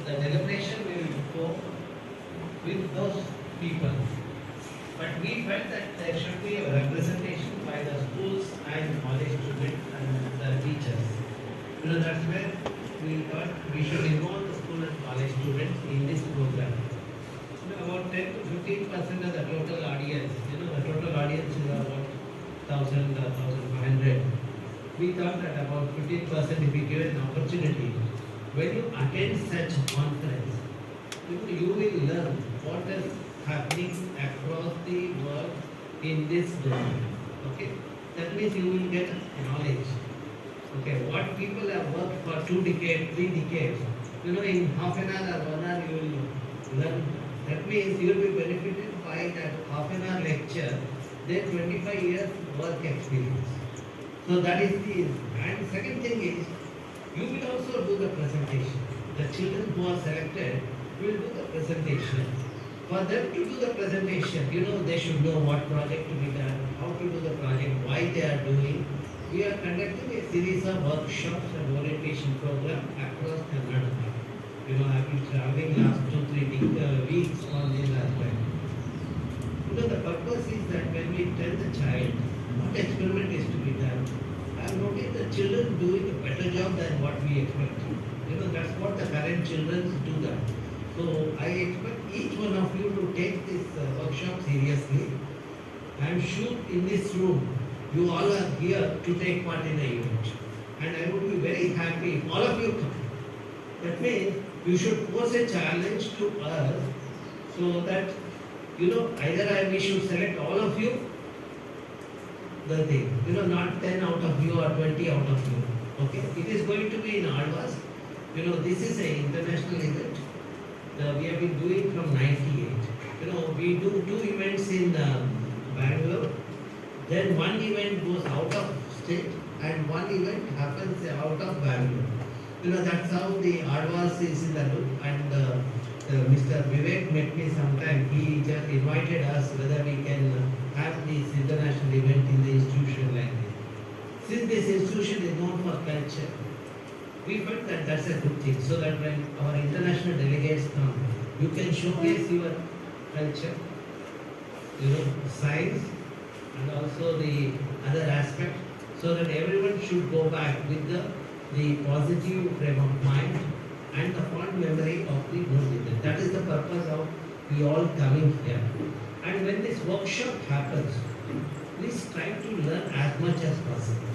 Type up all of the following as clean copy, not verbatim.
The deliberation will go with those people. But we felt that there should be a representation by the schools and college students and the teachers. That's where we thought we should involve the school and college students in this program. About 10 to 15% of the total audience, the total audience is about 1,000, 1,500. We thought that about 15% if we give an opportunity, when you attend such conference, you will learn what is happening across the world in this domain. Okay, that means you will get knowledge. Okay, what people have worked for 2 decades, 3 decades, in half an hour or 1 hour you will learn. That means you will be benefited by that half an hour lecture, then 25 years work experience. So that is the, and second thing is, you will also do the presentation. The children who are selected will do the presentation. For them to do the presentation, they should know what project to be done, how to do the project, why they are doing. We are conducting a series of workshops and orientation program across Karnataka. I've been traveling last 2-3 weeks on this aspect. The purpose is that when we tell the child what experiment is to be done, I have noticed the children doing a better job than what we expect. That's what the current children do that. So I expect each one of you to take this workshop seriously. I am sure in this room, you all are here to take part in the event. And I would be very happy if all of you come. That means you should pose a challenge to us so that, either we should select all of you, the thing, not 10 out of you or 20 out of you. Okay, it is going to be in Alva's. This is an international event. We have been doing from 98. We do 2 events in Bangalore. Then 1 event goes out of state and 1 event happens out of Bangalore. That's how the Alva's is in the loop. And Mr. Vivek met me sometime. He just invited us whether we can have this international event in the institution like this. Since this institution is known for culture, we felt that that's a good thing, so that when our international delegates come, you can showcase your culture, science, and also the other aspect, so that everyone should go back with the positive frame of mind and the fond memory of the movie. That is the purpose of we all coming here. And when this workshop happens, please try to learn as much as possible.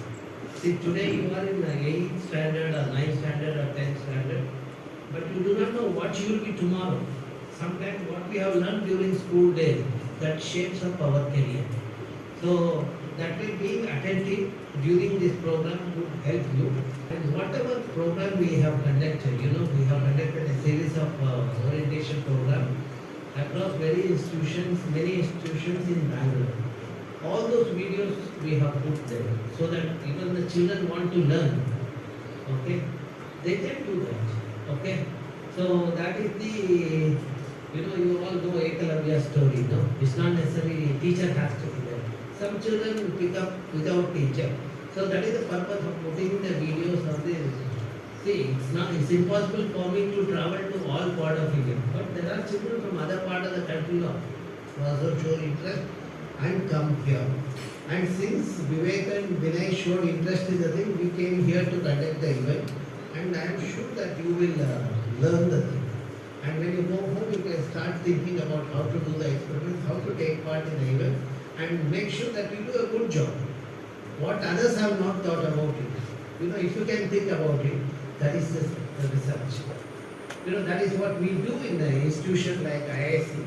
See, today you are in 8th standard or 9th standard or 10th standard, but you do not know what you will be tomorrow. Sometimes what we have learned during school days, that shapes up our career. So that way being attentive during this program would help you. And whatever program we have conducted, we have conducted a series of orientation programs across many institutions in Bangalore. All those videos we have put there so that even the children want to learn. Okay, they can do that. Okay, so that is the, you all know Ekalavya story, no? It's not necessarily a teacher has to be there. Some children pick up without teacher. So that is the purpose of putting the videos of this. See, it's impossible for me to travel to all part of India. But there are children from other part of the country who also show interest and come here. And since Vivek and Vinay showed interest in the thing, we came here to conduct the event. And I am sure that you will learn the thing. And when you go home, you can start thinking about how to do the experiments, how to take part in the event, and make sure that you do a good job. What others have not thought about it. If you can think about it, that is the research. That is what we do in the institution like IISC.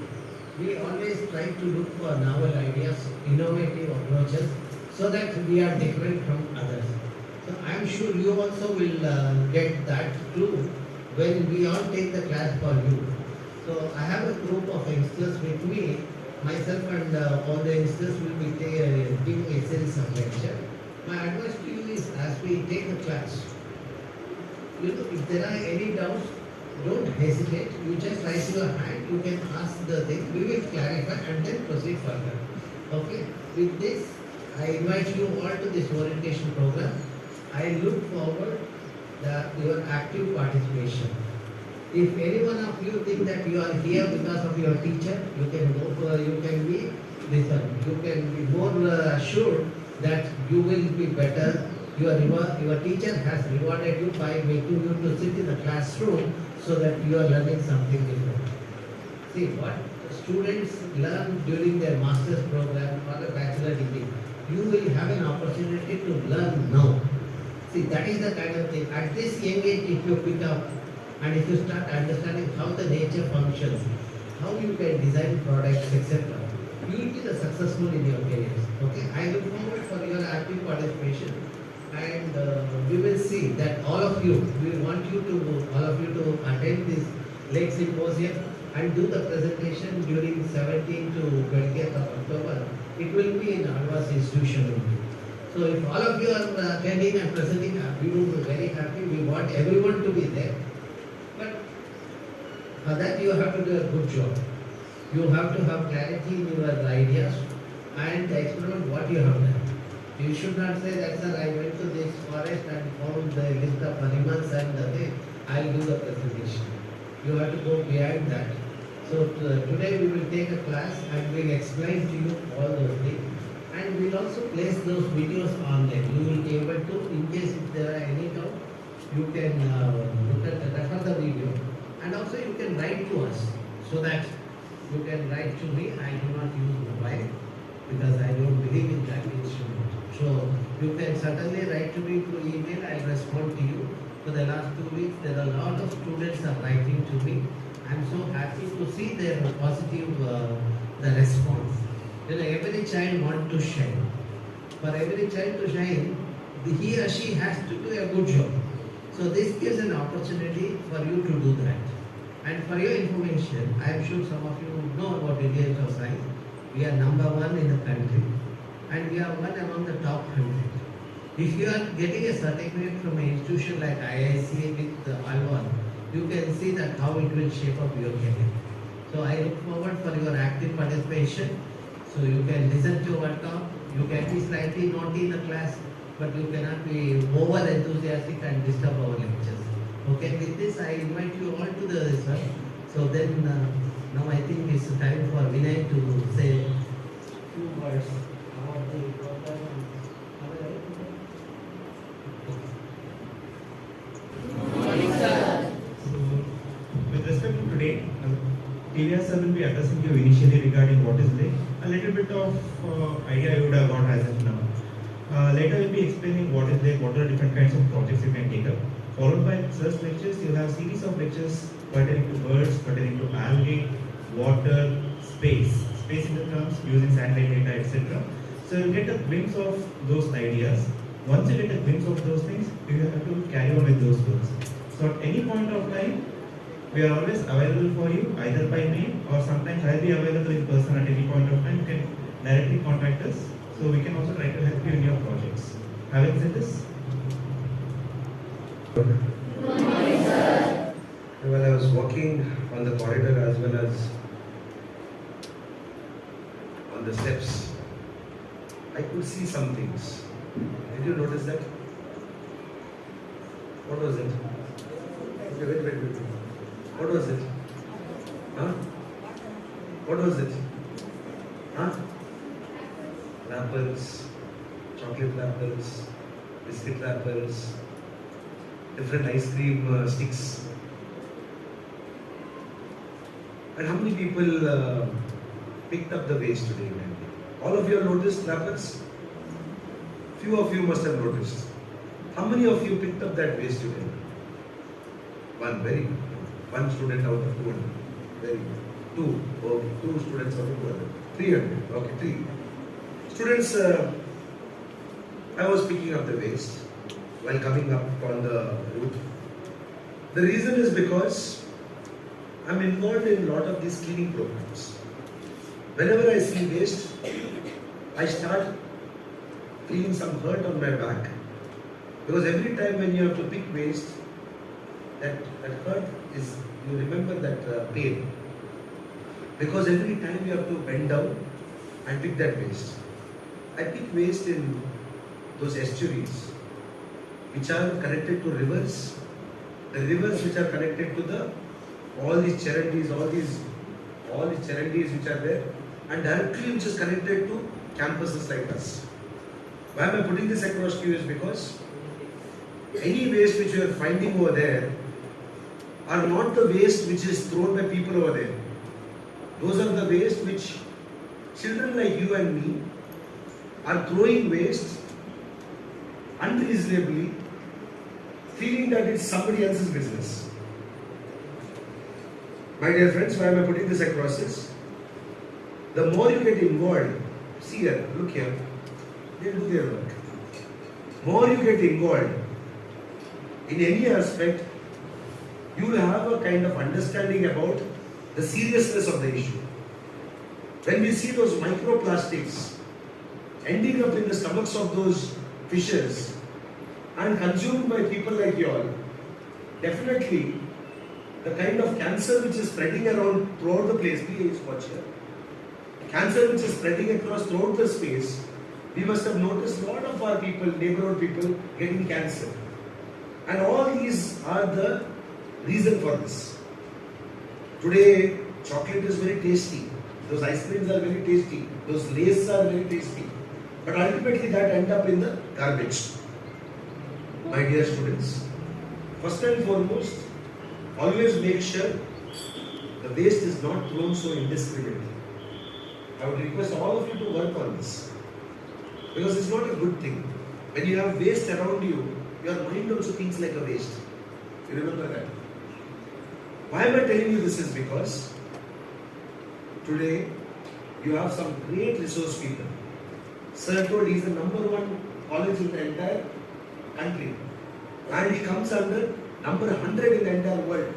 We always try to look for novel ideas, innovative approaches, so that we are different from others. So I am sure you also will get that too when we all take the class for you. So I have a group of youngsters with me. Myself and all the youngsters will be giving a series of lecture. My advice to you is, as we take the class, if there are any doubts, don't hesitate. You just raise your hand. You can ask the thing. We will clarify and then proceed further. Okay. With this, I invite you all to this orientation program. I look forward to your active participation. If any one of you think that you are here because of your teacher, you can go for, you can be this one. You can be more assured that you will be better. Your teacher has rewarded you by making you to sit in the classroom so that you are learning something different. See what students learn during their master's program or a bachelor degree. You will have an opportunity to learn now. See, that is the kind of thing. At this young age, if you pick up and if you start understanding how the nature functions, how you can design products, etc., you will be the successful in your careers. Okay, I look forward for your active participation, and we will see that all of you, we want you to, all of you to attend this late symposium and do the presentation during 17th to 20th of October. It will be in Alva's institution only. So if all of you are attending and presenting, we will be very happy. We want everyone to be there. But for that you have to do a good job. You have to have clarity in your ideas and experiment what you have done. You should not say that, sir, I went to this forest and found the list of animals and I'll do the presentation. You have to go behind that. So today we will take a class and we'll explain to you all those things. And we'll also place those videos online. You will be able to, in case if there are any doubt, you can refer the video. And also you can write to us, so that you can write to me. I do not use mobile because I don't believe in that instrument. So you can certainly write to me through email. I'll respond to you. For the last 2 weeks, there are a lot of students are writing to me. I'm so happy to see their positive the response. You know, every child wants to shine. For every child to shine, he or she has to do a good job. So this gives an opportunity for you to do that. And for your information, I am sure some of you know about Indian science. We are number 1 in the country, and we are one among the top 100. If you are getting a certificate from an institution like IISC with Alva, you can see that how it will shape up your career. So I look forward for your active participation. So you can listen to our talk. You can be slightly naughty in the class, but you cannot be over enthusiastic and disturb our lectures. Okay, with this I invite you all to the result. So then now I think it's time for Vinay to say few words about the program. Morning, sir. So, with respect to today, TVRAMACHANDra sir will be addressing you initially regarding what is there. A little bit of idea you would have got as of now. Later we'll be explaining what is there, what are different kinds of projects you can take up. Followed by sir's lectures, you'll have series of lectures pertaining to birds, pertaining to algae, water, space in the terms using satellite data, etc. So you'll get a glimpse of those ideas. Once you get a glimpse of those things, you have to carry on with those works. So at any point of time, we are always available for you, either by mail or sometimes I'll be available in person at any point of time. You can directly contact us, so we can also try to help you in your projects. Having said this, Good morning, sir. While I was walking on the corridor as well as on the steps, I could see some things. Did you notice that? What was it? Okay, wait. What was it? Huh? What was it? Huh? Wrappers, chocolate wrappers, biscuit wrappers, different ice cream sticks. And how many people picked up the waste today? All of you have noticed wrappers? Few of you must have noticed. How many of you picked up that waste today? One, very good. One student out of 200. Very good. Two. Okay, 2 students out of 200. 300. Okay, 3. Students, I was picking up the waste while coming up on the route. The reason is because I'm involved in a lot of these cleaning programs. Whenever I see waste, I start feeling some hurt on my back. Because every time when you have to pick waste, that hurt is, you remember that pain. Because every time you have to bend down and pick that waste. I pick waste in those estuaries which are connected to rivers, the rivers which are connected to the all these charities, all these charities which are there, and directly which is connected to campuses like us. Why am I putting this across to you is because any waste which you are finding over there are not the waste which is thrown by people over there. Those are the waste which children like you and me are throwing waste unreasonably, feeling that it's somebody else's business. My dear friends, why am I putting this across is, the more you get involved, see here, look here, they do their work. More you get involved in any aspect, you will have a kind of understanding about the seriousness of the issue. When we see those microplastics ending up in the stomachs of those fishes and consumed by people like you all, definitely the kind of cancer which is spreading around throughout the place, please watch here. Cancer which is spreading across throughout the space, we must have noticed a lot of our people, neighborhood people, getting cancer. And all these are the reason for this. Today, chocolate is very tasty. Those ice creams are very tasty. Those laces are very tasty. But ultimately that ends up in the garbage. My dear students, first and foremost, always make sure the waste is not thrown so indiscriminately. I would request all of you to work on this. Because it's not a good thing. When you have waste around you, your mind also thinks like a waste. You remember that? Why am I telling you this is because today you have some great resource people. Sir told he is the #1 college in the entire country. And he comes under number 100 in the entire world.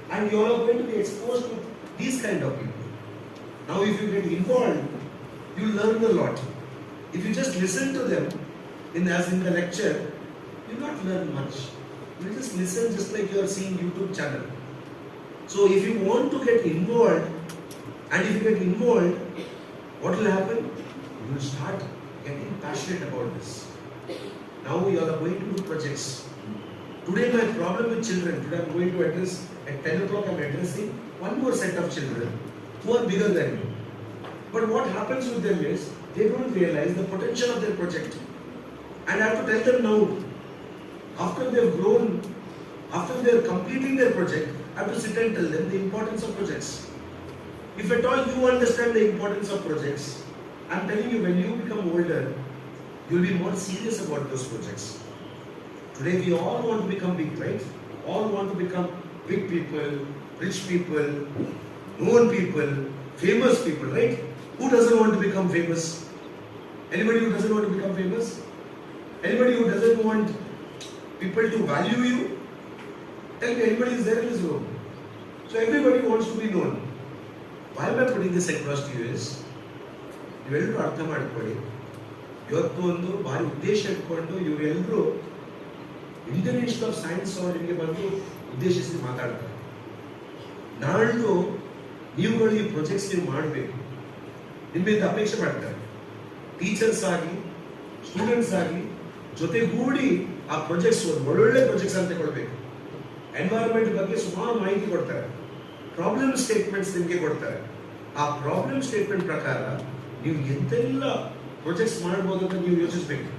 And you all are going to be exposed to these kind of people. Now if you get involved, you learn a lot. If you just listen to them, as in the lecture, you will not learn much. You just listen just like you are seeing YouTube channel. So if you want to get involved, and if you get involved, what will happen? You will start getting passionate about this. Now you are going to do projects. Today my problem with children, today I am going to address, at 10 o'clock I am addressing one more set of children who are bigger than me. But what happens with them is, they don't realize the potential of their project. And I have to tell them now, after they have grown, after they are completing their project, I have to sit and tell them the importance of projects. If at all you understand the importance of projects, I am telling you, when you become older, you will be more serious about those projects. Today we all want to become big, right? All want to become big people, rich people, known people, famous people, right? Who doesn't want to become famous? Anybody who doesn't want to become famous? Anybody who doesn't want people to value you? Tell me, anybody is there in this room? So everybody wants to be known. Why am I putting this across to you is, ನೀವೆಲ್ಲರೂ ಅರ್ಥ ಮಾಡ್ಕೊಳ್ಳಿ, ಇವತ್ತು ಒಂದು ಭಾರಿ ಉದ್ದೇಶ ಇಟ್ಕೊಂಡು ಇವರೆಲ್ಲರೂ Indian institute of science ಅವರು ನಿಮಗೆ ಬಂದು ಉದ್ದೇಶಿಸಿ ಮಾತಾಡ್ತಾರೆ. ನಾಳ್ದು ನೀವುಗಳು ಈ ಪ್ರಾಜೆಕ್ಟ್ಸ್ ನೀವು ಮಾಡಬೇಕು, ನಿಮ್ಮಿಂದ ಅಪೇಕ್ಷೆ ಮಾಡ್ತಾರೆ. ಟೀಚರ್ಸ್ ಆಗಿ, ಸ್ಟೂಡೆಂಟ್ಸ್ ಆಗಿ ಜೊತೆಗೂಡಿ ಆ ಪ್ರಾಜೆಕ್ಟ್ಸ್ ಒಳ್ಳೊಳ್ಳೆ ಪ್ರಾಜೆಕ್ಟ್ಸ್ ಅಂತ ಕೊಡಬೇಕು. ಎನ್ವೈರನ್ಮೆಂಟ್ ಬಗ್ಗೆ ಸುಮಾರು ಮಾಹಿತಿ ಕೊಡ್ತಾರೆ, ಪ್ರಾಬ್ಲಮ್ ಸ್ಟೇಟ್ಮೆಂಟ್ಸ್ ನಿಮಗೆ ಕೊಡ್ತಾರೆ. ಆ ಪ್ರಾಬ್ಲಮ್ ಸ್ಟೇಟ್ಮೆಂಟ್ ಪ್ರಕಾರ ನೀವು ಎಂತೆಲ್ಲ ಪ್ರಾಜೆಕ್ಟ್ಸ್ ಮಾಡ್ಬೋದು ಅಂತ ನೀವು ಯೋಚಿಸಬೇಕು.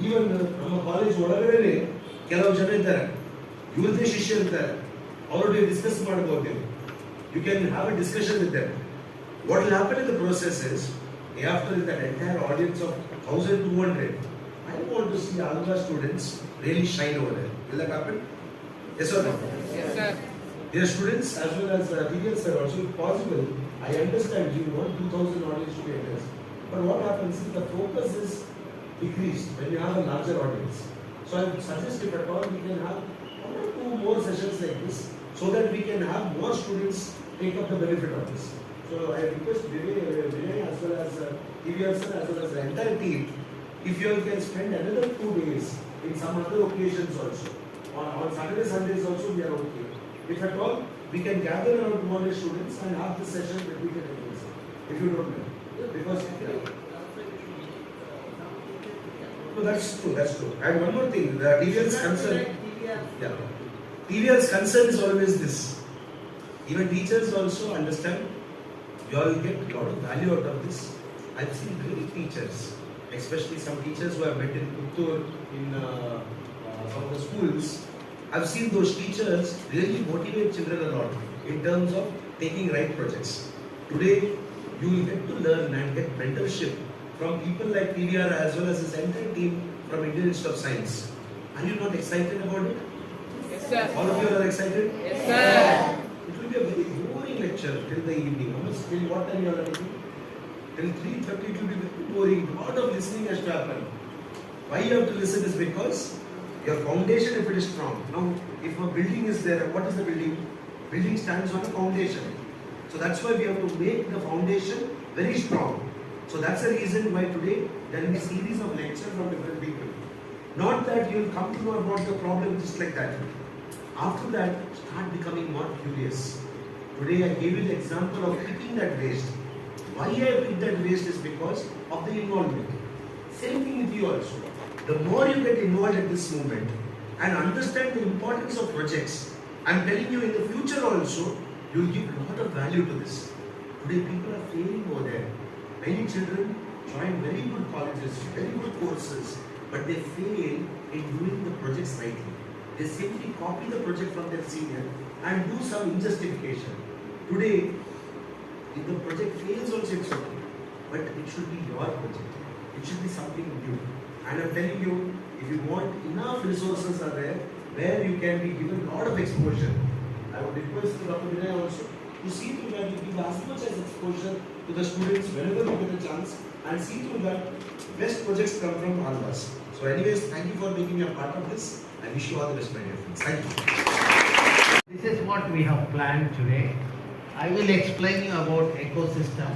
ಈವನ್ ನಮ್ಮ ಕಾಲೇಜ್ ಒಳಗಡೆ ಕೆಲವು ಜನ ಇದ್ದಾರೆ, ಇವ್ರದೇ ಶಿಷ್ಯರು ಇರ್ತಾರೆ, ಅವರೊಟ್ಟಿಗೆ ಡಿಸ್ಕಸ್ ಮಾಡ್ಬೋದು ನೀವು. You can have a discussion with them. What will happen in the process is, after that entire audience of 1200, I want to see Alva students really shine over there. Will that happen? Yes or no? Yes, sir. Dear students, as well as teachers are also, if possible, I understand you want 2000 audience to be addressed. But what happens is the focus is decreased when you have a larger audience. So I would suggest, if at all, we can have 1 or 2 more sessions like this, so that we can have more students take up the benefit of this. So I request Vinay as well as TVRAMACHANDra as well as the entire team, if you all can spend another 2 days in some other occasions also. On Saturday, Sundays also we are okay. If at all, we can gather around 200 students and have this session repeated again, if you don't mind. Because no, that's true. And one more thing, the TVR's concern. Yeah. TVR's concern is always this. Even teachers also understand you all get a lot of value out of this. I've seen great teachers, especially some teachers who have met in Puttur, in some of the schools. I've seen those teachers really motivate children a lot in terms of taking right projects. Today, you will get to learn and get mentorship from people like TVR as well as his entire team from Indian Institute of Science. Are you not excited about it? Yes, sir. All of you are excited? Yes, sir. It will be a very boring lecture till the evening. Till what time you are taking? Till 3:30 it will be very boring. A lot of listening has to happen. Why you have to listen is because your foundation, if it is strong. Now, if a building is there, what is the building? Building stands on a foundation. So that's why we have to make the foundation very strong. So that's the reason why today there will be a series of lectures from different people. Not that you will come to know about the problem just like that. After that, start becoming more curious. Today I gave you the example of picking that waste. Why I picked that waste is because of the involvement. Same thing with you also. The more you get involved at this moment and understand the importance of projects, I'm telling you in the future also, you will give a lot of value to this. Today people are failing over there. Many children join very good colleges, very good courses, but they fail in doing the projects rightly. They simply copy the project from their senior and do some injustification. Today, if the project fails also it's okay, but it should be your project. It should be something new. And I'm telling you, if you want, enough resources are there where you can be given a lot of exposure. I would request Dr. Vinay also to see to that you give as much as exposure to the students whenever you get a chance and see to that best projects come from Alvas. So anyways, thank you for making me a part of this. I wish you all the best, my dear friends. Thank you. This is what we have planned today. I will explain you about ecosystem.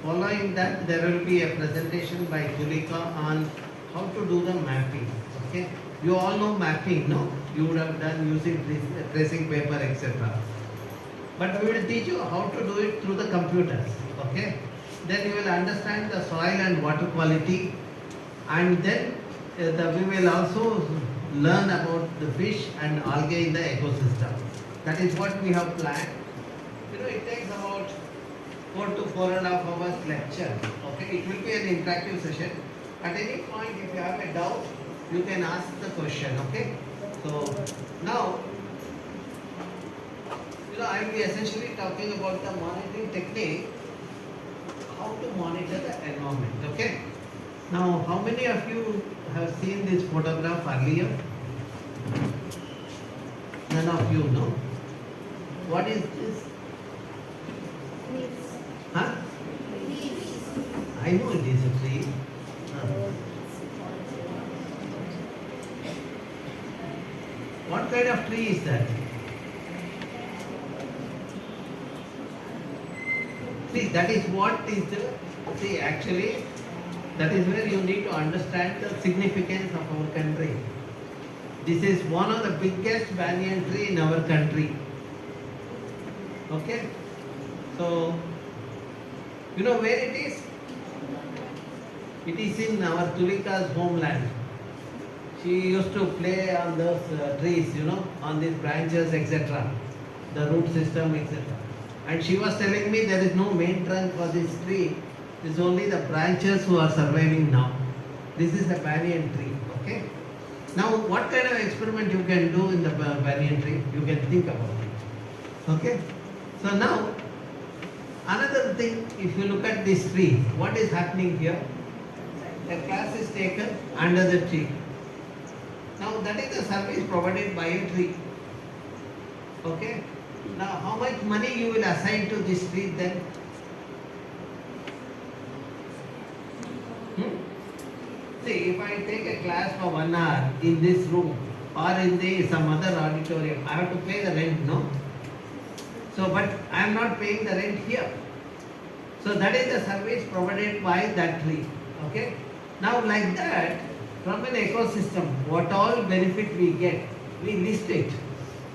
Following that, there will be a presentation by Tulika on how to do the mapping. Okay, you all know mapping, no? You would have done using tracing paper, etc. But we will teach you how to do it through the computers. Okay, then you will understand the soil and water quality, and then we will also learn about the fish and algae in the ecosystem. That is what we have planned. You know, it takes about 4 to 4.5 hours lecture. Okay, it will be an interactive session. At any point, if you have a doubt, you can ask the question. Okay. So now, you know, I will be essentially talking about the monitoring technique, how to monitor the environment. Okay. Now, how many of you have seen this photograph earlier? None of you know. What is this? Huh? I know it is a tree. What kind of tree is that? See, that is what is the, see actually, that is where you need to understand the significance of our country. This is one of the biggest banyan tree in our country. Okay? So, you know where it is? It is in our Tulika's homeland. She used to play on those trees, you know, on these branches, etc. The root system, etc. And she was telling me there is no main trunk for this tree. It is only the branches who are surviving now. This is a banyan tree. Okay. Now, what kind of experiment you can do in the banyan tree? You can think about it. Okay. So now, another thing, if you look at this tree, what is happening here? A class is taken under the tree. Now that is the service provided by a tree. Okay. Now how much money you will assign to this tree then? See, if I take a class for 1 hour in this room or in some other auditorium, I have to pay the rent, no? So, but I am not paying the rent here. So that is the service provided by that tree. Okay. Now like that, from an ecosystem, what all benefit we get, we list it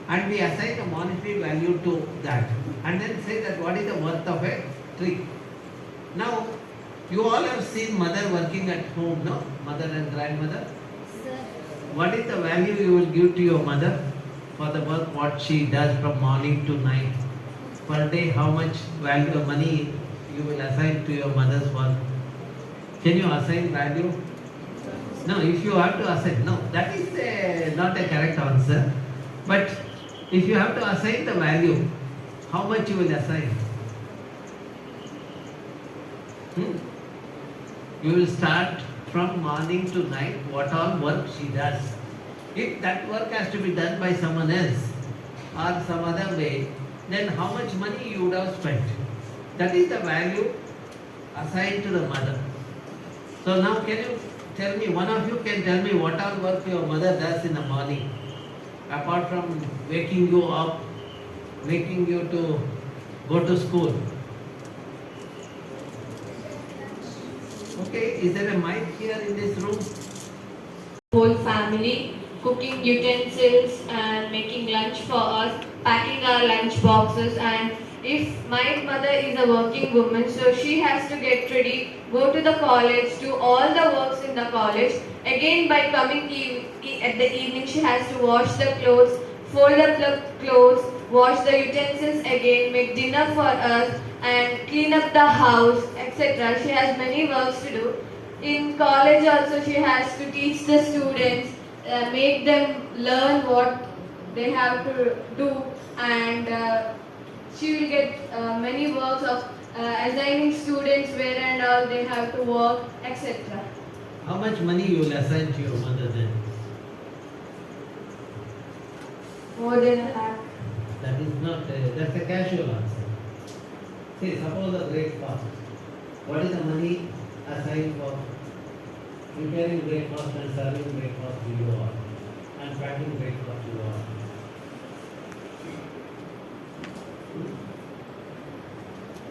and we assign a monetary value to that and then say that what is the worth of a tree. Now, you all have seen mother working at home, no? Mother and grandmother. What is the value you will give to your mother for the work what she does from morning to night. Per day, how much value of money you will assign to your mother's work? Can you assign value? No, if you have to assign, no, that is not a correct answer. But if you have to assign the value, how much you will assign? You will start from morning to night, what all work she does. If that work has to be done by someone else or some other way, then how much money you would have spent? That is the value assigned to the mother. So now can you tell me, one of you can tell me what all work your mother does in the morning, apart from waking you up, making you to go to school? Okay, is there a mic here in this room? Whole family, cooking utensils and making lunch for us, packing our lunch boxes. And if my mother is a working woman, so she has to get ready, go to the college, do all the works in the college. Again, by coming at the evening, she has to wash the clothes, fold up the clothes, wash the utensils again, make dinner for us, and clean up the house, etc. She has many works to do. In college also, she has to teach the students, make them learn what they have to do, and she will get many works of assigning students where and all they have to work, etc. How much money you will assign to your mother then? More than a lakh. That is not, that's a casual answer. See, suppose a breakfast. What is the money assigned for preparing breakfast and serving breakfast to you all, and packing breakfast to you all?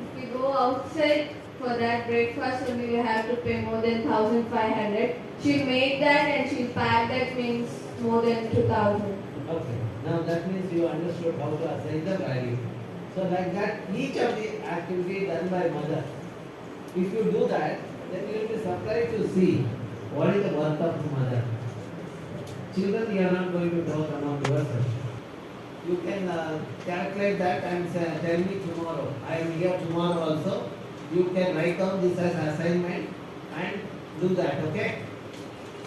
If we go outside for that breakfast, only we have to pay more than 1,500. She'll make that and she'll pack, that means more than 2,000. Okay. Now that means you understood how to assign the value. So like that, each of the activity done by mother, if you do that, then you will be surprised to see what is the work of mother. Children, you are not going to talk among yourself. You can calculate that and say, tell me tomorrow. I am here tomorrow also. You can write down this as assignment and do that, okay?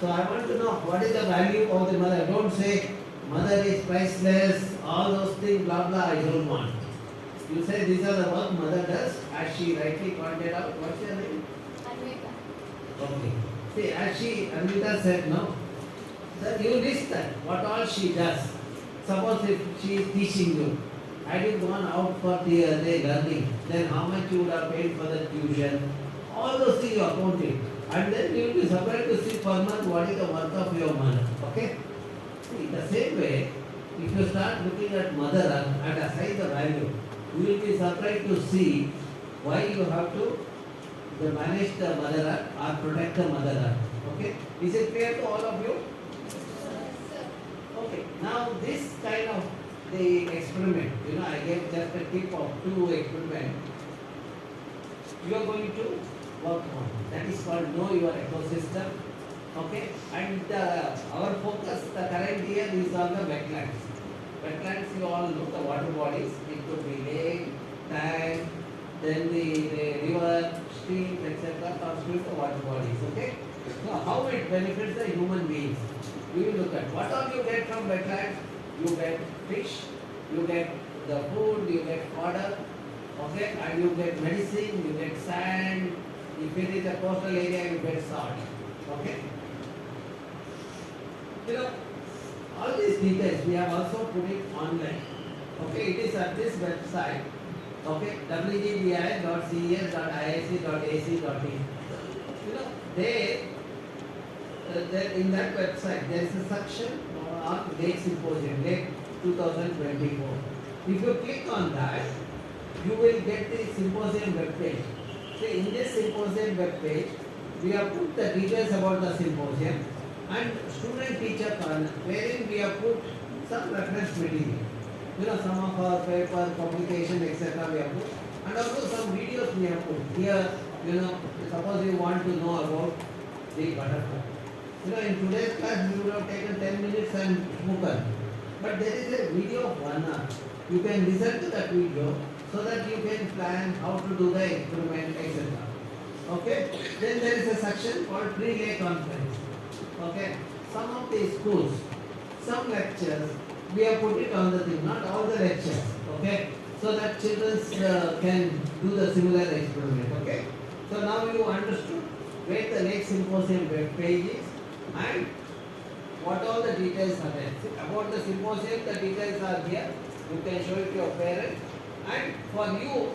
So I want to know what is the value of the mother. Don't say mother is priceless, all those things, blah blah, I don't want. You say these are the work mother does, as she rightly pointed out. What's your name? Okay. See, as Anvita said, no, that you list that, what all she does. Suppose if she is teaching you, had you gone out for the learning, then how much you would have paid for the tuition, all those things you account it. And then you will be surprised to see per month what is the worth of your mother. Okay? See, the same way, if you start looking at mother and assign the value, you will be surprised to see why you have to manage the mother or protect the mother. Okay? Is it clear to all of you? Okay. Now this kind of the experiment, I gave just a tip of 2 experiments. You are going to work on. That is called Know Your Ecosystem. Okay? And our focus, the current year is on the wetlands. Wetlands, you all know the water bodies. It could be lake, tank, then the river, stream, etc. constitute the water bodies. Okay? Now, how it benefits the human beings? We will look at what all you get from wetlands. You get fish, you get the food, you get fodder, okay, and you get medicine, you get sand. If it is a coastal area, you get salt. Okay? All these details we have also put it online. Okay, it is at this website. Okay, wgbis.ces.iisc.ac.in. There in that website there is a section on Lake Symposium, Lake 2024. If you click on that, you will get the symposium web page. So in this symposium web page, we have put the details about the symposium and student teacher corner, wherein we have put some reference material. Some of our paper, publication, etc. we have put, and also some videos we have put. Here, suppose you want to know about the butterfly. In today's class, we would have taken 10 minutes and spoken. but there is a video of 1 hour. You can listen to that video so that you can plan how to do the experiment, etc. Okay? Then there is a section called pre-lay conference. Okay? Some of the schools, some lectures, we have put it on the thing, not all the lectures. Okay? So that children can do the similar experiment. Okay? So now you understood where the Lake Symposium web page is and what all the details are there. About the symposium, the details are here. You can show it to your parents. And for you,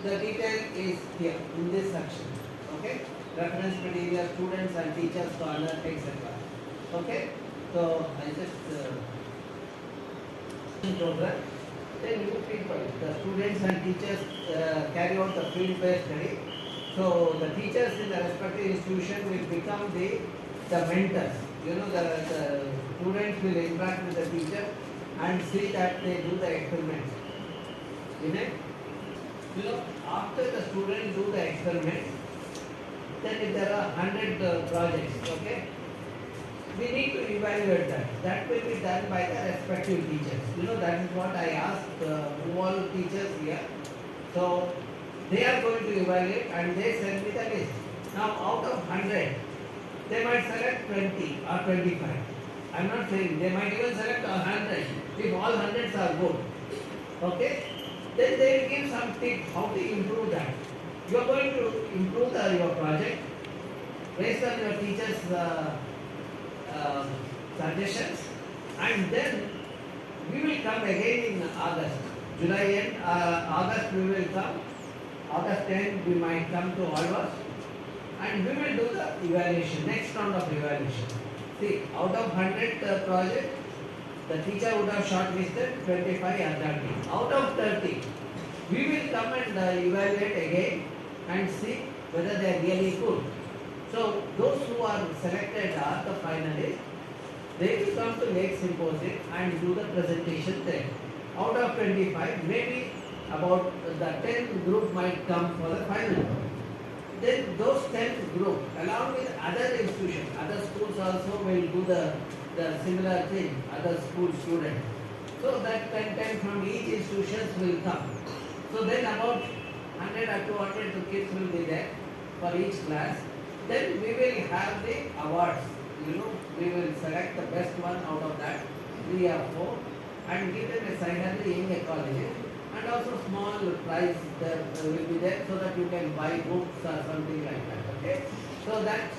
the detail is here in this section. Okay? Reference material, students and teachers corner, etc. Okay? So I just program. Then you people, the students and teachers carry out the field-based study. So the teachers in the respective institution will become the mentors. You know, the students will interact with the teacher and see that they do the experiments. You know, after the students do the experiment, then if there are 100 projects, okay, we need to evaluate that. That will be done by the respective teachers. You know, that is what I asked all teachers here. So they are going to evaluate and they send me the list. Now out of 100, they might select 20 or 25. I am not saying, they might even select 100 if all 100s are good. Okay? Then they will give some tips how to improve that. You are going to improve your project based on your teachers' suggestions, and then we will come again in August. July end, August we will come. August 10 we might come to Alva and we will do the evaluation, next round of evaluation. See, out of 100 projects, the teacher would have shortlisted 25 or 30. Out of 30, we will come and evaluate again and see whether they are really good. So those who are selected are the finalists. They will come to Lake Symposium and do the presentation there. Out of 25, maybe about the 10th group might come for the final. Then those 10 group, along with other institutions, other schools also will do the similar thing, other school students. So that 10 from each institution will come. So then about 100 or 200 kids will be there for each class. Then we will have the awards. You know, we will select the best one out of that, 3 or 4, and give them a secondary in a college. And also small prize there will be there so that you can buy books or something like that. Okay? So that,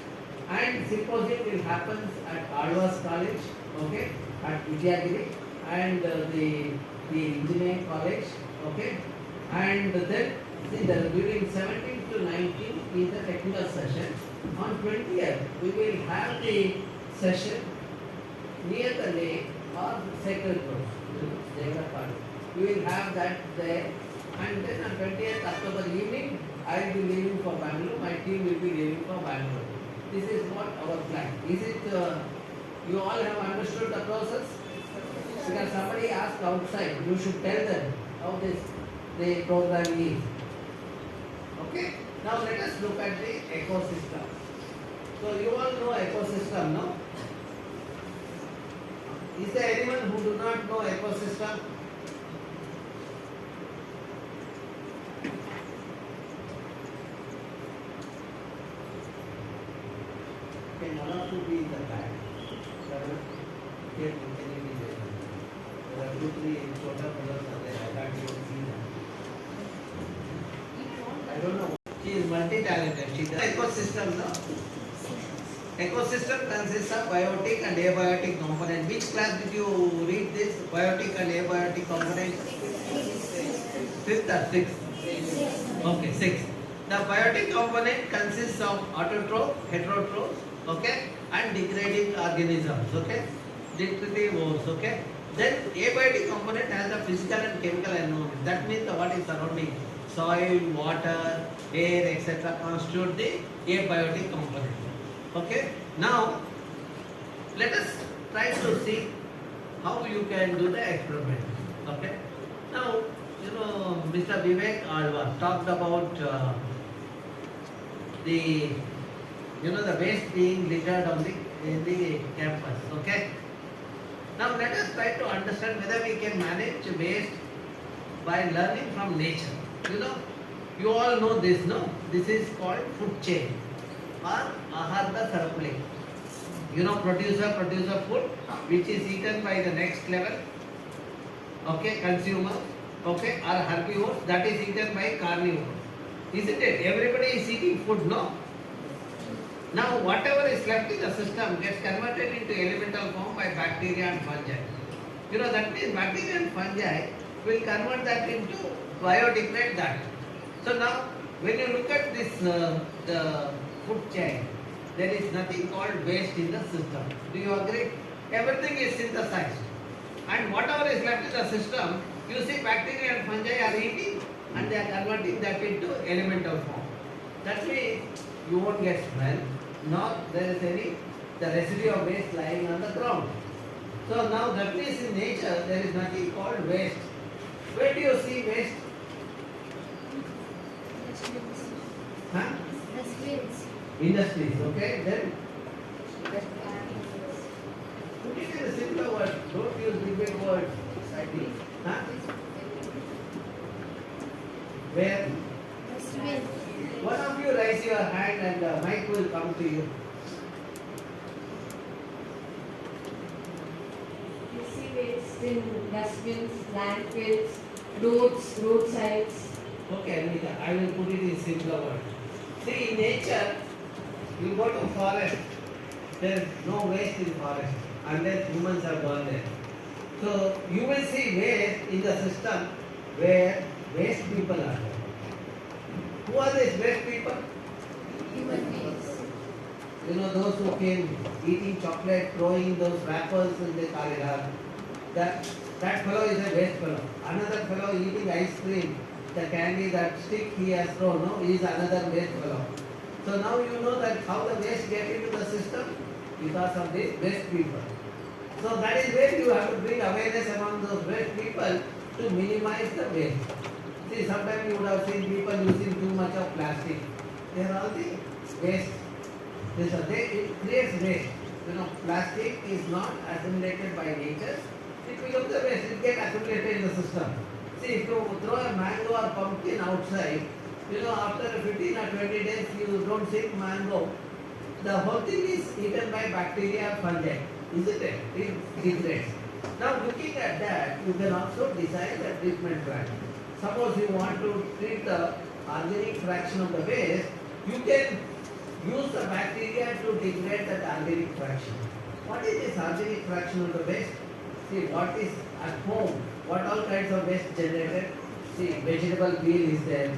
and symposium will happen at Alva's college, okay, at Vijayagiri, and the engineering college, okay, and then see that during 17th to 19th is the technical session. On 20th we will have the session near the lake or Sacred Grove. We will have that there, and then on 20th October evening I will be leaving for Bangalore. My team will be leaving for Bangalore. This is what our plan. Is it? You all have understood the process? Because somebody asked outside, you should tell them how the program is. Okay. Now let us look at the ecosystem. So you all know ecosystem, no? Is there anyone who do not know ecosystem? Can one or two be in the back? Here, can you be there? There are 2, 3 total colors are there. I can't even see them. I don't know. She is multi-talented. She does ecosystem, no? Ecosystem consists of biotic and abiotic component. Which class did you read this? Biotic and abiotic component? 5th or 6th? Okay, 6th. The biotic component consists of autotroph, heterotroph, okay, and degrading organisms, okay, nutritive, okay. Then abiotic component has a physical and chemical environment. That means what is surrounding soil, water, air, etc. constitute the abiotic component. Okay. Now let us try to see how you can do the experiment. Okay. Now you know Mr. Vivek Alva talked about the waste being littered on in the campus. Okay. Now let us try to understand whether we can manage waste by learning from nature. You all know this, no? This is called food chain or Aharta Sarapali. Producer food which is eaten by the next level, okay, consumer, okay, or herbivores, that is eaten by carnivores. Isn't it? Everybody is eating food, no? Now whatever is left in the system gets converted into elemental form by bacteria and fungi. That means bacteria and fungi will convert that into biodegrade that. So now when you look at this the food chain, there is nothing called waste in the system. Do you agree? Everything is synthesized. And whatever is left in the system, you see bacteria and fungi are eating and they are converting that into elemental form. That means you won't get smell, nor there is any the residue of waste lying on the ground. So now that means in nature there is nothing called waste. Where do you see waste? Huh? Industries, okay? Then put it in a simpler word. Don't use big words. Huh? Where? One of you raise your hand and the mic will come to you. You see waste in dustbins, landfills, roads, roadsides. Okay, Anita, I will put it in simpler words. See, in nature, you go to forest, there is no waste in forest unless humans have gone there. So you will see waste in the system where waste people are there. Who are these waste people? Human beings. Those who came eating chocolate, throwing those wrappers in the corridor. That fellow is a waste fellow. Another fellow eating ice cream, the candy, that stick he has thrown, no, is another waste fellow. So now you know that how the waste get into the system because of these waste people. So that is where you have to bring awareness among those waste people to minimize the waste. See, sometimes you would have seen people using too much of plastic. They are all the waste. It creates waste. Plastic is not assimilated by nature. It becomes the waste. It gets accumulated in the system. See, if you throw a mango or pumpkin outside, after 15 or 20 days you don't see mango. The whole thing is eaten by bacteria or fungi. Isn't it? It degrades. Now looking at that, you can also design a treatment plant. Suppose you want to treat the organic fraction of the waste, you can use the bacteria to degrade that organic fraction. What is this organic fraction of the waste? See, what is at home, what all kinds of waste generated? See, vegetable peel is there,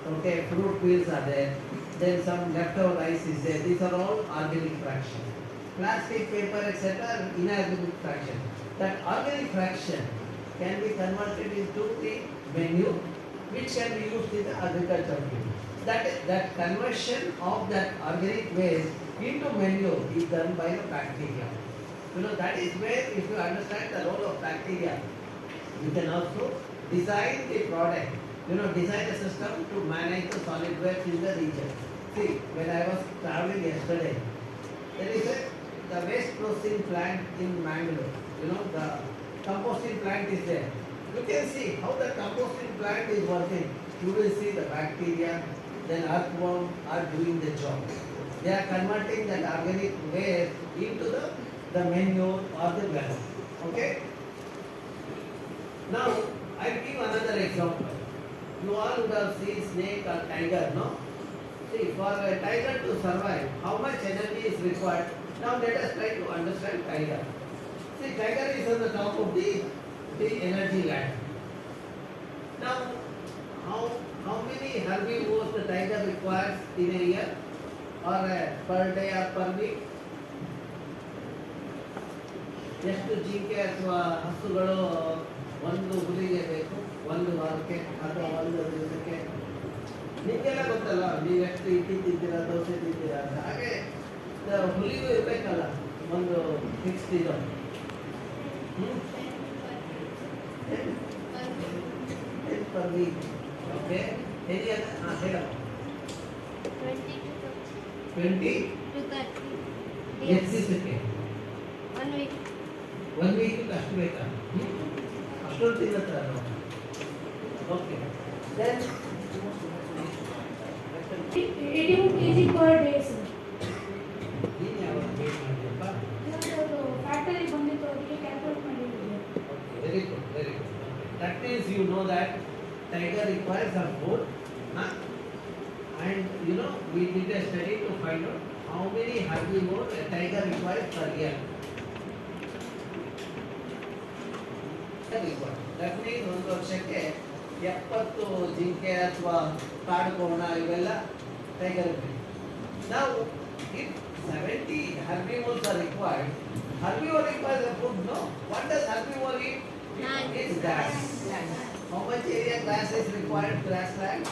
okay, fruit peels are there, then some leftover rice is there. These are all organic fraction. Plastic, paper, etc. are inorganic fraction. That organic fraction can be converted into the manure, which can be used in the agriculture field. That conversion of that organic waste into manure is done by the bacteria. That is where, if you understand the role of bacteria, you can also design the product, design a system to manage the solid waste in the region. See, when I was traveling yesterday, there is the waste processing plant in Mangalore. The composting plant is there. You can see how the composting plant is working. You will see the bacteria, then earthworm are doing the job. They are converting that organic waste into the manure or the grass. Okay? Now, I will give another example. You all would have seen snake or tiger, no? See, for a tiger to survive, how much energy is required? Now let us try to understand tiger. See, tiger is on the top of the energy ladder. Now, how many herbivores the tiger requires in a year, or per day or per week? ಎಷ್ಟು ಜಿಂಕೆ ಅಥವಾ ಹಸುಗಳು ಒಂದು ಹುಲಿಗೆ ಬೇಕು ಒಂದು ವಾರಕ್ಕೆ ಅಥವಾ ಒಂದು ದಿವಸಕ್ಕೆ? ನಿಮಗೆಲ್ಲ ಗೊತ್ತಲ್ಲ, ನೀವು ಎಷ್ಟು ಇಡ್ಲಿ ತಿಂತೀರಾ, ದೋಸೆ ತಿಂತೀರಾ ಅಂತ. ಹಾಗೆ ಹುಲಿಗೂ ಇರಬೇಕಲ್ಲ ಒಂದು ಫಿಕ್ಸ್ಡ್ ಇದು. per week. Okay? Any other? Head up. 20 20 to 30 days. days. 1 week. 1 week ಅಷ್ಟು ಬೇಕಾ ಅಷ್ಟೊಂದು ತಿನ್ನತ್ರ okay then 81 kg per day, sir. ನೀನು ಯಾವಾಗ ವೇಟ್ ಮಾಡಿದಪ್ಪ ಫ್ಯಾಕ್ಟರಿ ಬಂದಿತ್ತು ಅದಕ್ಕೆ ಕ್ಯಾಲ್ಕುಲೇಟ್ ಮಾಡಿದ್ದೀವಿ. Very good very good that means you know that tiger requires some food and you know we did a study to find out how many herbivores a tiger requires per year. That means ಒಂದು ವರ್ಷಕ್ಕೆ 70 ಜಿಂಕೆ ಅಥವಾ ಕಾಡುಕೋಣ ಇವೆಲ್ಲ tiger ಬೇಕು. Now if 70 herbivores are required, herbivore requires a food, no? What does herbivore eat? It's grass. How much area grass is required? Grassland?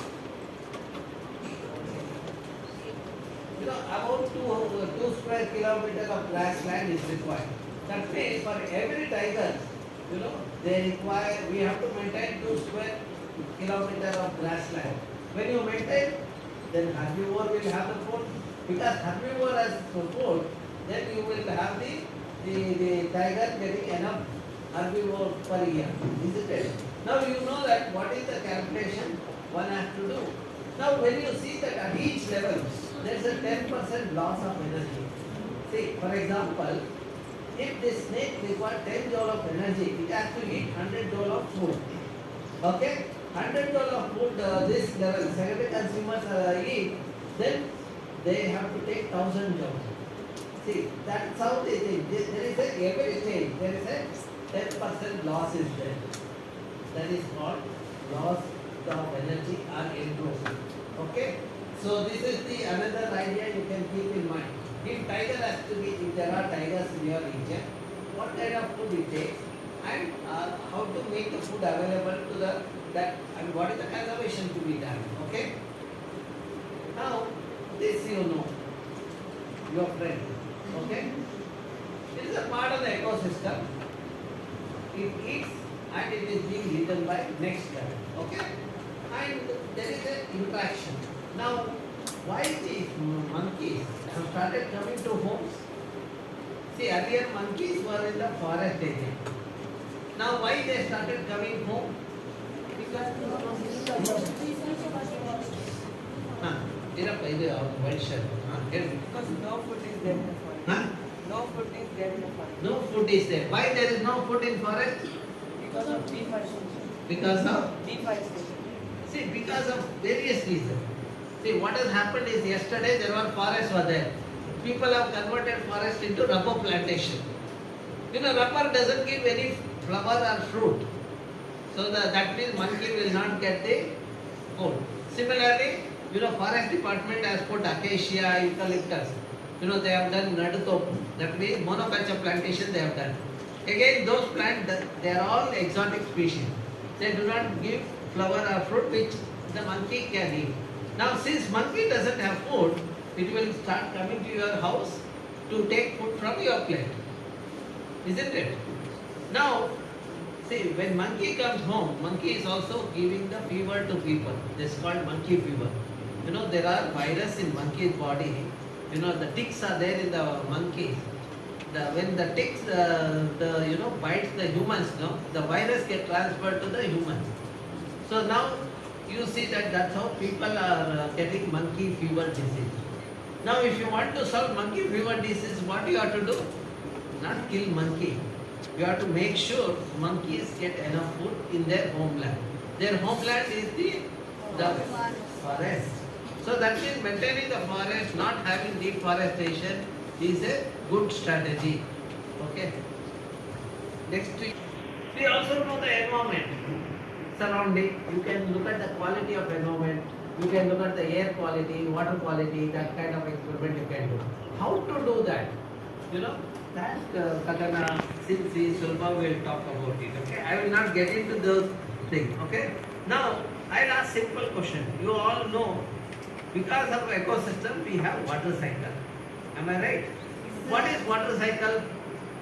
You know, about 2 square kilometers of grassland is required. That means for every tiger, you know, they require, we have to maintain 2 square kilometers of grassland. When you maintain, then herbivore will have the food. Because herbivore has the food, then you will have the tiger getting enough herbivore per year. Isn't it? Now you know that what is the calculation one has to do. Now when you see that at each level there is a 10% loss of energy. See, for example, if this snake requires 10 joule of energy, it has to eat 100 joule of food. Okay? 100 joule of food this level, secondary consumers eat, then they have to take 1000 joules. See, that's how they think. There is every stage, there is a 10% loss is there. That is called loss of energy or entropy. Okay? So this is the another idea you can keep in mind. If tiger has to be, if there are tigers in your region, what kind of food it takes and how to make the food available to that and what is the conservation to be done. Okay? Now this you know, your friend. Okay? It is a part of the ecosystem. It eats and it is being eaten by next level. Okay? And there is an interaction. Now, why these monkeys have started coming to homes? See, earlier monkeys were in the forest area. Now, why they started coming home? Because white shirt. Because no food is there in the forest. Huh? No food is there in the forest. No food is there. Why there is no food in forest? Because of deforestation. Because of? Deforestation. See, because of various reasons. See, what has happened is yesterday there were forests were there. People have converted forest into rubber plantation. You know, rubber doesn't give any flower or fruit. So that means monkey will not get the food. Similarly, you know, forest department has put acacia, eucalyptus. You know, they have done nadutopu. That means monoculture plantation they have done. Again, those plants, they are all exotic species. They do not give flower or fruit which the monkey can eat. Now, since monkey doesn't have food, it will start coming to your house to take food from your plate. Isn't it? Now, see, when monkey comes home, monkey is also giving the fever to people. This is called monkey fever. You know, there are virus in monkey's body. You know, the ticks are there in the monkeys. When the ticks, you know, bites the humans, no, the virus get transferred to the humans. So now you see that's how people are getting monkey fever disease. Now, if you want to solve monkey fever disease, what you have to do? Not kill monkey. You have to make sure monkeys get enough food in their homeland. Their homeland is the forest. So that means maintaining the forest, not having deforestation is a good strategy. Okay. Next week, we also know the environment surrounding. You can look at the quality of environment. You can look at the air quality, water quality. That kind of experiment you can do. How to do that? You know, that Katana, Sinsi, Sulba will talk about it. Okay. I will not get into those things. Okay. Now I'll ask simple question. You all know, because of ecosystem we have water cycle. Am I right? What is water cycle?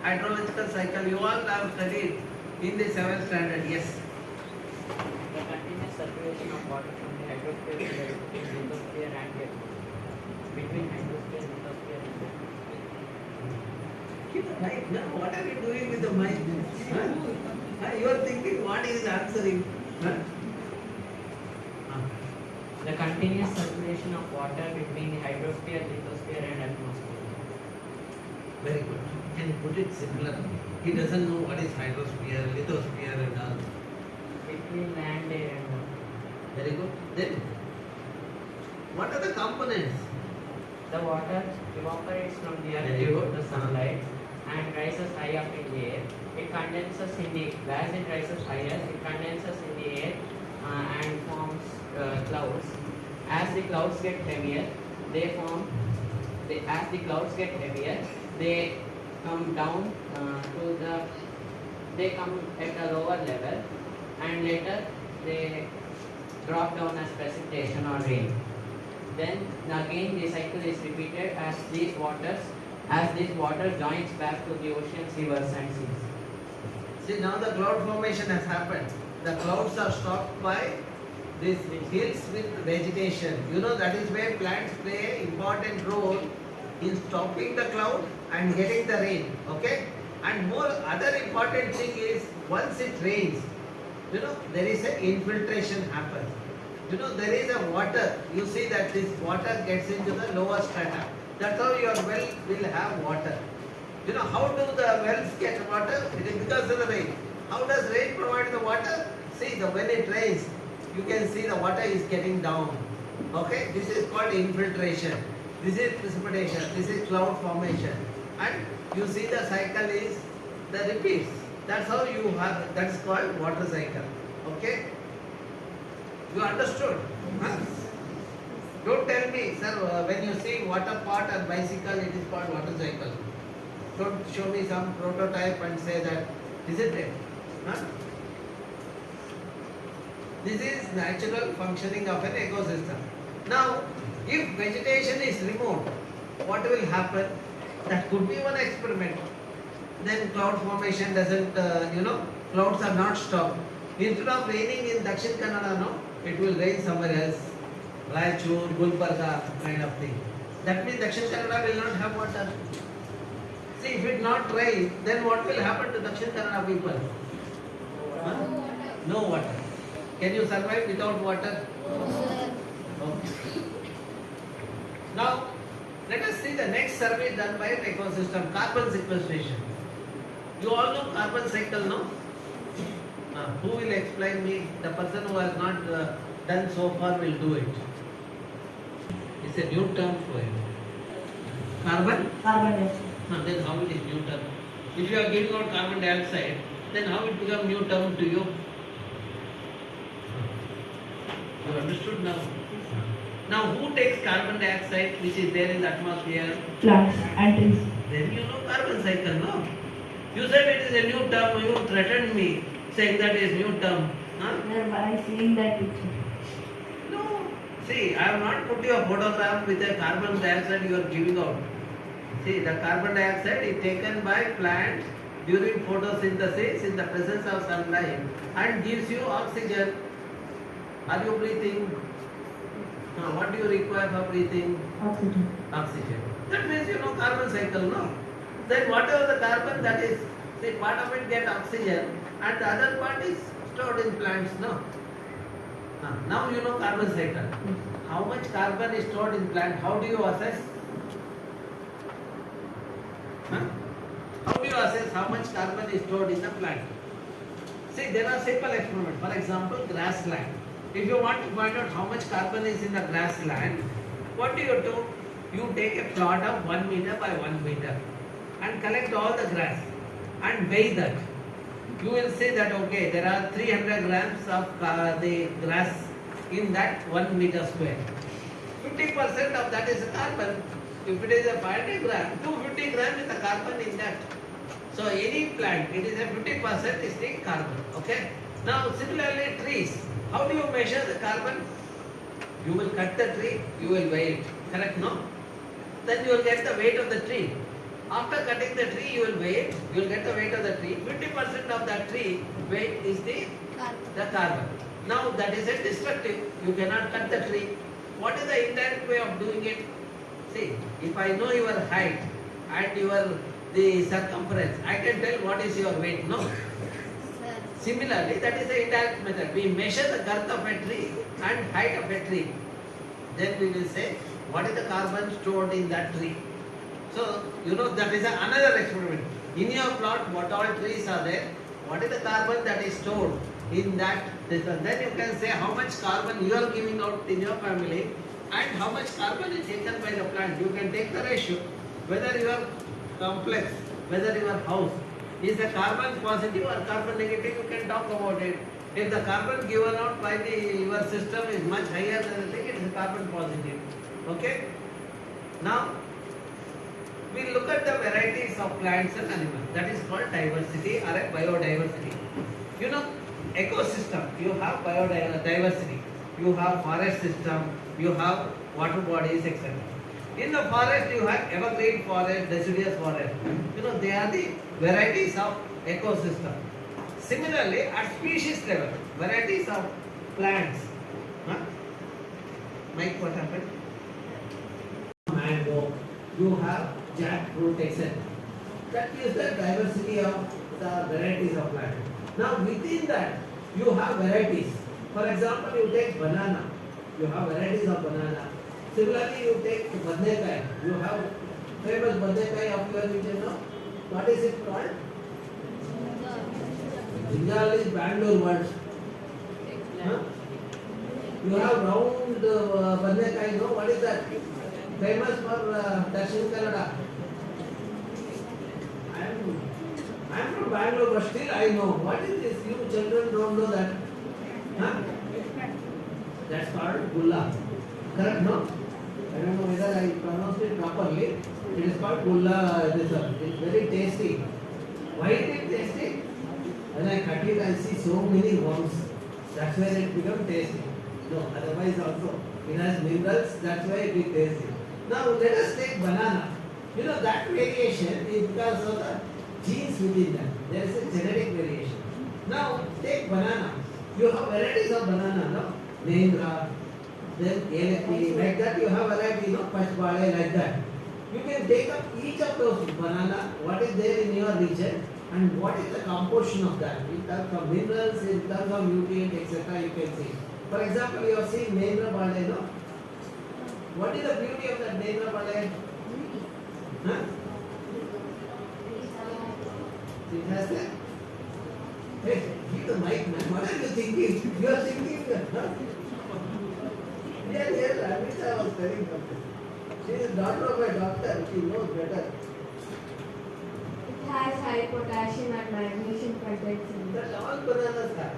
Hydrological cycle. You all have studied in the 7th standard. Yes. The continuous circulation of water from the hydrosphere to the lithosphere and the between hydrosphere, lithosphere and the Right now, what are you doing with the mic? Huh? You are thinking what he is answering. Huh? The continuous circulation of water between the hydrosphere, lithosphere and atmosphere. Very good. Can you put it simpler? He doesn't know what is hydrosphere, lithosphere and all. Between land, air and water. Very good. Then, what are the components? The water evaporates from the earth Very due good. to sunlight and rises high up in the air. It condenses in the, as it rises higher, it condenses in the air and forms clouds. As the clouds get heavier, they form, as the clouds get heavier, they come down they come at a lower level and later they drop down as precipitation or rain. Then again the cycle is repeated as this water joins back to the oceans, rivers and seas. See, now the cloud formation has happened. The clouds are stopped by these hills with vegetation. You know, that is where plants play an important role in stopping the cloud and getting the rain. Okay? And more other important thing is, once it rains, you know, there is an infiltration happens. You know, there is a water. You see that this water gets into the lower strata. That's how your well will have water. You know, how do the wells get water? It is because of the rain. How does rain provide the water? See, when it rains, you can see the water is getting down. Okay? This is called infiltration. This is precipitation. This is cloud formation. And you see the cycle is the repeats. That's how you have, that's called water cycle. Okay? You understood? Huh? Don't tell me, sir, when you see water pot and bicycle, it is called water cycle. Don't show me some prototype and say that, isn't it? Huh? This is natural functioning of an ecosystem. Now, if vegetation is removed, what will happen? That could be one experiment. Then cloud formation doesn't, clouds are not stopped. Instead of raining in Dakshin Kannada, no, it will rain somewhere else. Raichur, Gulbarga kind of thing. That means Dakshin Kannada will not have water. See, if it not rain, then what will happen to Dakshin Kannada people? Huh? No water. Can you survive without water? Okay. Now, let us see the next survey done by an ecosystem, carbon sequestration. You all know carbon cycle, no? Who will explain me? The person who has not done so far will do it. It's a new term for you. Carbon? Carbon dioxide. Then how it is new term? If you are giving out carbon dioxide, then how it become new term to you? You understood now? Now who takes carbon dioxide which is there in the atmosphere? Plants and trees. Then you know carbon cycle, no? You said it is a new term, you threatened me saying that is new term. Huh? By seeing that picture. No. See, I have not put your photograph with a carbon dioxide you are giving out. See, the carbon dioxide is taken by plants during photosynthesis in the presence of sunlight and gives you oxygen. Are you breathing? What do you require for breathing? Oxygen. Oxygen. That means you know carbon cycle, no? Then whatever the carbon that is, see, part of it get oxygen and the other part is stored in plants, no? Now you know carbon cycle. How much carbon is stored in plant? How do you assess? How do you assess how much carbon is stored in the plant? See, there are simple experiments. For example, grassland. If you want to find out how much carbon is in the grassland, what do? You take a plot of 1 meter by 1 meter and collect all the grass and weigh that. You will see that, okay, there are 300 grams of the grass in that 1 meter square. 50% of that is carbon. If it is a 500 gram, 250 grams is the carbon in that. So any plant, it is a 50% is the carbon. Okay. Now similarly trees. How do you measure the carbon? You will cut the tree, you will weigh it. Correct, no? Then you will get the weight of the tree. After cutting the tree, you will weigh it. You will get the weight of the tree. 50% of that tree weight is the carbon. Now that is a destructive. You cannot cut the tree. What is the indirect way of doing it? See, if I know your height and your the circumference. I can tell what is your weight, no? Similarly, that is the indirect method. We measure the girth of a tree and height of a tree. Then we will say what is the carbon stored in that tree. So, that is another experiment. In your plot, what all trees are there, what is the carbon that is stored in that. Then you can say how much carbon you are giving out in your family and how much carbon is taken by the plant. You can take the ratio. Whether your complex, whether your house is a carbon positive or carbon negative, you can talk about it. If the carbon given out by your system is much higher than the thing, it is a carbon positive. Okay? Now, we look at the varieties of plants and animals. That is called diversity or a biodiversity. Ecosystem, you have biodiversity. You have forest system, you have water bodies, etc. In the forest, you have evergreen forest, deciduous forest. They are the varieties of ecosystem. Similarly, at species level, varieties of plants. Mike, what happened? Mango, you have jackfruit, etc. That is the diversity of the varieties of plants. Now, within that, you have varieties. For example, you take banana, you have varieties of banana. Similarly, you take badnekai, you have famous badnekai of your region, no? What is it called? Brinjal is Bangalore word. Huh? You have round badnekai, no? What is that? Famous for Dakshin Kannada. I am from Bangalore, but still I know. What is this? You children don't know that. Huh? That's called gulla. Correct, no? I don't know whether I pronounced it properly. It is called gulla. It's very tasty. Why is it tasty? When I cut it, I see so many worms. That's why it becomes tasty. No, otherwise also. It has minerals, that's why it is tasty. Now let us take banana. That variation is because of the genes within them. There is a genetic variation. Now take banana. You have varieties of banana, no? Nendra, then Elaki, like that you have variety, Pachbale, like that. You can take up each of those banana, what is there in your region, and what is the composition of that, in terms of minerals, in terms of nutrients, etc. You can see. For example, you have seen Nendra Bale, no? What is the beauty of that Nendra Bale? Huh? It has a... Hey, give the mic, man. What are you thinking? You are thinking, huh? Yes, Amita was telling something. She is daughter of a doctor. She knows better. It has high potassium and magnesium content in it. That's all bananas have.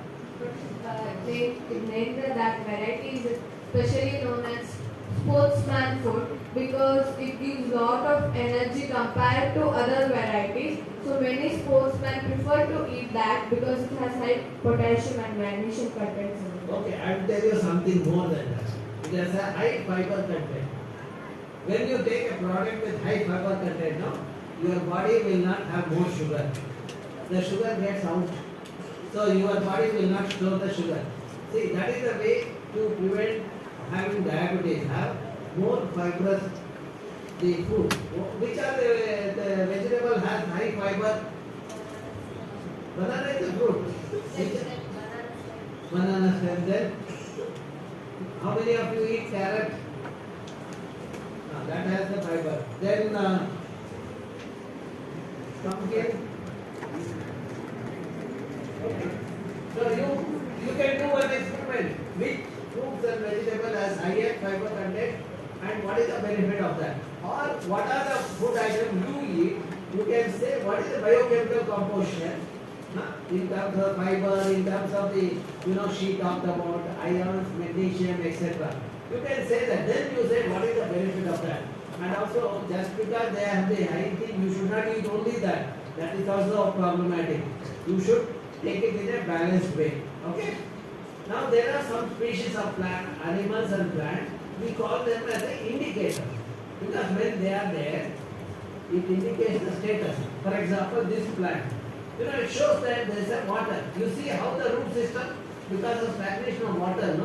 Named that variety is specially known as sportsman food because it gives lot of energy compared to other varieties. So many sportsmen prefer to eat that because it has high potassium and magnesium content in it. Okay, I will tell you something more than that. It has a high fiber content. When you take a product with high fiber content, your body will not have more sugar. The sugar gets out. So your body will not store the sugar. See, that is the way to prevent having diabetes. Have more fibrous the food. Which are the vegetable has high fiber? Banana is a fruit. Banana stem. Then how many of you eat carrot? That has the fiber. Then pumpkin. So you can do one experiment. Which fruits and vegetable has higher fiber content and what is the benefit of that? Or what are the food items you eat? You can say what is the biochemical composition in terms of fiber, in terms of the she talked about ions, magnesium, etc. You can say that. Then you say what is the benefit of that? And also just because they have the high thing, you should not eat only that. That is also problematic. You should take it in a balanced way. Okay? Now there are some species of plant, animals and plants. We call them as an indicator. Because when they are there, it indicates the status. For example, this plant. It shows that there is a water. You see how the root system, because of stagnation of water,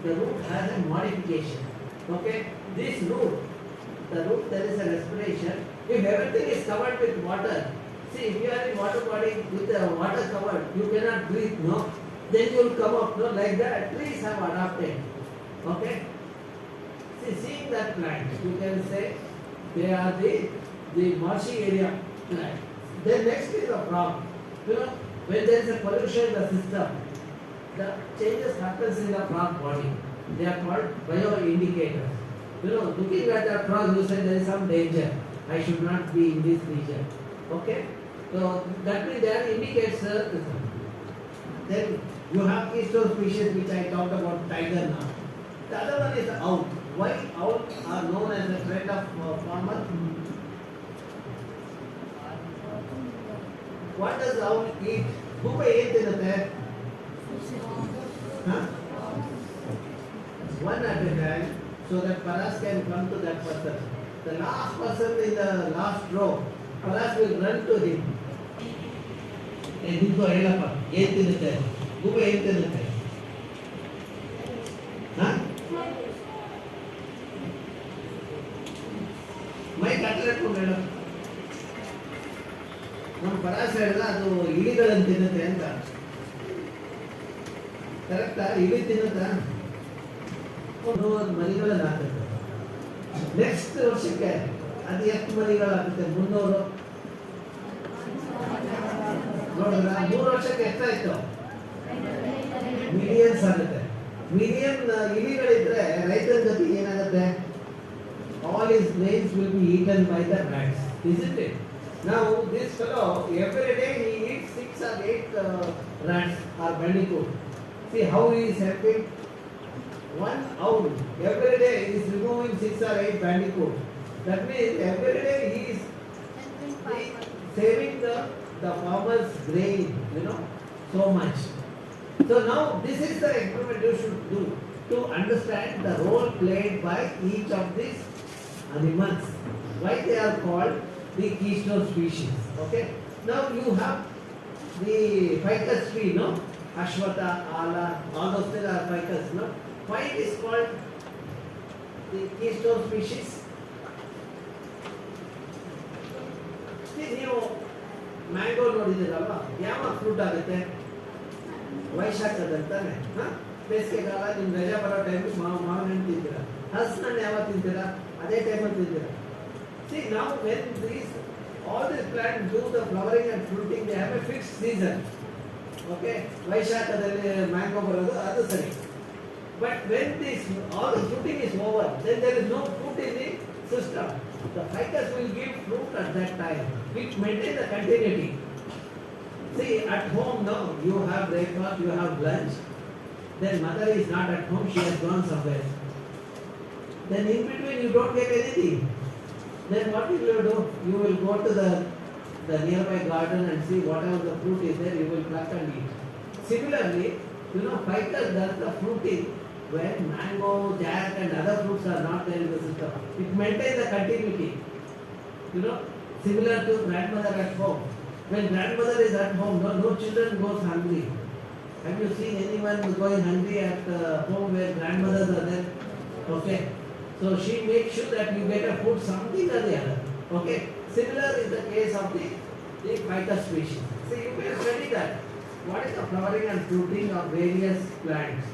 the root has a modification. Okay? This root, the root there is a respiration. If everything is covered with water, see, if you are in water body with the water covered, you cannot breathe, no? Then you will come up, no? Like that, trees have adapted. Okay? See, seeing that plant, you can say they are the marshy area plant. Then next is the frog. You know, when there is a pollution in the system, the changes happens in the frog body. They are called bioindicators. You know, looking at the frog, you say there is some danger. I should not be in this region. Okay? So that means there indicates then you have keystone species which I talked about, tiger now. The other one is the owl. Why owls are known as a friend of farmer? What does owl eat? Who may eat in the huh? One at a time, so that Paras can come to that person. The last person in the last row, Paras will run to him. And he will help him. Who may eat in the huh? ಮೈ ಕಟ್ಟಬೇಕು madam ನಮ್ಮ ಪರಾಸ ಹೇಳಿದ ಅದು ಇಲಿಗಳನ್ನು ತಿನ್ನುತ್ತೆ ಅಂತ ಕರೆಕ್ಟಾ ಇಲಿ ತಿನ್ನುತ್ತಾ ಒಂದು ಮರಿಗಳನ್ನು ಹಾಕುತ್ತೆ ನೆಕ್ಸ್ಟ್ ವರ್ಷಕ್ಕೆ ಅದು ಎಷ್ಟು ಮರಿಗಳು ಹಾಕುತ್ತೆ 300 ನೋಡಿದ್ರ 3 ವರ್ಷಕ್ಕೆ ಎಷ್ಟಾಯ್ತು ಮಿಲಿಯನ್ಸ್ ಆಗುತ್ತೆ ಮಿಲಿಯನ್ ಇಲಿಗಳಿದ್ರೆ ರೈತರ ಗತಿ ಏನಾಗುತ್ತೆ all his grains will be eaten by the rats, isn't it? Now this fellow every day he eats 6 or 8 rats or bandicoot. See how he is helping. One owl every day is removing 6 or 8 bandicoot. That means every day he is saving the farmer's grain, you know, so much. So now this is the experiment you should do to understand the role played by each of these animals. Why they are called the keystone species. Okay. Now you have the ficus tree, no? Ashwata, Ala, all those things are ficus, no? Why it is called the keystone species? See, you mango ನೋಡಿದಿರಲ್ವಾ ಯಾವ fruit ಆಗುತ್ತೆ ವೈಶಾಖದಂತಾನೆ ಬೇಸಿಗೆಗಾಲ ನಿಮ್ಗೆ ರಜಾ ಬರೋ time ಮಾವಿನ ಹಣ್ಣು ತಿಂತೀರಾ ಹಲಸಿನಣ್ಣು ಯಾವಾಗ ತಿಂತೀರಾ ಅದೇ ಟೈಮಲ್ಲಿ ತಿಂತೀರಾ See now when all these plants do the flowering and fruiting, they have a fixed season. Okay, ವೈಶಾಖದಲ್ಲಿ ಮ್ಯಾಂಗೋ ಬರೋದು ಅದು ಸರಿ. But when all the fruiting is over, then there is no fruit in the system. The ficus will give fruit at that time, which maintain the continuity. See at home now you have breakfast, you have lunch. Then mother is not at home; she has gone somewhere. Then in between you don't get anything. Then what will you do? You will go to the nearby garden and see whatever the fruit is there, you will pluck and eat. Similarly, you know, ficus does the fruiting when mango, jack and other fruits are not there in the system. It maintains the continuity. You know, similar to grandmother at home. When grandmother is at home, no children goes hungry. Have you seen anyone going hungry at home where grandmothers are there? Okay. So she makes sure that you get a food something or the other. Okay. Similar is the case of the ficus species. So you will study that. What is the flowering and fruiting of various plants?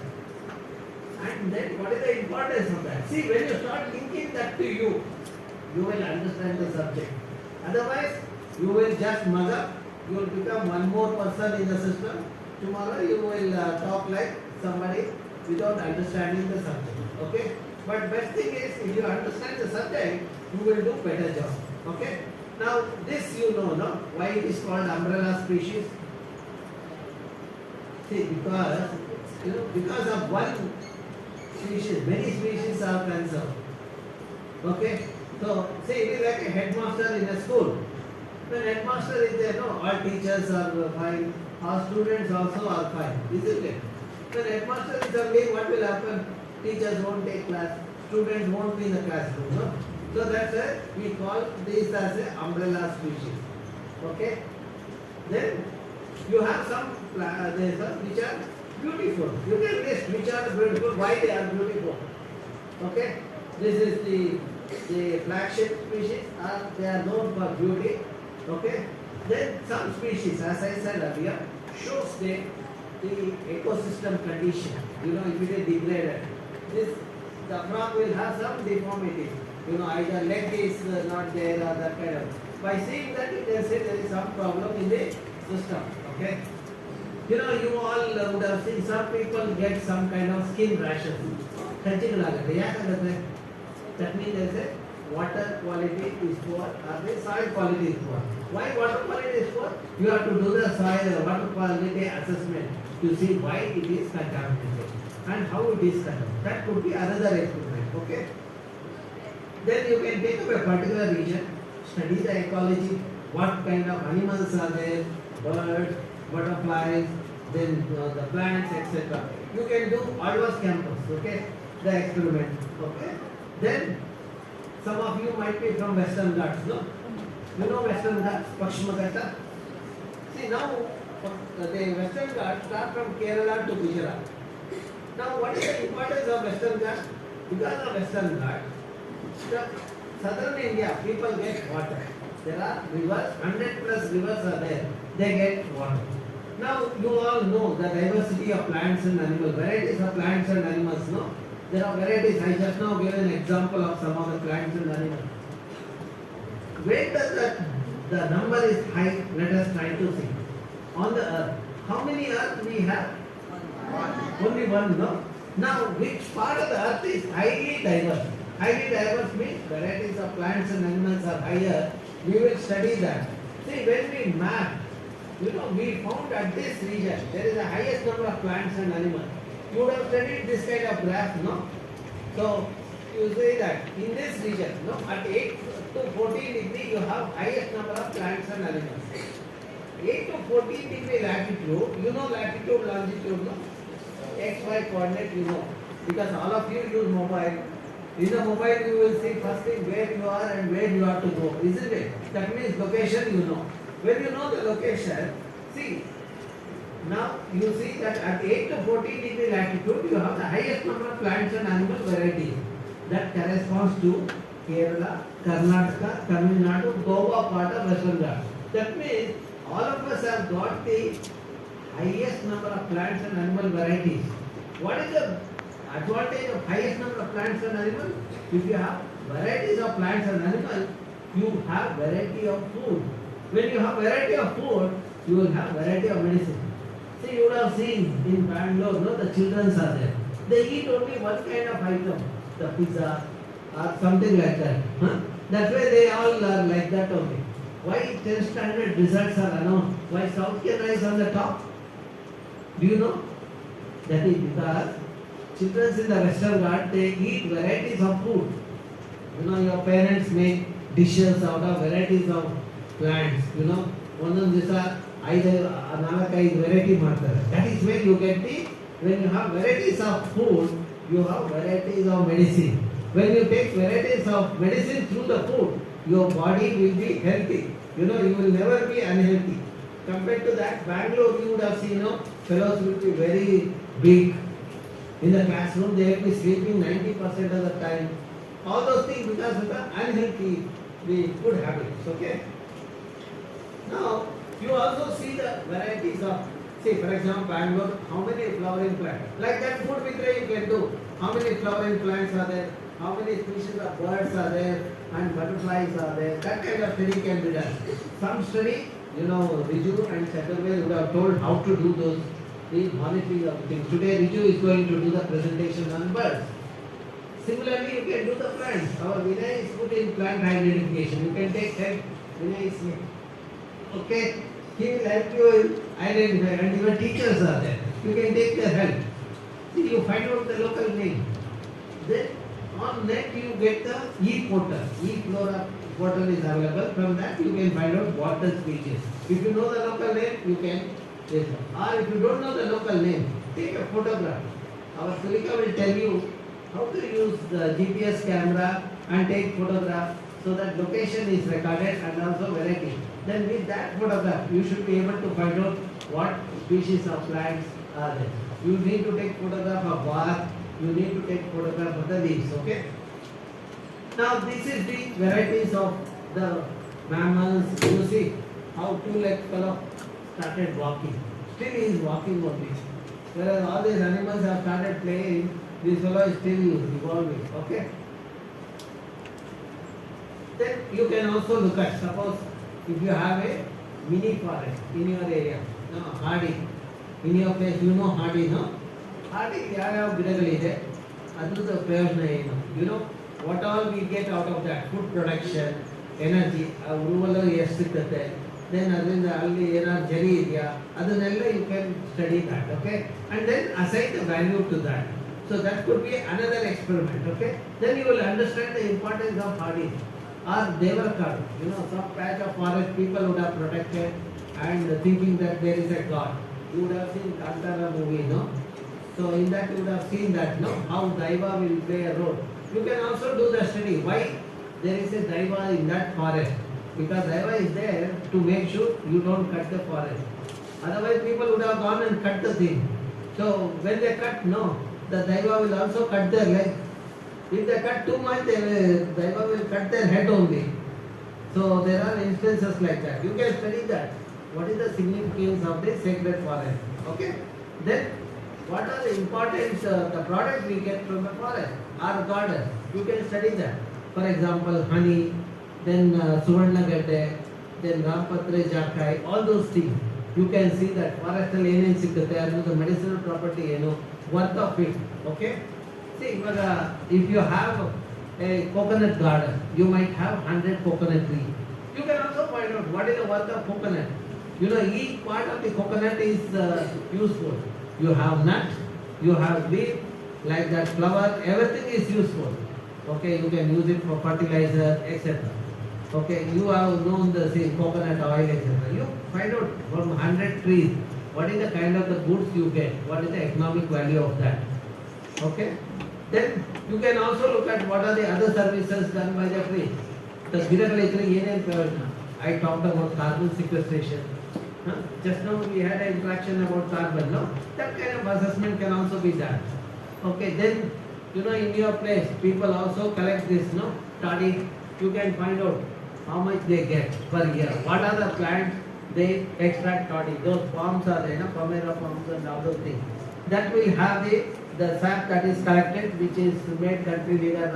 And then what is the importance of that? See, when you start linking that to you, you will understand the subject. Otherwise, you will just mug up. You will become one more person in the system. Tomorrow you will talk like somebody without understanding the subject. Okay. But best thing is, if you understand the subject, you will do better job. Okay. Now this you know, no? Why it is called umbrella species? See, because of one species, many species are conserved. Okay. So see, it is like a headmaster in a school. When headmaster is there, no, all teachers are fine, all students also are fine, isn't it? When headmaster is away, what will happen? Teachers won't take class, students won't be in the classroom, no? So that's why we call this as a umbrella species. Okay? Then you have some which are beautiful. You can list which are beautiful, why they are beautiful. Okay? This is the the flagship species they are known for beauty. Okay. Then some species, as I said earlier, shows the ecosystem condition. You know, if it is degraded, the frog will have some deformity. You know, either leg is not there or that kind of. By seeing that, you can say there is some problem in the system. Okay. You know, you all would have seen some people get some kind of skin rashes. That means there is a water quality is poor or the soil quality is poor. Why water quality is poor? You have to do the soil water quality assessment to see why it is contaminated and how it is contaminated. That could be another experiment. Okay. Then you can take up a particular region, study the ecology, what kind of animals are there, birds, butterflies, then the plants, etc. You can do Alva's campus, okay, the experiment, okay. Then some of you might be from Western Ghats, no? You know Western Ghats, Pakshima Ghats? See now, the Western Ghats start from Kerala to Gujarat. Now what is the importance of Western Ghats? Because of Western Ghats, the southern India, people get water. There are rivers, 100 plus rivers are there. They get water. Now you all know the diversity of plants and animals, varieties of plants and animals, no? There are varieties. I just now gave an example of some of the plants and animals. Where does the number is high? Let us try to see. On the earth, how many earth we have? Only one, no? Now which part of the earth is highly diverse? Highly diverse means varieties of plants and animals are higher. We will study that. See, when we map, you know, we found at this region there is the highest number of plants and animals. You would have studied this kind of graph, no? So you say that in this region, no, at 8 to 14 degree you have highest number of plants and animals. 8 to 14 degree latitude, you know latitude, longitude, no? XY coordinate you know, because all of you use mobile. In the mobile you will see first thing where you are and where you have to go, isn't it? That means location you know. When you know the location, see, now you see that at 8 to 14 degree latitude you have the highest number of plants and animal varieties. That corresponds to Kerala, Karnataka, Tamil Nadu, Goa part of Western Ghats. That means all of us have got the highest number of plants and animal varieties. What is the advantage of highest number of plants and animals? If you have varieties of plants and animals, you have variety of food. When you have variety of food, you will have variety of medicine. See, you would have seen in Bangalore, no, the children are there. They eat only one kind of item, the pizza or something like that. Huh? That's why they all are like that only. Why 10th standard results are announced? Why South Kerala is on the top? Do you know? That is because children in the Western Ghats, they eat varieties of food. You know, your parents make dishes out of varieties of plants. You know, one these are either analakai variety matter. That is where you get the, when you have varieties of food, you have varieties of medicine. When you take varieties of medicine through the food, your body will be healthy. You know, you will never be unhealthy. Compared to that, Bangalore, you would have seen, you know, fellows will be very big. In the classroom, they will be sleeping 90% of the time. All those things because of the unhealthy, the food habits. Okay. Now, you also see the varieties of, say for example, Bangalore, how many flowering plants? Like that food victory you can do. How many flowering plants are there? How many species of birds are there? And butterflies are there? That kind of study can be done. Some study, you know, Riju and Chatterwell would have told how to do those, the monitoring of things. Today Riju is going to do the presentation on birds. Similarly, you can do the plants. Our Vinay is put in plant identification. You can take help. Vinay is here. Okay, he will help you identify, and your teachers are there. You can take their help. See, you find out the local name. Then on net you get the e-portal. E-flora portal is available. From that you can find out what the species. If you know the local name, you can yes. Or if you don't know the local name, take a photograph. Our Sulika will tell you how to use the GPS camera and take photograph so that location is recorded and also variety. Then with that photograph, you should be able to find out what species of plants are there. You need to take photograph of bark, you need to take photograph of the leaves, okay? Now this is the varieties of the mammals. You see how two-legged fellow started walking. Still he is walking only. Whereas all these animals have started playing, this fellow is still evolving. Okay. Then you can also look at, suppose if you have a mini forest in your area, no, hardy, in your place, you know hardy, no? Hardy, ಯಾವ ಗಿಡಗಳಿದೆ ಅದ್ರದ್ದು ಪ್ರಯೋಜನ ಏನು? You know what all we get out of that, food production, energy, ಆ ಹುರುವಲ್ಲಿ ಎಷ್ಟು ಸಿಗ್ತದೆ, then ಅದರಿಂದ ಅಲ್ಲಿ ಏನಾದ್ರು ಜರಿ ಇದೆಯಾ, ಅದನ್ನೆಲ್ಲ you can study that, okay? And then assign the value to that. So that could be another experiment, okay? Then you will understand the importance of hardy. Or Devarkar, you know, some patch of forest people would have protected and thinking that there is a god. You would have seen Kantara movie, no? So in that you would have seen that, no? How Daiva will play a role. You can also do the study. Why there is a Daiva in that forest? Because Daiva is there to make sure you don't cut the forest. Otherwise people would have gone and cut the thing. So when they cut, no, the Daiva will also cut their leg. If they cut too much, Daiva will cut their head only. So there are instances like that. You can study that. What is the significance of the sacred forest? Okay. Then, what are the important the products we get from the forest? Our garden. You can study that. For example, honey, then Suvarna Gadde, then Rampatre Jakai, all those things. You can see that forest alien sikkute, the medicinal property, worth of it. Okay. See, if you have a coconut garden, you might have 100 coconut trees. You can also find out what is the worth of coconut. You know, each part of the coconut is useful. You have nut, you have leaf, like that flower, everything is useful. Okay, you can use it for fertilizer, etc. Okay, you have known the same coconut oil, etc. You find out from 100 trees what is the kind of the goods you get, what is the economic value of that. Okay. Then you can also look at what are the other services done by the tree. The ಗಿಡಗಳಿದ್ರೆ ಏನೇನು ಪ್ರಯೋಜನ? I talked about carbon sequestration. Just now we had an interaction about carbon. No, that kind of assessment can also be done. Okay, then you know in your place people also collect this. No, toddy. You can find out how much they get per year. What are the plants they extract toddy? Those palms are there, no, Palmyra palms and all those things. That will have the sap that is collected, which is made country leader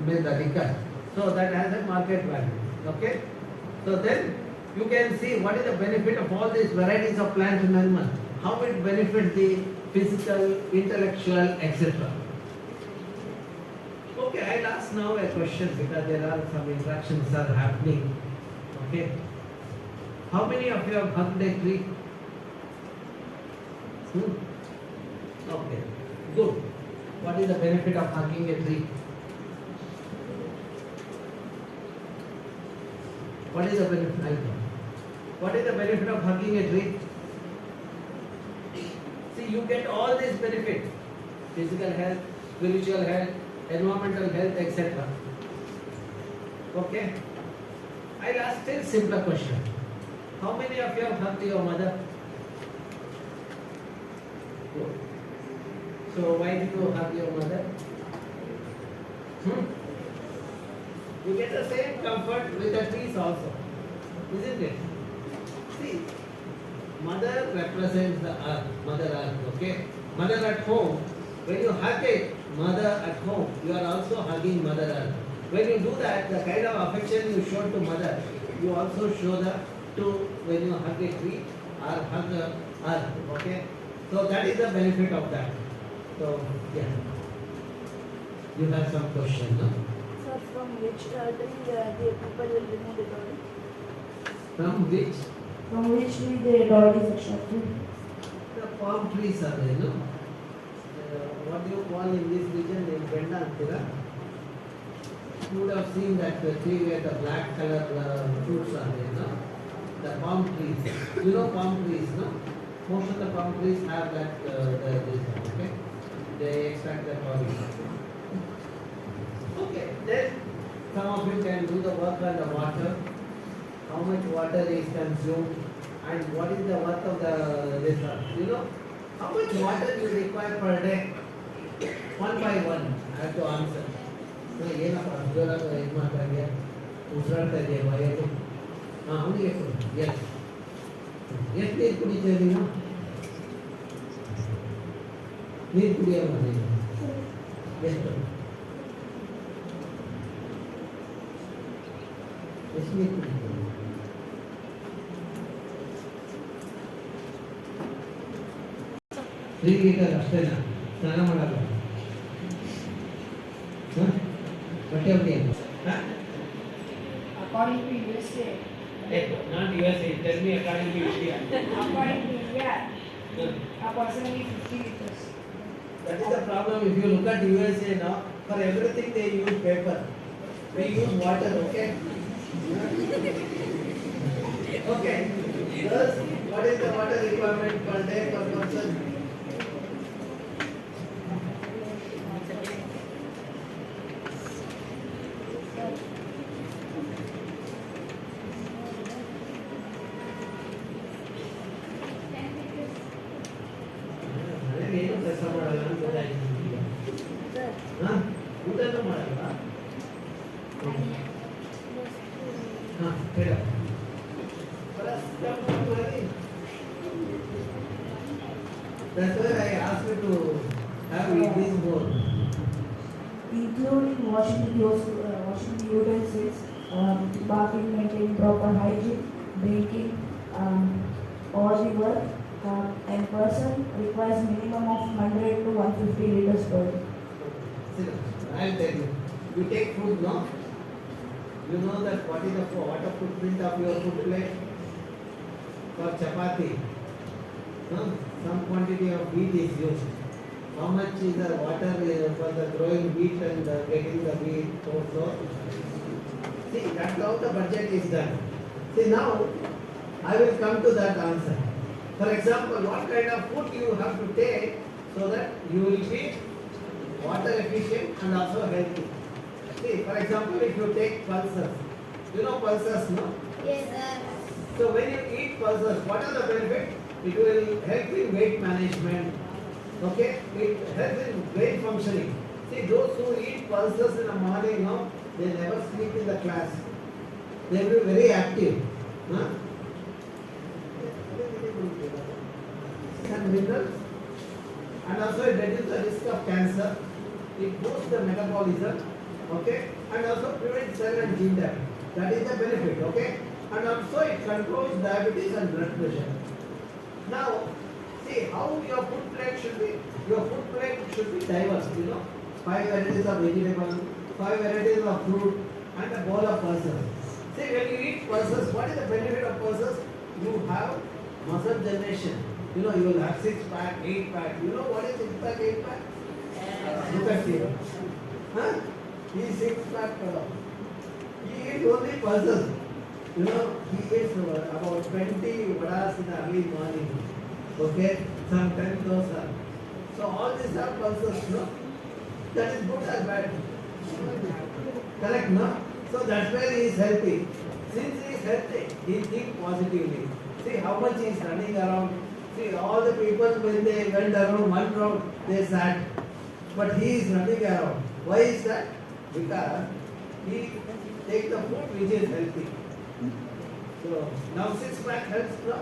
with the liquor. So that has a market value. Okay. So then you can see what is the benefit of all these varieties of plants and animals. How it benefits the physical, intellectual, etc. Okay, I'll ask now a question because there are some interactions are happening. Okay. How many of you have hugged a tree? Okay. Good. What is the benefit of hugging a tree? What is the benefit? What is the benefit of hugging a tree? See, you get all these benefits: physical health, spiritual health, environmental health, etc. Okay. I'll ask still simpler question. How many of you have hugged your mother? Good. So why do you hug your mother? You get the same comfort with the trees also, isn't it? See, mother represents the earth, mother earth, okay? Mother at home, when you hug it, mother at home, you are also hugging mother earth. When you do that, the kind of affection you show to mother, you also show that to when you hug a tree or hug the earth, okay? So that is the benefit of that. So, yeah. You have some question, no? Sir, from which tree the people will remove the body? From which? From which tree the dog is extracted? The palm trees are there, no? What do you call in this region? In Benda, Antira? You would have seen that the tree where the black color fruits are there, no? The palm trees. You know palm trees, no? Most of the palm trees have that, this, okay? They extract the body. Okay, then some of you can do the work on the water. How much water is consumed and what is the worth of the research? You know, how much water you require per day? One by one, I have to answer. ಏನಪ್ಪ ಜೋರ ಇದು ಮಾಡ್ತಾ ಇದೆಯಾ ಉಸಿರಾಡ್ತಾ ಇದೆಯಾ ಬಾಯಲ್ಲಿ ಅವನಿಗೆ ಕೊಡು ಎಷ್ಟು ನೀರು ಕುಡಿತೀಯ ನೀನು ನೀರು ಕುಡಿಯಲ್ಲ ನೀನು ಎಷ್ಟು ನೀರು ಕುಡಿತೀಯ ಫ್ರೀಗಿಟ್ಟಲ್ಲ ಅಷ್ಟೇನಾ ಸ್ನಾನ ಮಾಡಲ್ಲ ಬಟ್ಟೆ ಹೊಟ್ಟೆ According to USA, not USA, tell me according to India. according to India, a person needs 50 liters. That is the problem. If you look at USA now, for everything they use paper. We use water, okay? Okay. Thus, what is the water requirement per day per person? ಏನು ಕೆಲಸ ಮಾಡಲ್ಲ ಅಂತ ಗೊತ್ತಾಯ್ತು ಊಟನೂ ಮಾಡಲ್ಲ ಹೇಳ That's why I asked you to have this board. Including washing the utensils, bathing, maintaining proper hygiene, drinking, all the work, and person requires minimum of 100 to 150 liters per day. See, I'll tell you. You take food, no? You know that what is the water footprint of your food plate? For chapati, no? Some quantity of wheat is used. How much is the water for the growing wheat and getting the wheat also? See, that's how the budget is done. See, now I will come to that answer. For example, what kind of food you have to take so that you will be water efficient and also healthy. See, for example, if you take pulses, you know pulses, no? Yes, sir. So when you eat pulses, what are the benefits? It will help in weight management. Okay, it helps in brain functioning. See, those who eat pulses in the morning, no, they never sleep in the class. They will be very active. Huh? And minerals, and also it reduces the risk of cancer. It boosts the metabolism, okay, and also prevents cell and gene damage. That is the benefit, okay, and also it controls diabetes and blood pressure. Now, see how your food plate should be. Your food plate should be diverse. 5 varieties of vegetable, 5 varieties of fruit, and a bowl of pulses. See, when you eat pulses, what is the benefit of pulses? You have muscle generation. You will have 6-pack, 8-pack. You know what is 6-pack, 8-pack? Look at him. Huh? He is 6-pack fellow. He eats only pulses. He eats about 20 vadas in the early morning. Okay? Some 10 dosa. So all these are pulses, no? That is good or bad? Correct, no? So that's why he is healthy. Since he is healthy, he thinks positively. See how much he is running around. See, all the people when they went around one round, they sat. But he is running around. Why is that? Because he takes the food which is healthy. So, now 6-pack helps, no?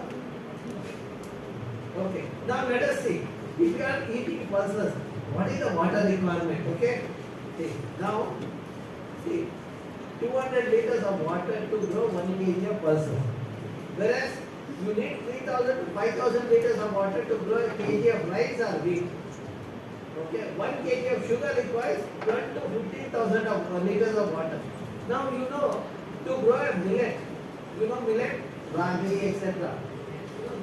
Okay. Now let us see. If you are eating pulses, what is the water requirement? Okay? See, now, see, 200 liters of water to grow 1 kg of pulses. Whereas, you need 3,000 to 5,000 liters of water to grow a kg of rice or wheat. Okay, 1 kg of sugar requires 12 to 15,000 of liters of water. Now to grow a millet, millet, ragi, etc.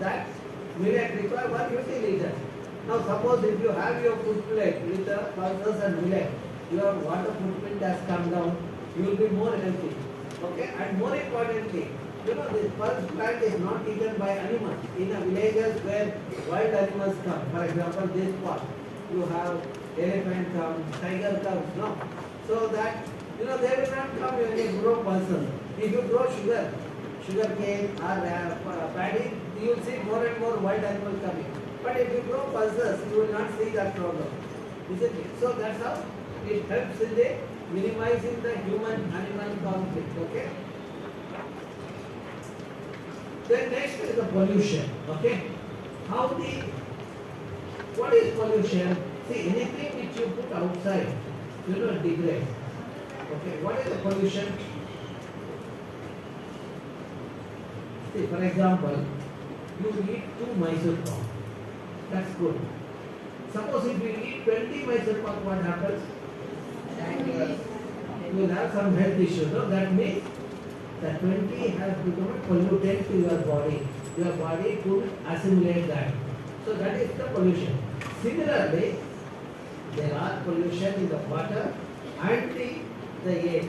That millet requires 150 liters. Now suppose if you have your food plate with the pulses and millet, your water footprint has come down, you will be more healthy. Okay, and more importantly, this pulse plant is not eaten by animals. In a villages where wild animals come, for example, this part, you have elephant comes, tiger comes, no? So that, they will not come when you grow pulses. If you grow sugar cane or paddy, you will see more and more wild animals coming. But if you grow pulses, you will not see that problem. Isn't it? So that's how it helps in the minimizing the human-animal conflict. Okay. Then next is the pollution. Okay. What is pollution? See, anything which you put outside, degrades. Okay. What is the pollution? See, for example, you eat 2 Mysore pak. That's good. Suppose if you eat 20 Mysore pak, what happens? You will have some health issues. No? That means that 20 has become a pollutant to your body. Your body could assimilate that. So that is the pollution. Similarly, there are pollution in the water and the air.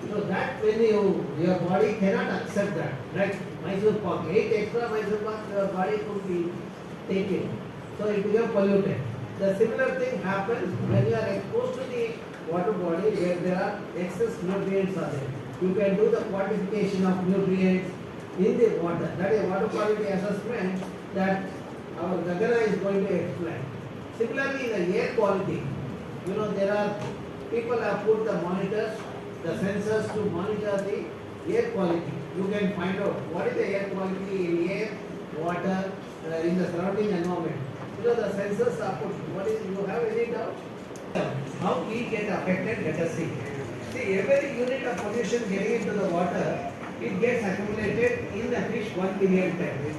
So that when your body cannot accept that. Like Mysore pak, 8 extra Mysore pak, your body could be taken. So it becomes polluted. The similar thing happens when you are exposed to the water body where there are excess nutrients are there. You can do the quantification of nutrients in the water. That is water quality assessment that our Gagana is going to explain. Similarly, in the air quality, there are people have put the monitors, the sensors to monitor the air quality. You can find out what is the air quality in air, water, in the surrounding environment. The sensors are put. You have any doubt? How we get affected? Let us see. See, every unit of pollution getting into the water, it gets accumulated in the fish 1 million times.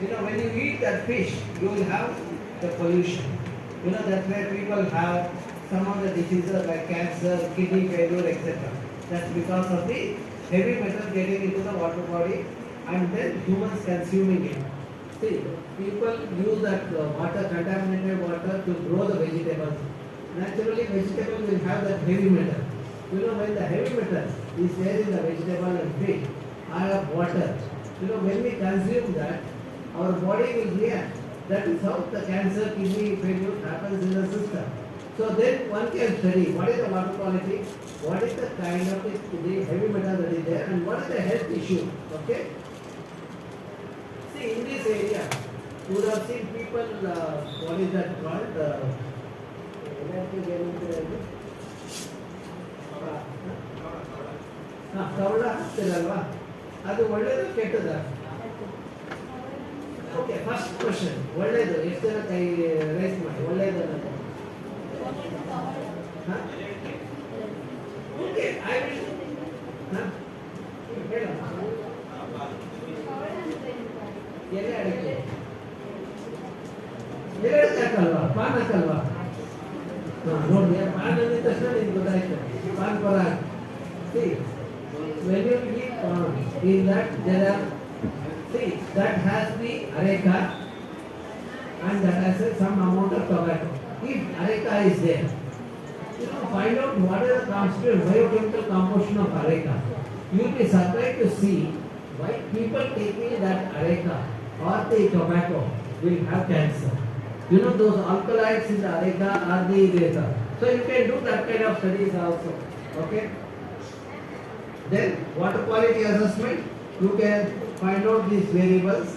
When you eat that fish, you will have the pollution. That's where people have some of the diseases like cancer, kidney failure, etc. That's because of the heavy metal getting into the water body and then humans consuming it. See, people use that water, contaminated water to grow the vegetables. Naturally, vegetable will have that heavy metal. When the heavy metal is there in the vegetable and fish, I have water. When we consume that, our body will react. That is how the cancer, kidney failure happens in the system. So then one can study what is the water quality, what is the kind of the heavy metal that is there, and what is the health issue. Okay. See, in this area, you would have seen people, what is that called? Kavala ಹಾಕ್ತಿರಲ್ವಾ ಅದು ಒಳ್ಳೇದು ಕೆಟ್ಟದ? Okay, first question ಒಳ್ಳೇದು. ಎಷ್ಟು ಜನ ಕೈ rice ಮಾಡಿ ಒಳ್ಳೇದು ಅನ್ನೋದು? Okay, I will ಹೇಳಮ್ಮ. ಎಲೆ ಅಡಿಕೆ ಎಲೆ ಅಡಿಕೆ ಹಾಕಲ್ವಾ? ಪಾನ್ ಹಾಕಲ್ವಾ? ನೋಡಿ, ಪಾನ್ ಅಂದಿದ ತಕ್ಷಣ ನಿಮ್ಗೆ ಗೊತ್ತಾಯ್ತು. ಪಾನ್ ಪರ. See, when you eat palm, in that there are, see, that has the areca and that has some amount of tobacco. If areca is there, find out what is the constituent biochemical composition of areca. You will be surprised to see why people taking that areca or the tobacco will have cancer. Those alkaloids in the areca are the eraser. So you can do that kind of studies also. Okay. Then water quality assessment, you can find out these variables.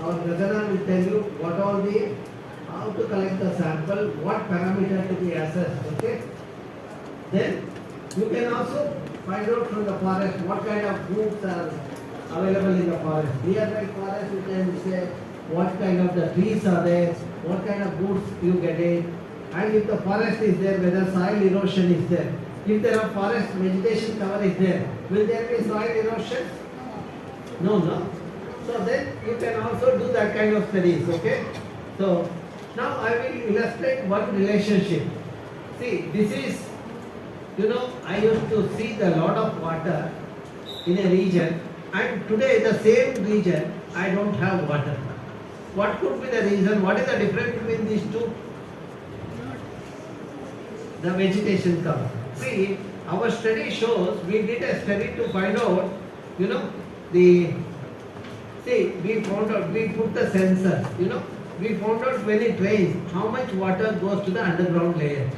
Our Gagana will tell you what all the, how to collect the sample, what parameter to be assessed. Okay. Then you can also find out from the forest what kind of groups are available in the forest. Nearby forest, you can say what kind of the trees are there, what kind of goods you get in, and if the forest is there, whether soil erosion is there. If there are forest vegetation cover is there, will there be soil erosion? No. So then you can also do that kind of studies. Okay. So now I will illustrate one relationship. See, this is, I used to see the lot of water in a region, and today the same region I don't have water. What could be the reason? What is the difference between these two? The vegetation cover. See, our study shows, we did a study to find out, we found out, we put the sensor, we found out when it rains, how much water goes to the underground layer.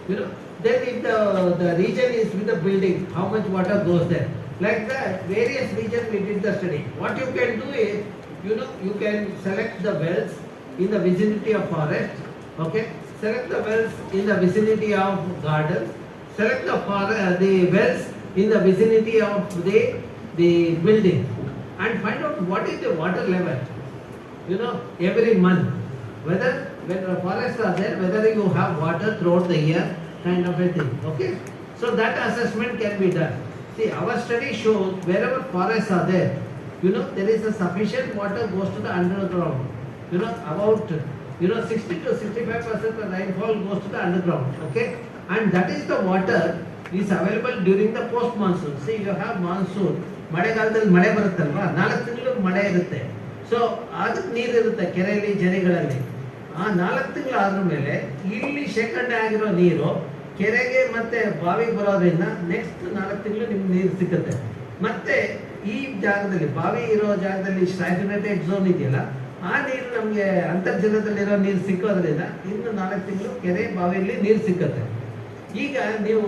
Then if the region is with the building, how much water goes there. Like that, various regions we did the study. What you can do is, you can select the wells in the vicinity of forest, okay? Select the wells in the vicinity of gardens, select the wells in the vicinity of the building and find out what is the water level, every month. Whether when the forests are there, whether you have water throughout the year, kind of a thing. Okay? So that assessment can be done. See, our study shows wherever forests are there, there is a sufficient water goes to the underground. About 60 to 65% of rainfall goes to the underground. Okay? And that is the water is available during the post monsoon. See, you have monsoon, ಮಳೆಗಾಲದಲ್ಲಿ ಮಳೆ ಬರುತ್ತಲ್ವಾ, 4 ತಿಂಗಳು ಮಳೆ ಇರುತ್ತೆ. So ಅದಕ್ಕೆ ನೀರು ಇರುತ್ತೆ ಕೆರೆಯಲ್ಲಿ ಜರಿಗಳಲ್ಲಿ. ಆ 4 ತಿಂಗಳು ಆದ ಮೇಲೆ ಇಲ್ಲಿ ಶೇಖರಣೆ ಆಗಿರೋ ನೀರು ಕೆರೆಗೆ ಮತ್ತೆ ಬಾವಿಗೆ ಬರೋದ್ರಿಂದ ನೆಕ್ಸ್ಟ್ 4 ತಿಂಗಳು ನಿಮ್ಗೆ ನೀರು ಸಿಗುತ್ತೆ. ಮತ್ತೆ ಈ ಜಾಗದಲ್ಲಿ ಬಾವಿ ಇರೋ ಜಾಗದಲ್ಲಿ ಸ್ಯಾಚುರೇಟೆಡ್ ಝೋನ್ ಇದೆಯಲ್ಲ, ಆ ನೀರು ನಮಗೆ ಅಂತರ್ಜಲದಲ್ಲಿರೋ ನೀರು ಸಿಕ್ಕೋದ್ರಿಂದ ಇನ್ನು 4 ತಿಂಗಳು ಕೆರೆ ಬಾವಿಯಲ್ಲಿ ನೀರು ಸಿಕ್ಕತ್ತೆ. ಈಗ ನೀವು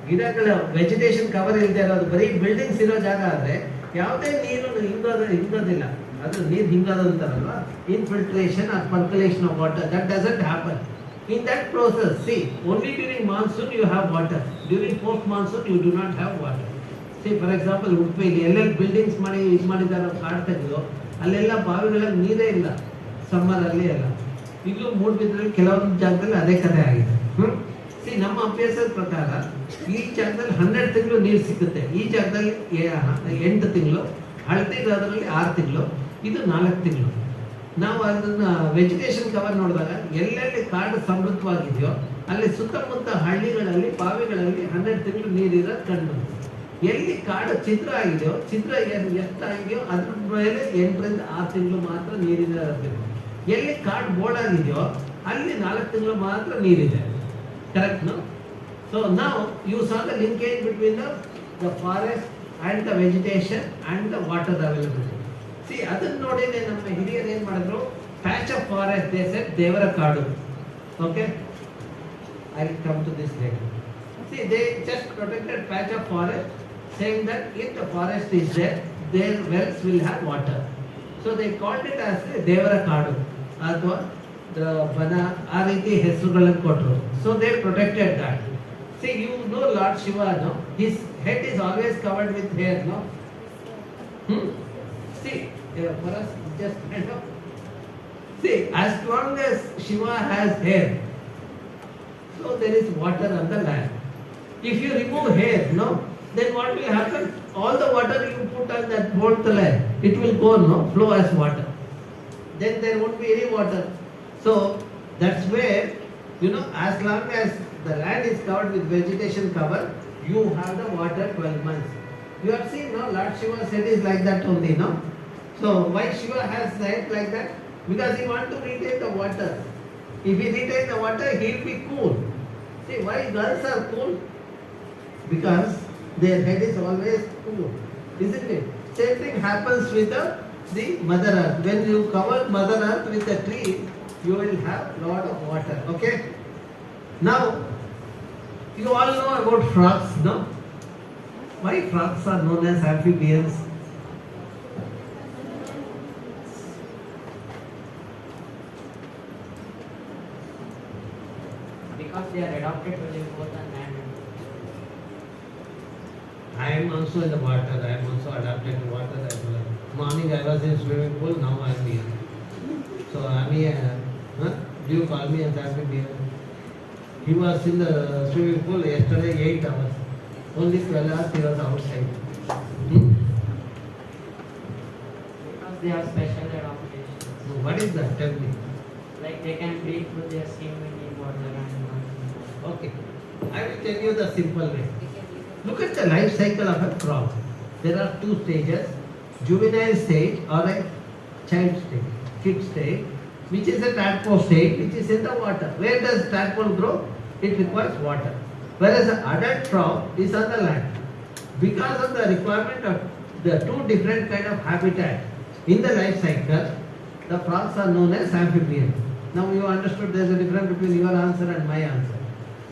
ಗಿಡಗಳ ವೆಜಿಟೇಷನ್ ಕವರ್ ಇಲ್ಲದೆ ಇರೋದು ಬರೀ ಬಿಲ್ಡಿಂಗ್ಸ್ ಇರೋ ಜಾಗ ಆದರೆ ಯಾವುದೇ ನೀರು ಹಿಂಗೋದಿಲ್ಲ. ಅದು ನೀರು ಹಿಂಗೋದು ಅಂತಾರಲ್ವಾ, infiltration or percolation of water, that doesn't happen. In that process, see, only during monsoon you have water. During post monsoon you do not have water. See, for example, ಉಡುಪಿಯಲ್ಲಿ ಎಲ್ಲೆಲ್ಲಿ ಬಿಲ್ಡಿಂಗ್ಸ್ ಮಾಡಿ ಇದು ಮಾಡಿದಾರೋ ಕಾಡು ತೆಗೆದು ಅಲ್ಲೆಲ್ಲ ಬಾವಿಗಳಲ್ಲಿ ನೀರೇ ಇಲ್ಲ ಸಮ್ಮರಲ್ಲಿ ಎಲ್ಲ. ಇಲ್ಲೂ ಮೂಡಬಿದ್ರಲ್ಲಿ ಕೆಲವೊಂದು ಜಾಗದಲ್ಲಿ ಅದೇ ಕಥೆ ಆಗಿದೆ. ಸಿ, ನಮ್ಮ ಅಭ್ಯಾಸದ ಪ್ರಕಾರ ಈ ಜಾಗದಲ್ಲಿ 100 ತಿಂಗಳು ನೀರು ಸಿಗುತ್ತೆ, ಈ ಜಾಗದಲ್ಲಿ 8 ತಿಂಗಳು, ಹಳದಿರೋದ್ರಲ್ಲಿ 6 ತಿಂಗಳು, ಇದು 4 ತಿಂಗಳು. ನಾವು ಅದನ್ನ ವೆಜಿಟೇಷನ್ ಕವರ್ ನೋಡಿದಾಗ ಎಲ್ಲೆಲ್ಲಿ ಕಾಡು ಸಮೃದ್ಧವಾಗಿದೆಯೋ ಅಲ್ಲಿ ಸುತ್ತಮುತ್ತ ಹಳ್ಳಿಗಳಲ್ಲಿ ಬಾವಿಗಳಲ್ಲಿ 12 ತಿಂಗಳು ನೀರಿರೋದು ಕಂಡು. ಎಲ್ಲಿ ಕಾಡು ಛಿದ್ರ ಆಗಿದೆಯೋ, ಛಿದ್ರ ಎಷ್ಟಾಗಿದೆಯೋ ಅದ್ರ ಮೇಲೆ 8 ರಿಂದ 6 ತಿಂಗಳು ಮಾತ್ರ ನೀರಿರೋದು. ಎಲ್ಲಿ ಕಾಡು ಬೋಳಾಗಿದೆಯೋ ಅಲ್ಲಿ 4 ತಿಂಗಳು ಮಾತ್ರ ನೀರಿದೆ. Correct, no? So now you saw the linkage between the forest and the vegetation and the water availability. See, ಅದನ್ನ ನೋಡಿನೇ ನಮ್ಮ ಹಿರಿಯರು ಏನ್ ಮಾಡಿದ್ರು, patch of forest they said ದೇವರ ಕಾಡು. Okay, I will come to this later. See, they just protected patch of forest, saying that if the forest is there, their wells will have water. So they called it as ದೇವರ ಕಾಡು ಅಥವಾ ಬನ, ಆ ರೀತಿ ಹೆಸರುಗಳನ್ನು ಕೊಟ್ಟರು. So they protected that. See, you know Lord Shiva, no? His head is always covered with hair, no? See, for us, just kind of. See, as long as Shiva has hair, so there is water on the land. If you remove hair, no, then what will happen? All the water you put on that bowl to land, it will go, no, flow as water. Then there won't be any water. So that's where, as long as the land is covered with vegetation cover, you have the water 12 months. You have seen, no, Lord Shiva's head is like that only, no? So why Shiva has the head like that? Because he wants to retain the water. If he retains the water, he will be cool. See, why girls are cool? Because their head is always cool, isn't it? Same thing happens with the Mother Earth. When you cover Mother Earth with a tree, you will have lot of water. Okay? Now, you all know about frogs, no? Why frogs are known as amphibians? Because they are adapted to live both on land and I am also in the water. I am also adapted to water as well. Morning I was in swimming pool. Now I am here. So I am here. Do you call me as amphibian? He was in the swimming pool yesterday 8 hours. Only 12 hours he was outside. because they have special adaptations. So what is that? Tell me. Like they can breathe through their skin in deep water and Okay. I will tell you the simple way. Look at the life cycle of a frog. There are 2 stages: juvenile stage or a child stage, kid stage, which is a tadpole stage, which is in the water. Where does tadpole grow? It requires water. Whereas the adult frog is on the land. Because of the requirement of the 2 different kind of habitat in the life cycle, the frogs are known as amphibians. Now you understood there is a difference between your answer and my answer.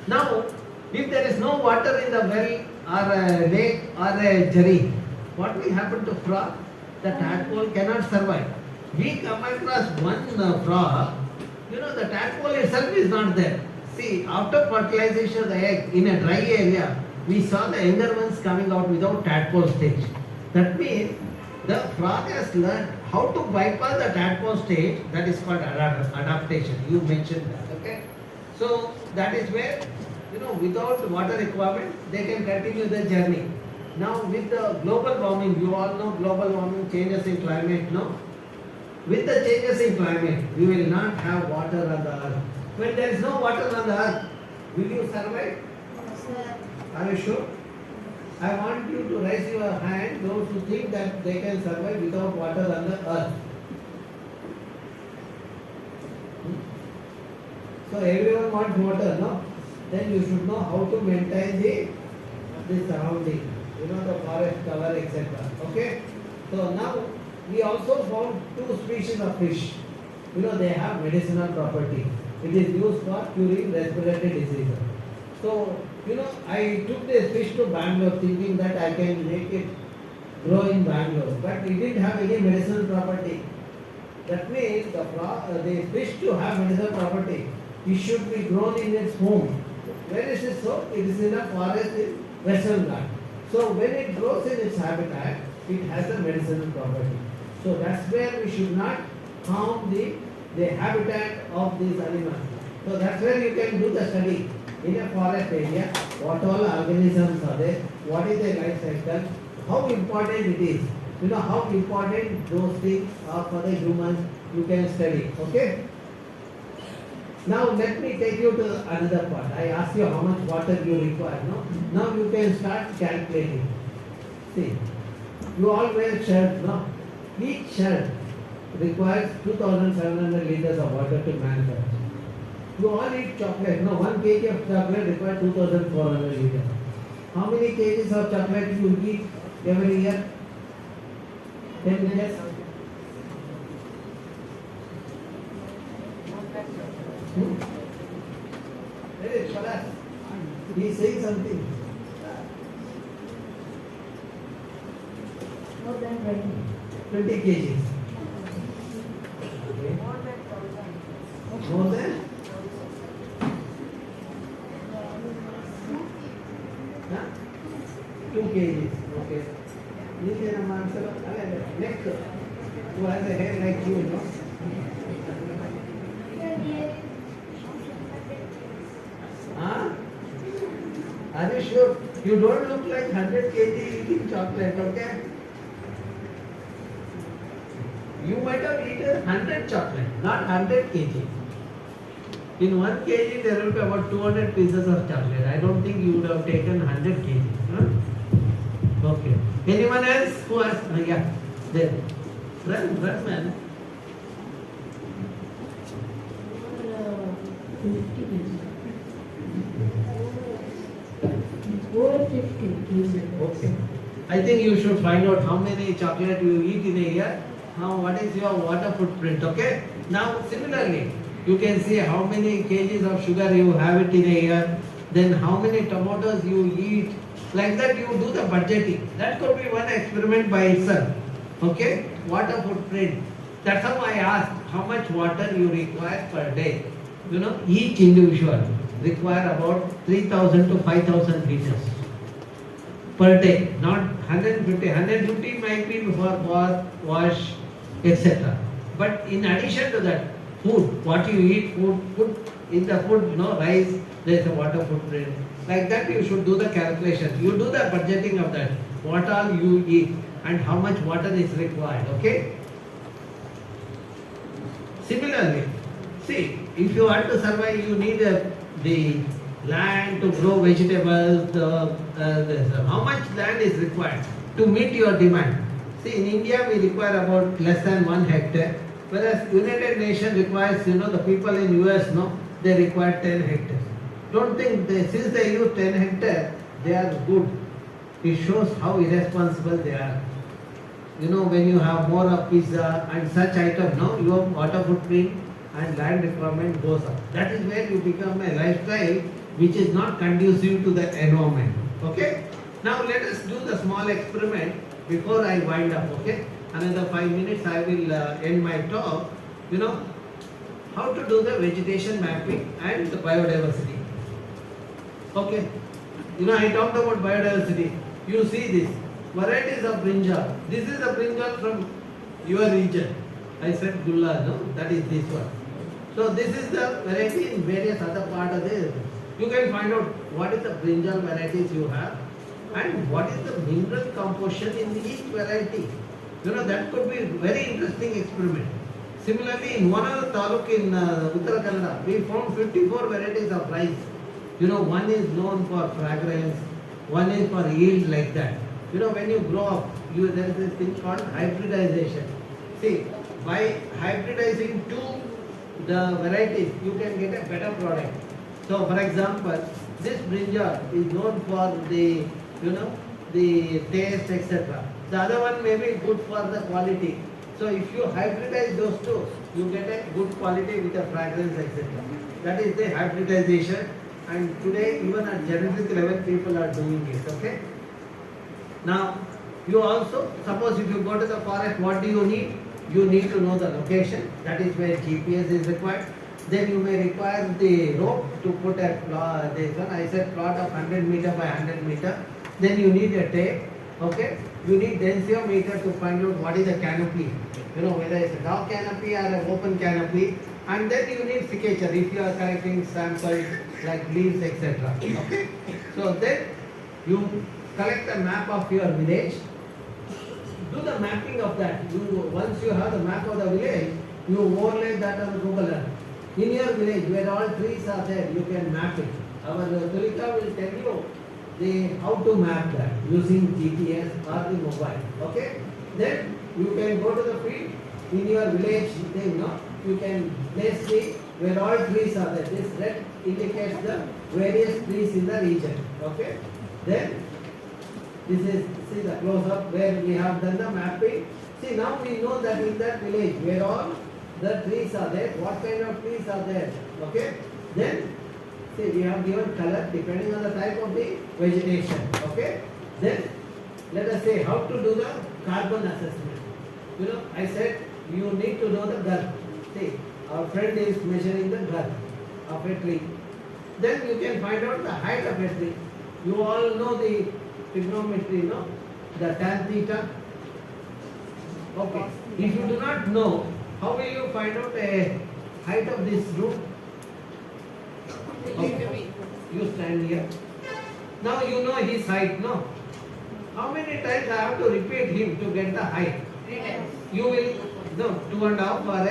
Now, if there is no water in the well or a lake or a jari, what will happen to frog? The tadpole cannot survive. We come across one frog, the tadpole itself is not there. see, after fertilization of the egg in a dry area, we saw the younger ones coming out without tadpole stage. That means the frog has learned how to bypass the tadpole stage. That is called adaptation. You mentioned that, okay? So that is where, without water requirement, they can continue their journey. Now with the global warming, you all know global warming, changes in climate, no? With the changes in climate, we will not have water on the earth. When there is no water on the earth, will you survive? Are you sure? I want you to raise your hand, those who think that they can survive without water on the earth. So everyone wants water, no? Then you should know how to maintain the surrounding, the forest cover, etc. Okay? So now we also found 2 species of fish. They have medicinal property. It is used for curing respiratory diseases. So, I took this fish to Bangalore thinking that I can make it grow in Bangalore. But it didn't have any medicinal property. That means the fish to have medicinal property, it should be grown in its home. Where is it so? It is in a forest in Western Ghats. So when it grows in its habitat, it has a medicinal property. So that's where we should not harm the habitat of these animals. So that's where you can do the study. In a forest area, what all organisms are there, what is their life cycle, how important it is, how important those things are for the humans, you can study, okay? Now let me take you to another part. I asked you how much water you require, no? Now you can start calculating. See, you all wear shirts, no? Each shirt requires 2,700 liters of water to manufacture. You all eat chocolate. No, 1 kg of chocolate requires 2,400 liters. How many kgs of chocolate you eat every year? 10 liters? Hey, Paras, he is saying something. More than 20. 20 kgs. Okay. More than? Huh? 2 kgs. Okay. Next, who has a hair like you, no? Huh? Are you sure? You don't look like 100 kg eating chocolate, okay? You might have eaten 100 chocolate, not 100 kg. In 1 kg there will be about 200 pieces of chocolate. I don't think you would have taken 100 kg. Huh? Okay. Anyone else who has? Yeah, there. Run, man. 50 kg. Over 50 kg. Okay. I think you should find out how many chocolate you eat in a year. Now, what is your water footprint? Okay. Now, similarly, you can see how many kgs of sugar you have it in a year. Then how many tomatoes you eat. Like that, you do the budgeting. That could be one experiment by itself. Okay. Water footprint. That's how I asked how much water you require per day. Each individual require about 3,000 to 5,000 liters per day. Not 150. 150 might be for bath, wash, etc. But in addition to that, food, what you eat, food in the food, rice, there is a water footprint. Like that, you should do the calculation. You do the budgeting of that. What all you eat and how much water is required. Okay. Similarly, see, if you want to survive, you need the land to grow vegetables. How much land is required to meet your demand? See, in India we require about less than 1 hectare, whereas United Nations requires, the people in US, they require 10 hectares. Don't think since they use 10 hectares, they are good. It shows how irresponsible they are. When you have more of pizza and such items, your water footprint and land requirement goes up. That is where you become a lifestyle which is not conducive to the environment. Okay? Now let us do the small experiment before I wind up. Okay? Another 5 minutes I will end my talk. how to do the vegetation mapping and the biodiversity. Okay, I talked about biodiversity. You see this varieties of brinjal. This is the brinjal from your region. I said gulla, no? That is this one. So this is the variety in various other part of the. You can find out what is the brinjal varieties you have and what is the mineral composition in each variety. That could be a very interesting experiment. Similarly, in one of the taluk in Uttara Kannada, we found 54 varieties of rice. One is known for fragrance, one is for yield, like that. When you grow up, there is this thing called hybridization. See, by hybridizing two the varieties, you can get a better product. So, for example, this brinjal is known for the, the taste, etc. The other one may be good for the quality. So, if you hybridize those two, you get a good quality with a fragrance, etc. That is the hybridization. And today, even at genetic level, people are doing it. Okay. Now, you also, suppose if you go to the forest, what do you need? You need to know the location. That is where GPS is required. Then you may require the rope to put a plot. This one I said plot of 100 meter by 100 meter. Then you need a tape. Okay. You need densiometer to find out what is the canopy. Whether it's a dark canopy or an open canopy. And then you need signature if you are collecting samples like leaves, etc. Okay. So then you collect a map of your village. Do the mapping of that. Once you have the map of the village, you overlay that on Google Earth. In your village, where all trees are there, you can map it. Our Tulika will tell you how to map that using GPS or the mobile. Okay? Then you can go to the field in your village. You can place where all trees are there. This red indicates the various trees in the region. Okay? Then this is, see the close-up where we have done the mapping. See, now we know that in that village where all the trees are there, what kind of trees are there. Okay? Then, see, we have given color depending on the type of the vegetation. Okay? Then, let us say how to do the carbon assessment. I said you need to know the girth. See, our friend is measuring the girth of a tree. Then you can find out the height of a tree. You all know the trigonometry, the tan theta. Okay. If you do not know, how will you find out a height of this root? Okay. You stand here. Now you know his height, no? How many times I have to repeat him to get the height? 3 times. You will, no, 2.5 for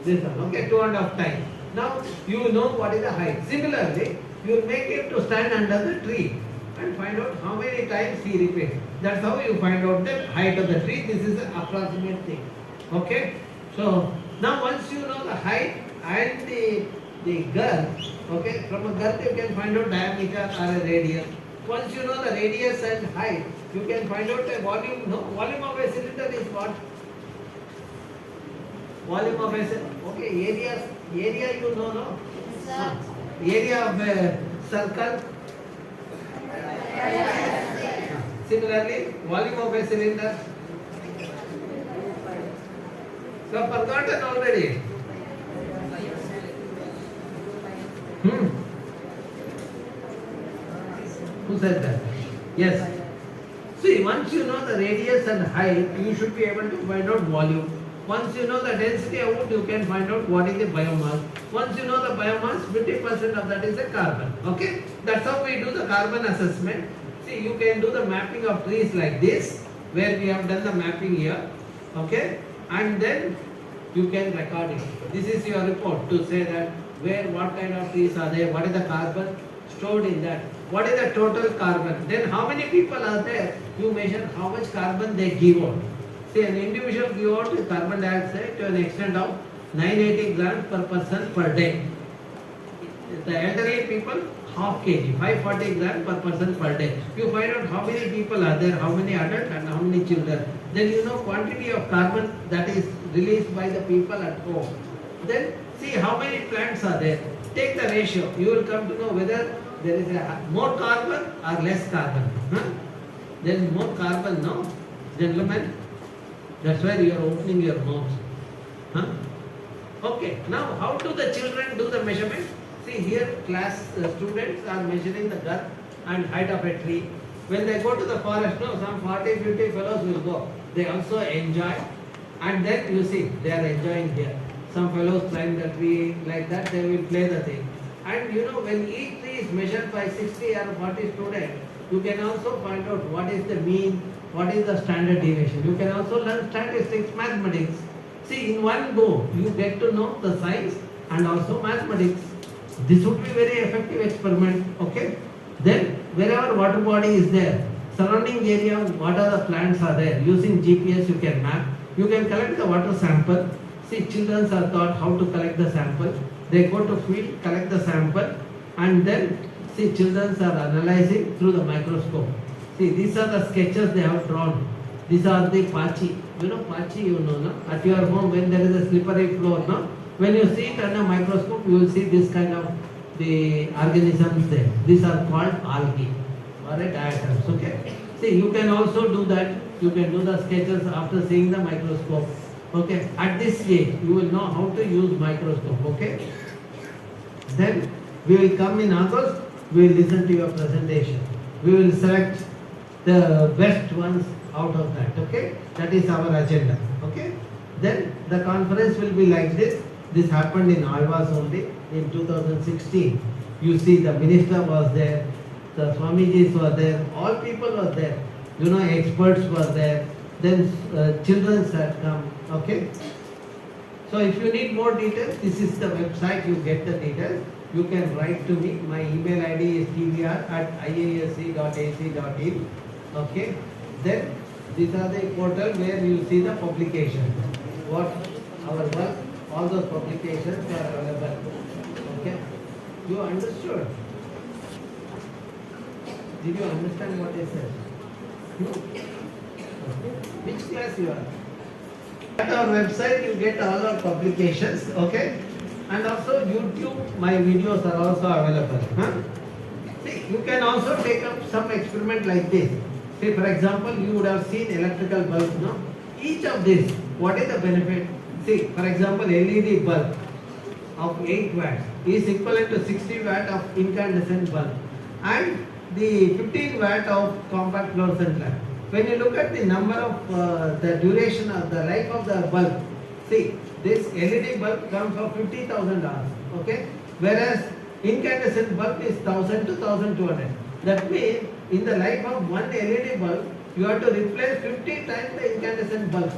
this one, okay, 2.5 times. Now you know what is the height. Similarly, you will make him to stand under the tree and find out how many times he repeats. That's how you find out the height of the tree. This is an approximate thing. Okay? So, now once you know the height and the girth, okay, from a girth you can find out diameter or a radius. Once you know the radius and height, you can find out a volume. No, volume of a cylinder is what? Volume of a cylinder. Okay, area you know, no? Sir. Area of a circle. Similarly, volume of a cylinder. So forgotten already. Who said that? Yes. See, once you know the radius and height, you should be able to find out volume. Once you know the density of wood, you can find out what is the biomass. Once you know the biomass, 50% of that is the carbon. Okay? That's how we do the carbon assessment. See, you can do the mapping of trees like this, where we have done the mapping here. Okay? And then you can record it. This is your report to say that what kind of trees are there, what is the carbon stored in that, what is the total carbon. Then how many people are there, you measure how much carbon they give out. See, an individual give out the carbon dioxide to an extent of 980 grams per person per day. The elderly people, half kg, 540 grams per person per day. You find out how many people are there, how many adults and how many children. Then you know quantity of carbon that is released by the people at home. Then see how many plants are there. Take the ratio. You will come to know whether there is more carbon or less carbon. There is more carbon, no? Gentlemen, that's why you are opening your mouth. Okay, now how do the children do the measurement? See here, class students are measuring the girth and height of a tree. When they go to the forest, no, some 40-50 fellows will go. They also enjoy, and then you see they are enjoying here. Some fellows climb the tree like that. They will play the thing. And you know, when each tree is measured by 60 or 40 students, you can also find out what is the mean, what is the standard deviation. You can also learn statistics, mathematics. See, in one go, you get to know the science and also mathematics. This would be very effective experiment, okay? Then, wherever water body is there, surrounding area, what are the plants are there, using GPS you can map. You can collect the water sample. See, children are taught how to collect the sample. They go to field, collect the sample, and then, see, children are analyzing through the microscope. See, these are the sketches they have drawn. These are the pachi. You know pachi, you know, no? At your home, when there is a slippery floor, no? When you see it under a microscope, you will see this kind of the organisms there. These are called algae or diatoms, okay? See, you can also do that. You can do the sketches after seeing the microscope. Okay, at this stage, you will know how to use microscope, okay? Then, we will come in August, we will listen to your presentation. We will select the best ones out of that, okay? That is our agenda, okay? Then, the conference will be like this. This happened in Alva only in 2016. You see, the minister was there, the Swamijis were there, all people were there. You know, experts were there. Then children had come, okay? So if you need more details, this is the website, you get the details. You can write to me. My email ID is tvr@iisc.ac.in, okay? Then these are the portal where you see the publication. What our work, all those publications are available, okay? You understood? Did you understand what I said? Which class you are? At our website you get all our publications, okay? And also YouTube, my videos are also available. Huh? See, you can also take up some experiment like this. See, for example, you would have seen electrical bulbs, no? Each of these, what is the benefit? See, for example, LED bulb of 8 watts is equivalent to 60 watt of incandescent bulb and the 15 watt of compact fluorescent lamp. When you look at the number of the duration of the life of the bulb, see, this LED bulb comes for 50,000 hours, okay? Whereas incandescent bulb is 1,000 to 1,200. That means in the life of one LED bulb, you have to replace 50 times the incandescent bulb,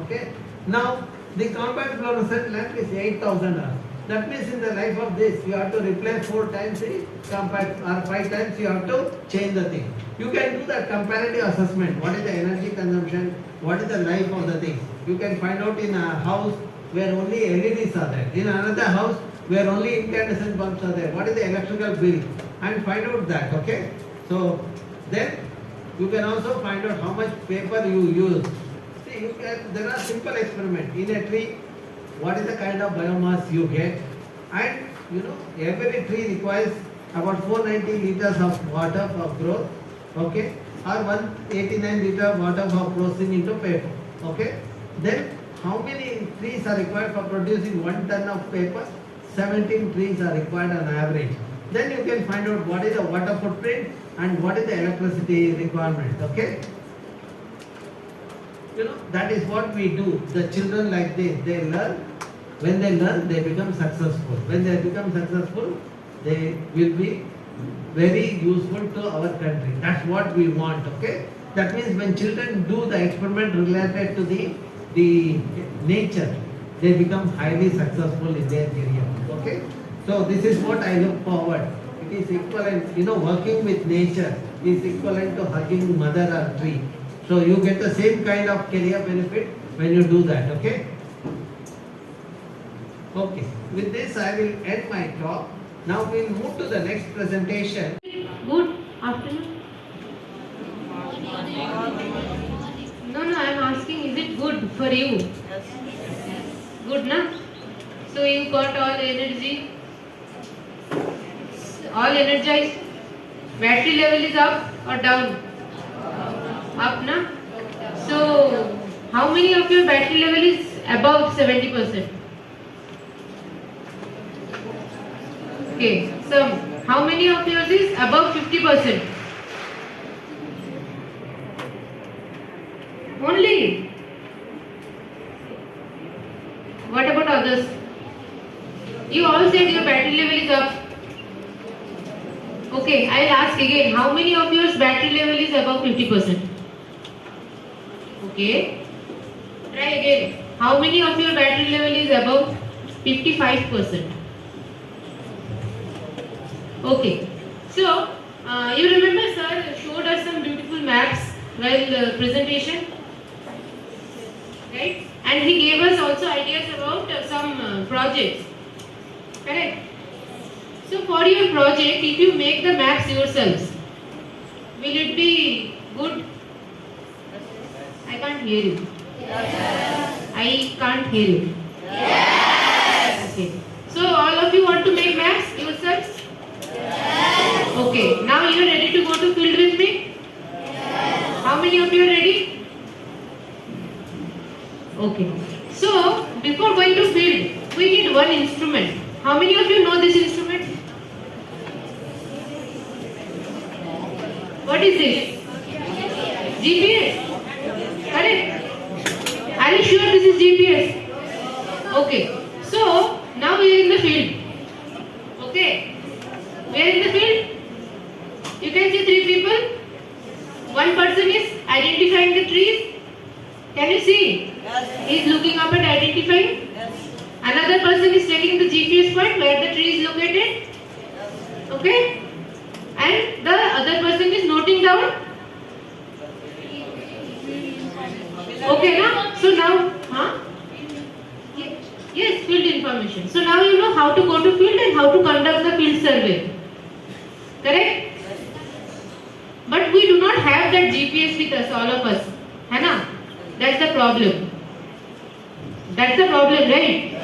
okay? Now, the compact fluorescent lamp is 8,000 hours. That means in the life of this, you have to replace 4 times the compact or 5 times you have to change the thing. You can do that comparative assessment. What is the energy consumption? What is the life of the thing? You can find out in a house where only LEDs are there. In another house where only incandescent bulbs are there. What is the electrical bill? And find out that, okay? So, then you can also find out how much paper you use. See, there are simple experiments. In a tree, what is the kind of biomass you get, and you know every tree requires about 490 liters of water for growth, okay, or 189 liters water for processing into paper, okay. Then how many trees are required for producing 1 ton of paper? 17 trees are required on average. Then you can find out what is the water footprint and what is the electricity requirement, okay. You know, that is what we do. The children like this, they learn. When they learn, they become successful. When they become successful, they will be very useful to our country. That's what we want, okay? That means when children do the experiment related to the nature, they become highly successful in their career, okay? So this is what I look forward. It is equivalent, you know, working with nature is equivalent to hugging mother or tree. So you get the same kind of career benefit when you do that, okay? Okay, with this I will end my talk. Now we will move to the next presentation. Good afternoon. No, I am asking, is it good for you? Good, na? So you got all energy, all energized. Battery level is up or down? Up, na? So how many of your battery level is above 70%? Okay, so how many of yours is above 50%? Only. What about others? You all said your battery level is up. Okay, I'll ask again. How many of yours battery level is above 50%? Okay. Try again. How many of your battery level is above 55%? Okay. So, you remember sir showed us some beautiful maps while presentation? Right? And he gave us also ideas about some projects. Correct? So for your project, if you make the maps yourselves, will it be good? I can't hear you. Yes. I can't hear you. Yes. Okay. So all of you want to make maps yourselves? Yes. Okay. Now you are ready to go to field with me? Yes. How many of you are ready? Okay. So before going to field, we need one instrument. How many of you know this instrument? What is this? GPS. Correct? Are you sure this is GPS? Okay. So now we are in the field. Okay. We are in the field. You can see three people. One person is identifying the trees. Can you see? Yes. He is looking up and identifying. Yes. Another person is taking the GPS point where the tree is located. Yes. Okay. And the other person is noting down. Okay, now? So now, yes, field information. So now you know how to go to field and how to conduct the field survey. Correct? But we do not have that GPS with us, all of us. Hai na? That's the problem. That's the problem, right?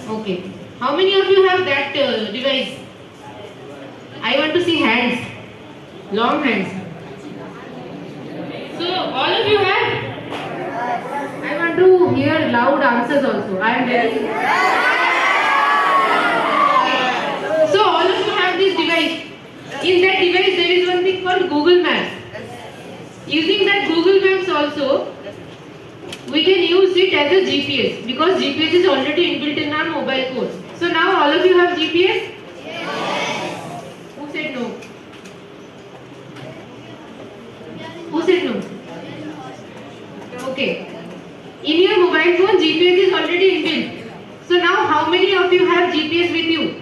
Okay. How many of you have that device? I want to see hands. Long hands. So, all of you have? I want to hear loud answers also. I am ready. So, all of you have this device. In that device, there is one thing called Google Maps. Using that Google Maps also, we can use it as a GPS because GPS is already inbuilt in our mobile phone. So now all of you have GPS? Yes. Who said no? Who said no? Okay. In your mobile phone, GPS is already inbuilt. So now how many of you have GPS with you?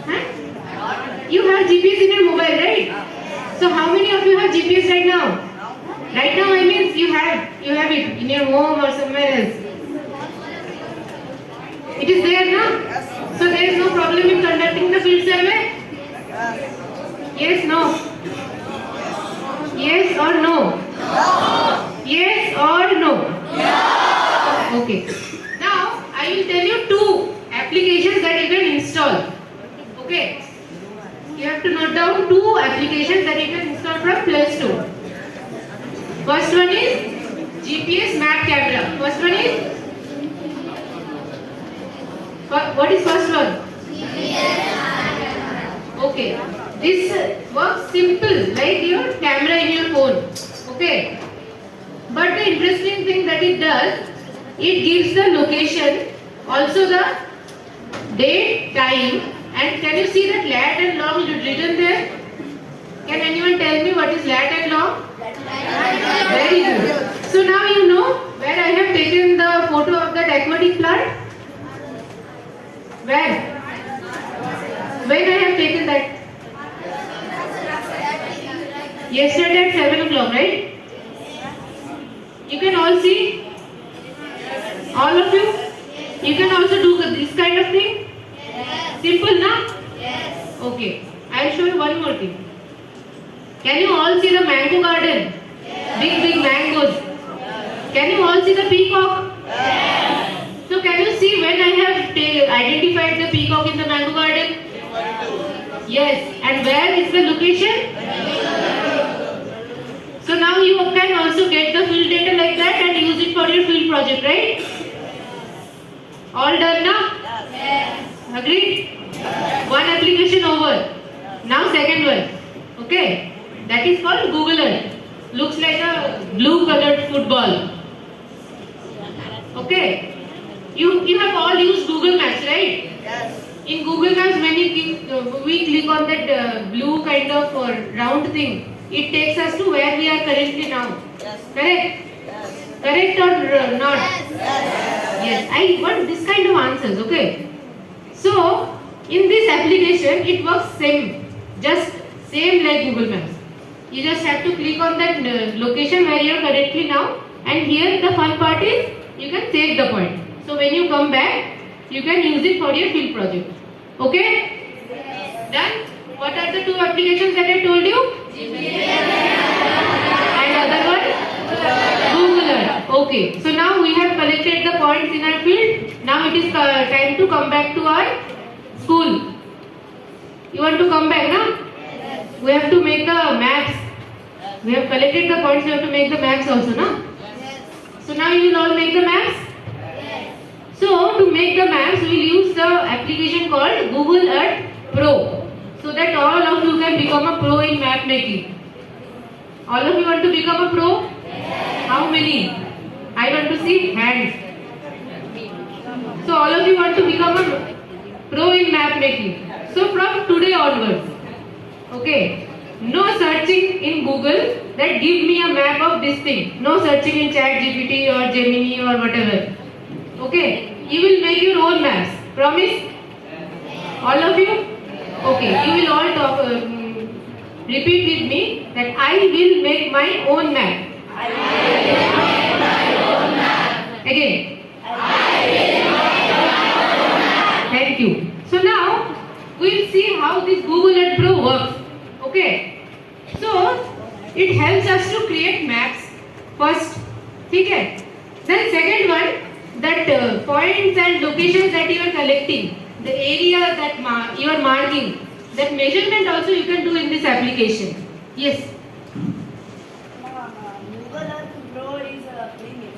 Huh? You have GPS in your mobile, right? So how many of you have GPS right now? Right now I mean you have it in your home or somewhere else. It is there now? So there is no problem in conducting the field survey? Yes, no? Yes or no? Yes or no? Okay. Now I will tell you two applications that you can install. Okay. You have to note down two applications that you can install from Play Store. First one is GPS map camera. First one is? What is first one? Okay. This works simple like your camera in your phone. Okay. But the interesting thing that it does, it gives the location, also the date, time. And can you see that lat and long written there? Can anyone tell me what is lat and long? Very good. So now you know where I have taken the photo of that aquatic plant? Where? When I have taken that? Yesterday at 7 o'clock, right? You can all see? All of you? You can also do this kind of thing? Simple, na? Yes. Okay. I will show you one more thing. Can you all see the mango garden? Yes. Big mangoes. Yes. Can you all see the peacock? Yes. So can you see when I have identified the peacock in the mango garden? Yes. And where is the location? So now you can also get the field data like that and use it for your field project, right? All done now? Yes. Agreed? One application over. Now second one. Okay. That is called Google Earth. Looks like a blue colored football. Okay. You have all used Google Maps, right? Yes. In Google Maps, when we click on that blue kind of round thing, it takes us to where we are currently now. Yes. Correct? Yes. Correct or not? Yes. Yes. I want this kind of answers, okay? So, in this application, it works same. Just same like Google Maps. You just have to click on that location where you are currently now, and here the fun part is you can save the point. So when you come back, you can use it for your field project. Okay? Yes. Done? What are the two applications that I told you? And other one? Google Earth. Okay. So now we have collected the points in our field. Now it is time to come back to our school. You want to come back, na? Yes. We have to make the maps. We have collected the points, we have to make the maps also, na? Yes. So now you will all make the maps? Yes. So to make the maps, we will use the application called Google Earth Pro. So that all of you can become a pro in map making. All of you want to become a pro? Yes. How many? I want to see hands. So all of you want to become a pro in map making. So from today onwards, okay, no searching in Google that give me a map of this thing. No searching in ChatGPT or Gemini or whatever. Okay, you will make your own maps. Promise? All of you? Okay, you will all talk. Repeat with me that I will make my own map. I will make my own map. Again. I will make my own map. Thank you. So now we will see how this Google Earth Pro works. Okay. So it helps us to create maps first. Okay. Then second one, that points and locations that you are collecting, the area that you are marking, that measurement also you can do in this application. Yes. Google Earth Pro is a premium.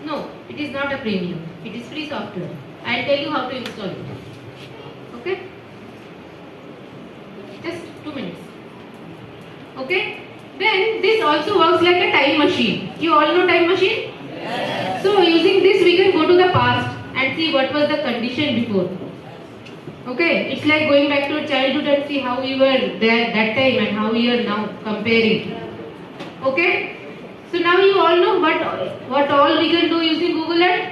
No, it is not a premium. It is free software. I will tell you how to install it. Okay. Just 2 minutes. Okay. Then this also works like a time machine. You all know time machine? Yes. So using this we can go to the past and see what was the condition before. Okay. It's like going back to a childhood and see how we were there that time and how we are now comparing. Okay. So now you all know what all we can do using Google Earth?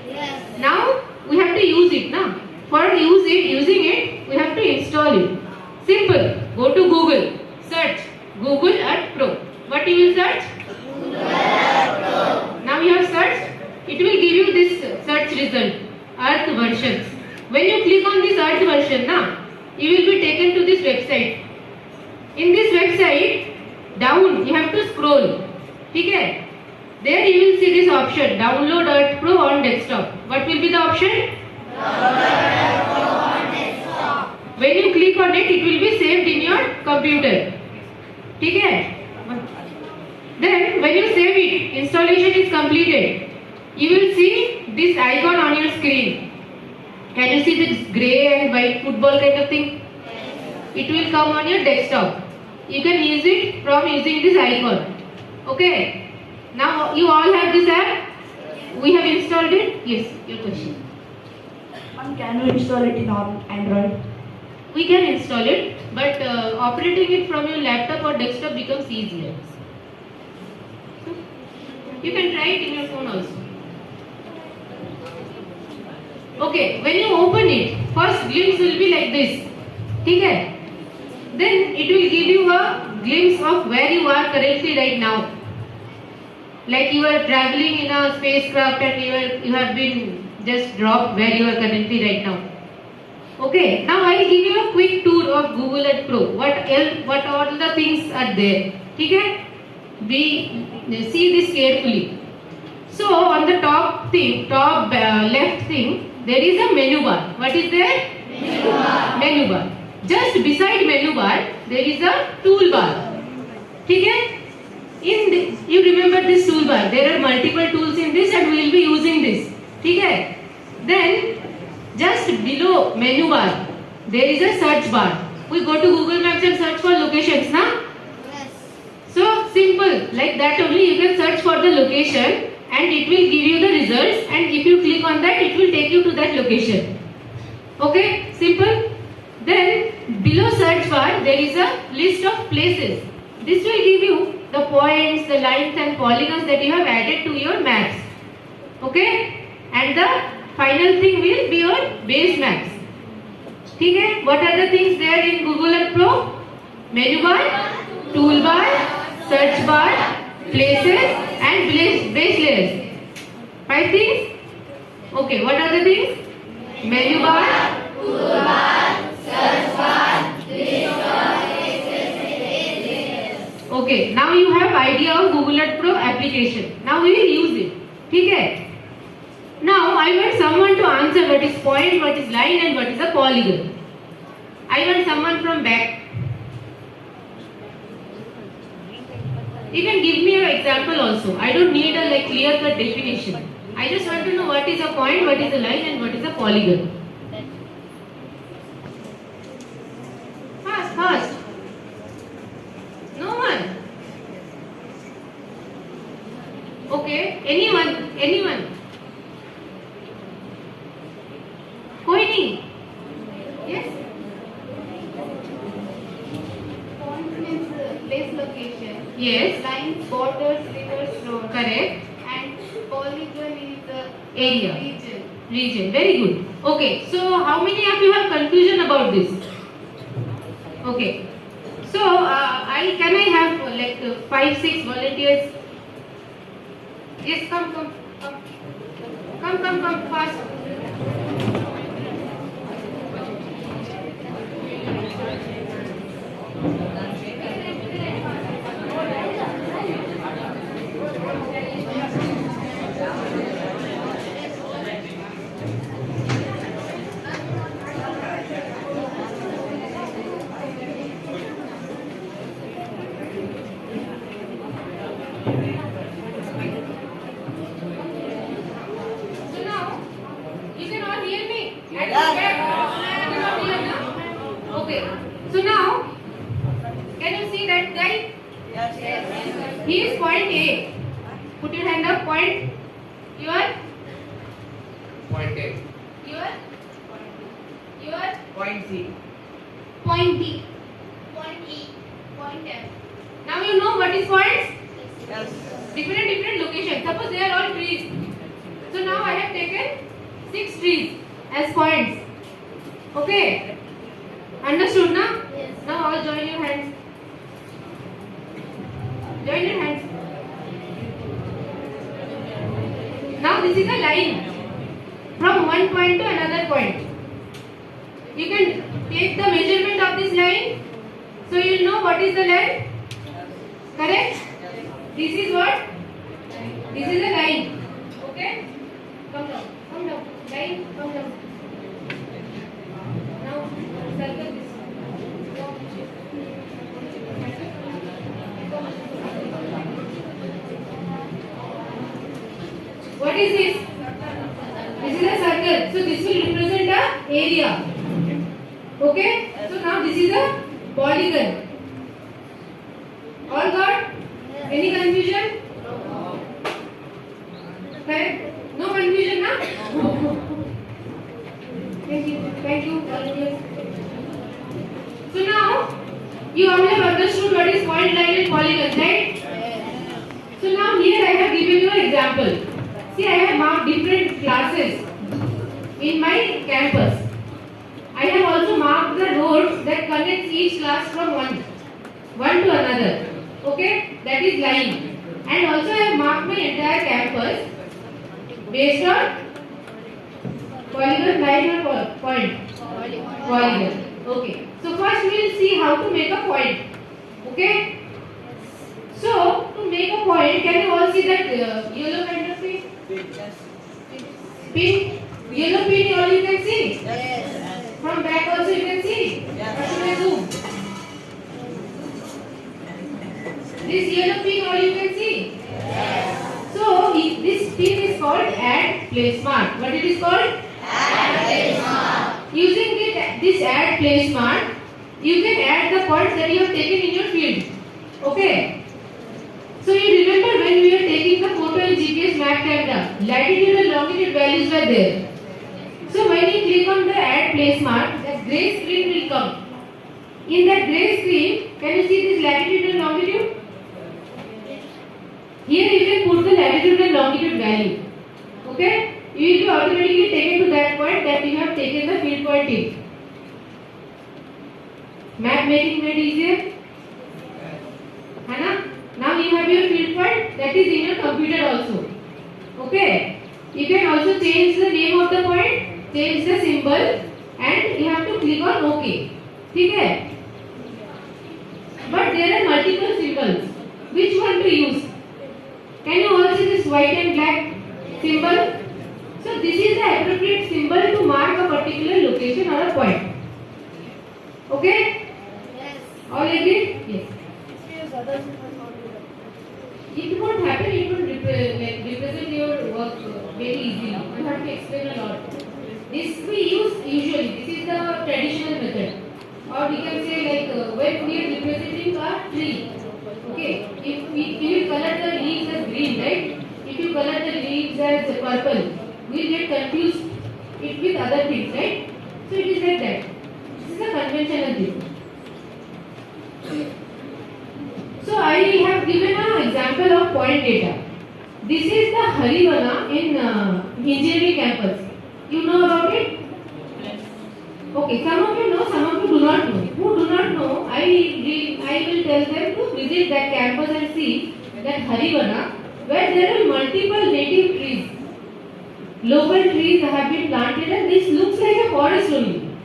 Yes. Now we have to use it now. For using it, we have to install it. Simple. Go to Google. Search Google Earth Pro. What you will search? Google Earth Pro. Now you have searched. It will give you this search result. Earth versions. When you click on this Earth version, you will be taken to this website. In this website, down you have to scroll. Okay? There you will see this option. Download Earth Pro on desktop. What will be the option? When you click on it, it will be saved in your computer. Okay? Then when you save it, installation is completed. You will see this icon on your screen. Can you see this grey and white football kind of thing? It will come on your desktop. You can use it from using this icon. Okay? Now you all have this app? We have installed it? Yes, your question. Can we install it in Android? We can install it, but operating it from your laptop or desktop becomes easier. You can try it in your phone also. Okay, when you open it, first glimpse will be like this. Okay? Then it will give you a glimpse of where you are currently right now. Like you are traveling in a spacecraft and you have been just dropped where you are currently right now. Okay, now I will give you a quick tour of Google Earth Pro. What all the things are there? Okay? See this carefully. So on the top left thing, there is a menu bar. What is there? Menu bar. Menu bar. Just beside menu bar, there is a toolbar. Okay? You remember this toolbar. There are multiple tools in this and we will be using this. Okay? Then So menu bar, there is a search bar. We go to Google Maps and search for locations, na? So simple, like that only you can search for the location and it will give you the results, and if you click on that it will take you to that location. Okay, simple. Then below search bar there is a list of places. This will give you the points, the lines and polygons that you have added to your maps. Okay, and the final thing will be your base maps. Okay, what are the things there in Google Earth Pro? Menu bar, toolbar, search bar, places and base layers. 5 things? Okay, what are the things? Menu bar, toolbar, search bar, okay, now you have idea of Google Earth Pro application. Now we will use it. Okay? Now I want someone to answer what is point, what is line and what is a polygon. I want someone from back. You can give me an example also. I don't need a like clear-cut definition. I just want to know what is a point, what is a line and what is a polygon. Fast, fast. No one. Okay, anyone. कोई नहीं. Yes. Point means place location. Yes. Lines, borders, rivers, roads. Correct. And polygon is the Area. region. Very good. Okay. So how many of you have confusion about this? Okay. So can I have like 5-6 volunteers? Yes, come fast. So now you can all hear me? At the back. You can all hear now? Okay. So now can you see that guy? Yes. He is point A. Put your hand up. Point. Your Point A. your Point C. point B. Point E. Point F. Now you know what is points? Yes. Different locations. Suppose they are all trees. So now I have taken 6 trees as points. Okay. Understood now? Yes. Now all join your hands. Join your hands. Now this is a line from one point to another point. You can take the measurement of this line, so you will know what is the length. Correct? This is what? This is a line. Okay? Come down. Line, come down. Now circle this. What is this? This is a circle. So this will represent a area. Okay? So now this is a polygon. All got? Any confusion? Correct? No confusion, na? Thank you. So now you all have understood what is point, line and polygon, right? So now here I have given you an example. See, I have marked different classes in my campus. I have also marked the roads that connects each class from one to another. Okay, that is line. And also I have marked my entire campus based on polygon, line or point? Polygon. Okay. So first we will see how to make a point. Okay. So to make a point, can you all see that yellow kind of thing? Pin. Yellow pin all you can see? Yes. From back also you can see? Yes. Should I zoom? This yellow pin all you can see? Yes. So this pin is called add place mark. What it is called? Add place mark. using this add place mark, you can add the points that you have taken in your field. Okay. So you remember when we were taking the photo in GPS map camera, latitude and longitude values were there. So when you click on the add place mark, the grey screen will come. In that grey screen, can you see this latitude and longitude? Here you can put the latitude and longitude value. Okay? You will be automatically taken to that point that you have taken the field point in. Map making made easier? Hana? Now you have your field point that is in your computer also. Okay? You can also change the name of the point, change the symbol, and you have to click on OK. Okay? But there are multiple symbols. Which one to use? Can you all see this white and black symbol? So this is the appropriate symbol to mark a particular location or a point. Okay? Yes. All agree? Yes. Use other symbols. It won't happen, it will represent your work very easily. You have to explain a lot. This we use usually, this is the traditional method. Or we can say like when we are representing a tree. Okay, if you color the leaves as green, right? If you color the leaves as purple, we will get confused it with other things, right? So it is like that. This is a conventional thing. So I have given an example of point data. This is the Harivana in engineering campus. You know about it? Okay, some of you know, some of you do not know. Who do not know, I will tell them to visit that campus and see that Harivana, where there are multiple native trees. Local trees have been planted and this looks like a forest only.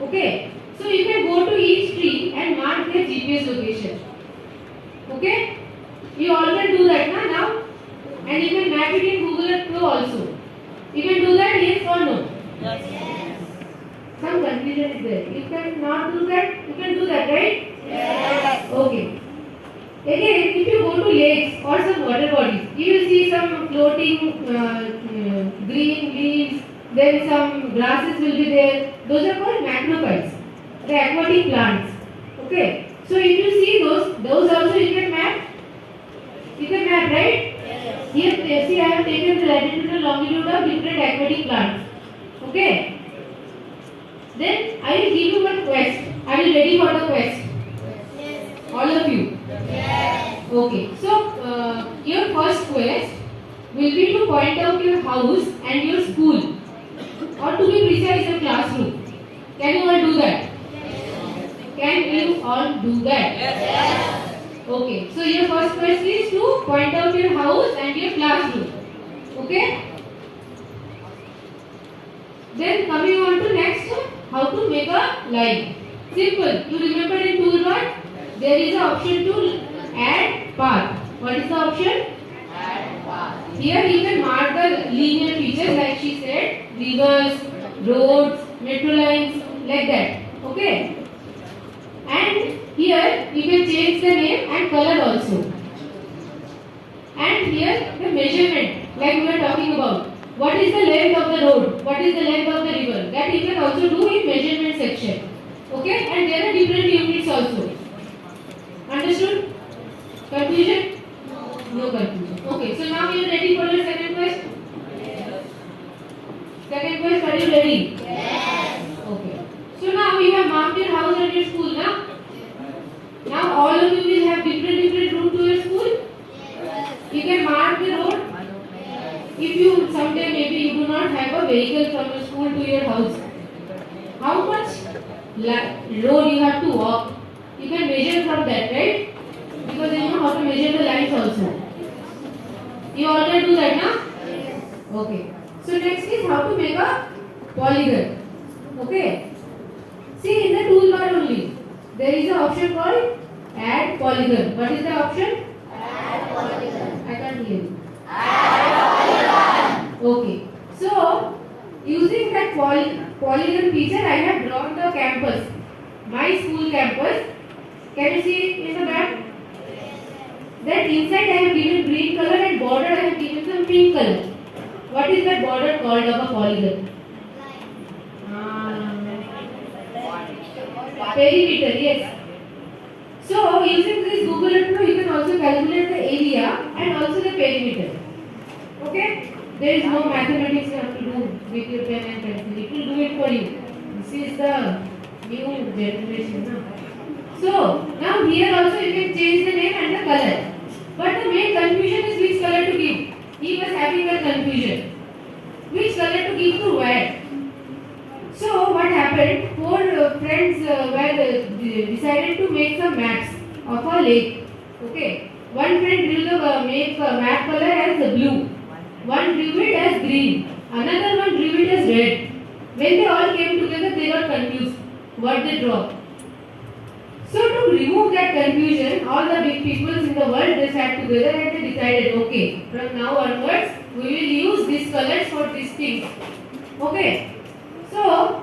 Okay, so you can go to each tree and mark their GPS location. Okay, you all can do that now, and you can map it in Google Earth Pro also. You can do that, yes or no? Yes. Some confusion is there. You can not do that, you can do that, right? Yes. Okay. Again, if you go to lakes or some water bodies, you will see some floating green leaves, then some grasses will be there. Those are called macrophytes, the aquatic plants. Okay. So if you see those also you can map. You can map, right? Yes. Here, see, I have taken the latitude and longitude of different aquatic plants. Okay. Then I will give you one quest. Are you ready for the quest? Yes. All of you? Yes. Okay. So your first quest will be to point out your house and your school, or to be precise, your classroom. Can you all do that? Can you all do that? Yes. Okay. So your first quest is to point out your house and your classroom. Okay. Then coming on to next, how to make a line. Simple. You remember in toolbar, there is an option to add path. What is the option? Add path. Here you can mark the linear features like she said, rivers, roads, metro lines, like that. Okay. And here you can change the name and color also. And here the measurement, like we were talking about. What is the length of the road? What is the length of the river? That you can also do in measurement section. Okay? And there are different units also. Understood? Confusion? No confusion. Okay, so now you are ready for your second quest? Yes. Second quest, are you ready? Yes. Okay. So now you have marked your house and your school, now? Now all of you will have different route to your school. Yes. You can mark the road. If you someday maybe you do not have a vehicle from your school to your house, how much road you have to walk? You can measure from that, right? Because you know how to measure the lines also. You already do that, na? Okay. So next is how to make a polygon. Okay. See in the toolbar only, there is an option called add polygon. What is the option? Add polygon. I can't hear you. Add polygon. Okay. So using that polygon feature, I have drawn the campus, my school campus. Can you see in the back? That inside I have given green color and border I have given some pink color. What is that border called of a polygon? perimeter, yes. So using this Google Earth Pro, you can also calculate the area and also the perimeter. Okay? There is no mathematics you have to do with your pen and pencil. It will do it for you. This is the new generation now. So now here also you can change the name and the color. But the main confusion is which color to give. He was having a confusion. Which color to give to what? So what happened? Four friends decided to make some maps of a lake. Okay. One friend drew the map color as blue. One drew it as green. Another one drew it as red. When they all came together, they got confused. What they draw? So to remove that confusion, all the big peoples in the world, they sat together and they decided, okay, from now onwards, we will use these colors for these things. Okay. So,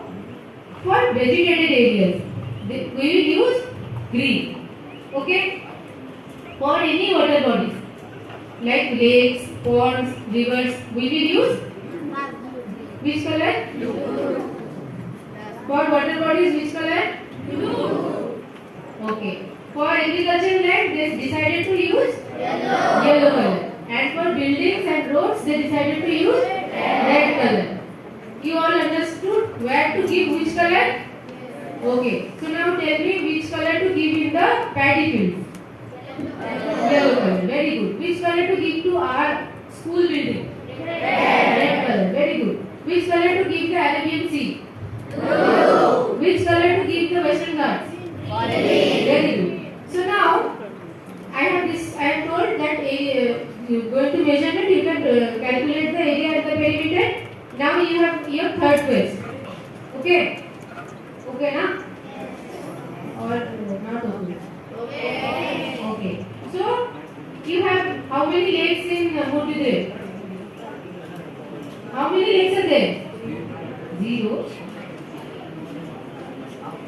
for vegetated areas, we will use green. Okay. For any water bodies, like lakes, ponds, rivers, we will use which color? Blue. For water bodies, which color? Blue. Okay. For agricultural land, they decided to use yellow color. And for buildings and roads, they decided to use red color. You all understood where to give which color? Okay. So now tell me which color to give in the paddy fields. Yellow color. Very good. Which color to give to our school building? Red color. Very good. Which color to give the Arabian Sea? Blue. Which color to give the Western Ghats? Very good. So now I have told that you going to measurement, you can calculate the area and the perimeter. Now you have your third quest. Okay? Okay, na? Or not okay? Okay. So you have how many lakes in Murtidre? How many lakes are there? 0.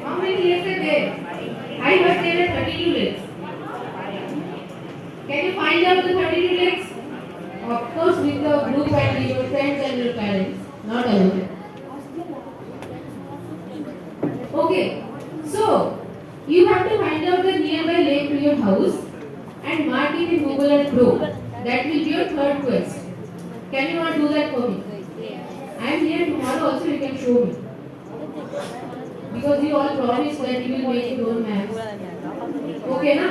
How many lakes are there? I heard there are 32 lakes. Can you find out the 32 lakes? Of course, with the group and your friends and your parents, not alone. Okay, so you have to find out the nearby lake to your house and mark it in Google Earth Pro. That will be your third quest. Can you all do that for me? I am here tomorrow also, you can show me. Because you all promised that you will make your own maps. Okay, na?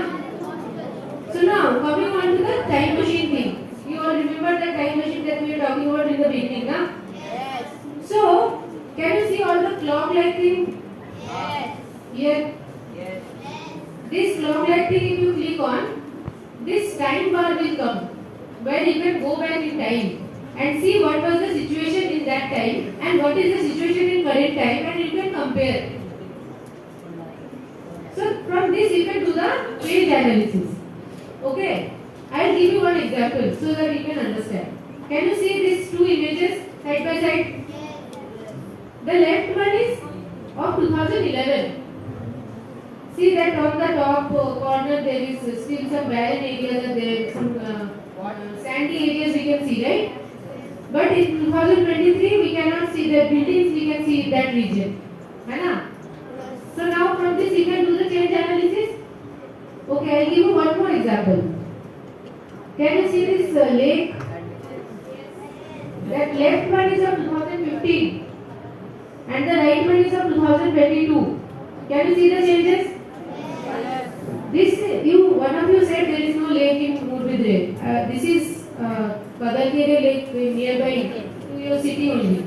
So now, coming on to the time machine thing. You all remember the time machine that we were talking about in the beginning, na? Yes. So, can you see all the clock-like thing? Yes. Here? Yes. This clock-like thing, if you click on, this time bar will come, where you can go back in time and see what was the situation in that time and what is the situation in current time, and you can compare. So from this you can do the change analysis. Okay, I will give you one example so that you can understand. Can you see these two images side by side? The left one is of 2011. See that on the top corner there is still some barren areas and there some sandy areas we can see, right? But in 2023 we cannot see the buildings, we can see in that region. Hai na? So now from this you can do the change analysis. Okay, I will give you one more example. Can you see this lake? That left one is of 2015 and the right one is of 2022. Can you see the changes? This one of you said there is no lake in Murtidre. This is Kadalkere lake nearby to your city only.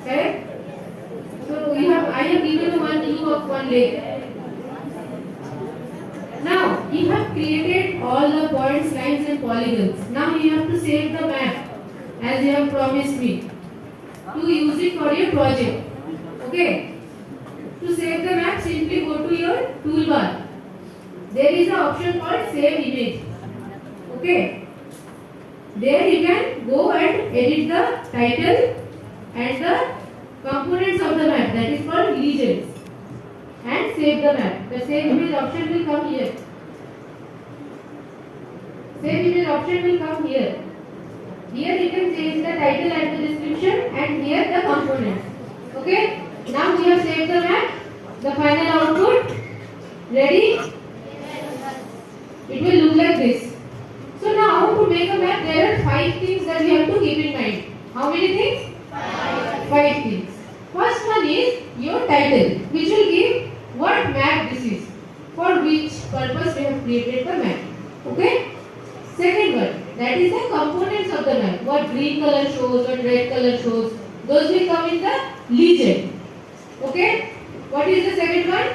Correct? So I have given you one view of one lake. Now you have created all the points, lines and polygons. Now you have to save the map as you have promised me to use it for your project. Okay? To save the map, simply go to your toolbar. There is an option called Save Image. Okay? There you can go and edit the title and the components of the map, that is called legends, and save the map. The Save Image option will come here. Save Image option will come here. Here you can change the title and the description, and here the components. Okay? Now we have saved the map. the final output. Ready? It will look like this. So now to make a map, there are 5 things that we have to keep in mind. How many things? 5 things. First one is your title, which will give what map this is, for which purpose we have created the map. Okay? Second one, that is the components of the map. What green color shows, what red color shows. Those will come in the legend. Okay? What is the second one?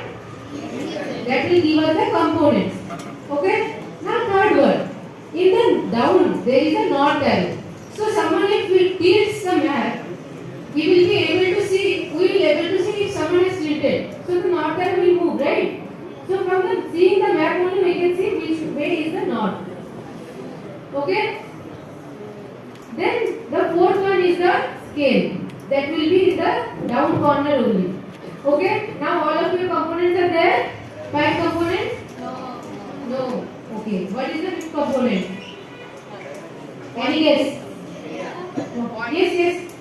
That will give us the components. Okay? Now third one. In the down, there is a north arrow. So someone if will tilts the map, he will be able to see, we will be able to see if someone is tilted. So the north arrow will move, right? So from the seeing the map only we can see which way is the north. Okay? Then the fourth one is the scale. That will be in the down corner only. Okay? Now all of your components are there? 5 components? No. Okay. What is the fifth component? Any guess? Yes.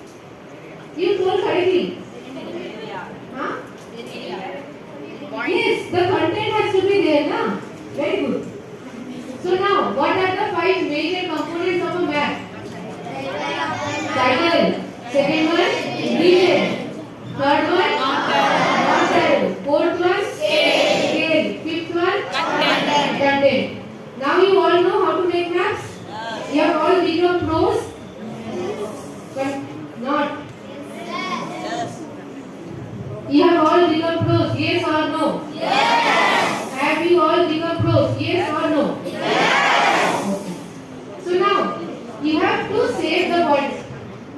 You told correctly. Huh? Yes, the content has to be there, na? Very good. So now, what are the 5 major components of a map? Title. Second one, region. Third one, north. Fourth one, scale. Fifth one, content. Now you all know how to make maps? You have all read of pros? But not. You have all read of pros, yes or no? Yes. Have you all read of pros, yes or no? Yes. Okay. So now, you have to save the points.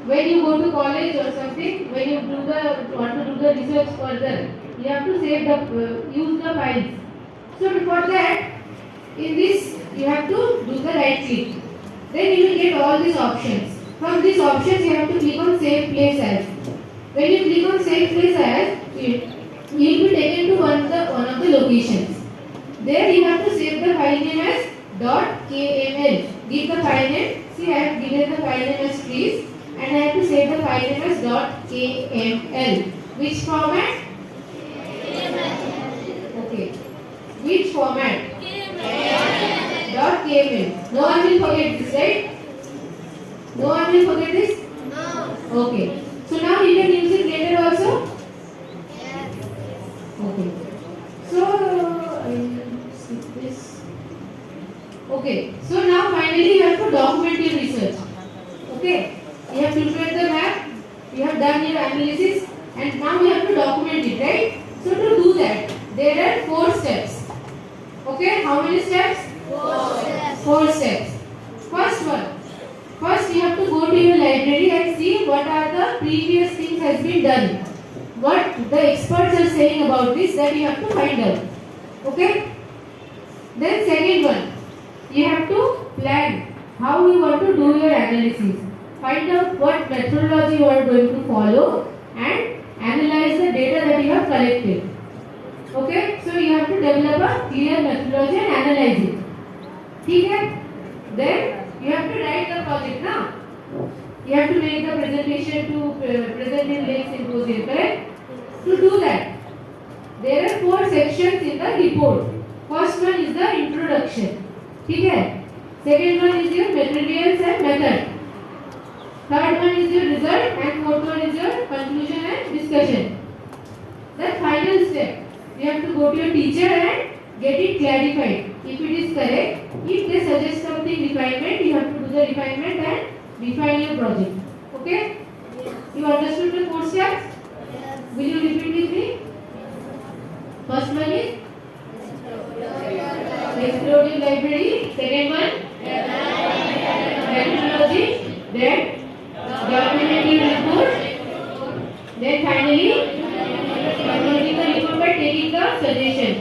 When you go to college or something, when you want to do the research further, you have to save the, use the files. So before that, in this, you have to do the right click. Then you will get all these options. From these options, you have to click on Save Place As. When you click on Save Place As, you will be taken to one of the locations. There you have to save the file name as .kml. Give the file name. See, I have given the file name as trees, and I have to save the file name as .kml. Which format? Okay. Which format? .kml. No one will forget this, right? No one will forget this? No. Okay. So now you can use it later also? Yes. Okay. So, I will skip this. Okay. So now finally you have to document your research. Okay. You have prepared the map, you have done your analysis, and now you have to document it, right? So to do that, there are 4 steps. Okay, how many steps? 4 steps. 4 steps. First one. First you have to go to your library and see what are the previous things has been done. What the experts are saying about this, that you have to find out. Okay? Then second one. You have to plan how you want to do your analysis. Find out what methodology you are going to follow and analyze the data that you have collected. Okay, so you have to develop a clear methodology and analyze it. Okay? Then you have to write the project now. You have to make the presentation to present in Lake Symposium, correct? To do that, there are 4 sections in the report. First one is the introduction. Okay? Second one is your materials and method. Third one is your result, and fourth one is your conclusion and discussion. The final step, you have to go to your teacher and get it clarified. If it is correct, if they suggest something refinement, you have to do the refinement and refine your project. Okay? Yes. You understood the 4 steps? Yes. Will you repeat with me? First one is explorative library. Second one, methodology. Then documenting report. Then finally, concluding the report by taking the suggestions.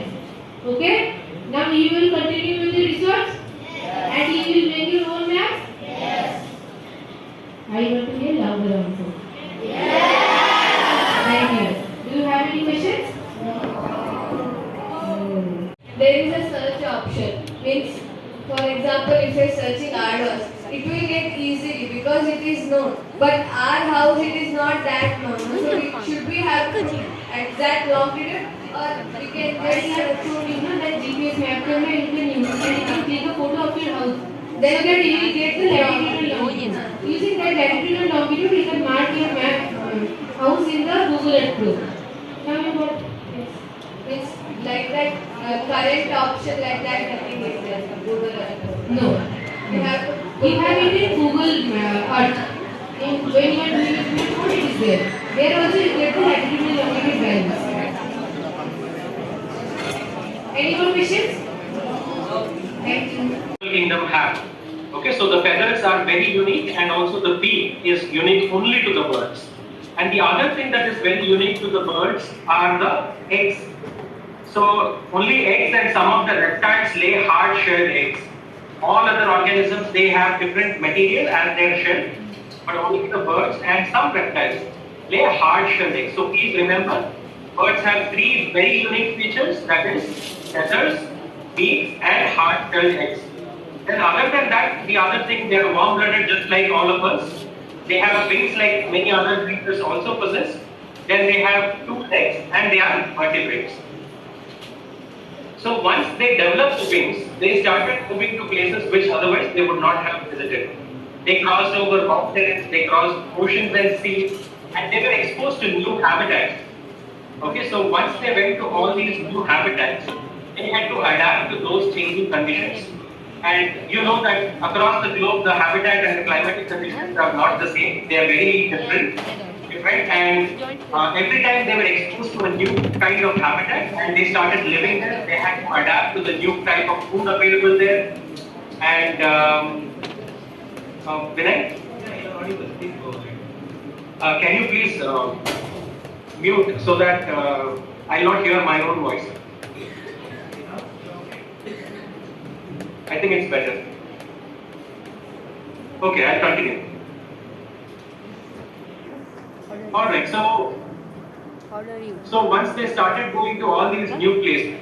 Okay? Now you will continue with the research? Yes. And you will make your own maps? Yes. I want to hear louder also. Yes. Thank you. Do you have any questions? No. There is a search option. Means, for example, if you are searching our house, it will get easily because it is known. But our house, it is not that known. So should we have to exact long period? Or we can just show that GPS map camera you can use and you can take a photo of your house. Then that you will get the latitude and longitude. Using that latitude and longitude, you can mark your map house in the Google Earth Pro. Now you got it's like that current option like that nothing is there for Google Earth Pro. No, we have it in Google Earth. In when you are doing it, what it is there. There also you get the latitude and longitude values. Any more questions? Thank you. Kingdom have. Okay, so the feathers are very unique and also the beak is unique only to the birds. And the other thing that is very unique to the birds are the eggs. So only eggs and some of the reptiles lay hard-shelled eggs. All other organisms, they have different material as their shell, but only the birds and some reptiles lay hard-shelled eggs. So please remember, birds have three very unique features, that is feathers, beaks and hard-shelled eggs. Then other than that, the other thing, they are warm-blooded just like all of us. They have wings like many other creatures also possess. Then they have 2 legs and they are vertebrates. So once they developed the wings, they started moving to places which otherwise they would not have visited. They crossed over mountains, they crossed oceans and seas, and they were exposed to new habitats. Okay, so once they went to all these new habitats, they had to adapt to those changing conditions. And you know that across the globe, the habitat and the climatic conditions are not the same. They are very different. And every time they were exposed to a new kind of habitat and they started living there, they had to adapt to the new type of food available there. And Vinay? Can you please mute so that I'll not hear my own voice? I think it's better. Okay, I'll continue. Alright, so once they started going to all these new places,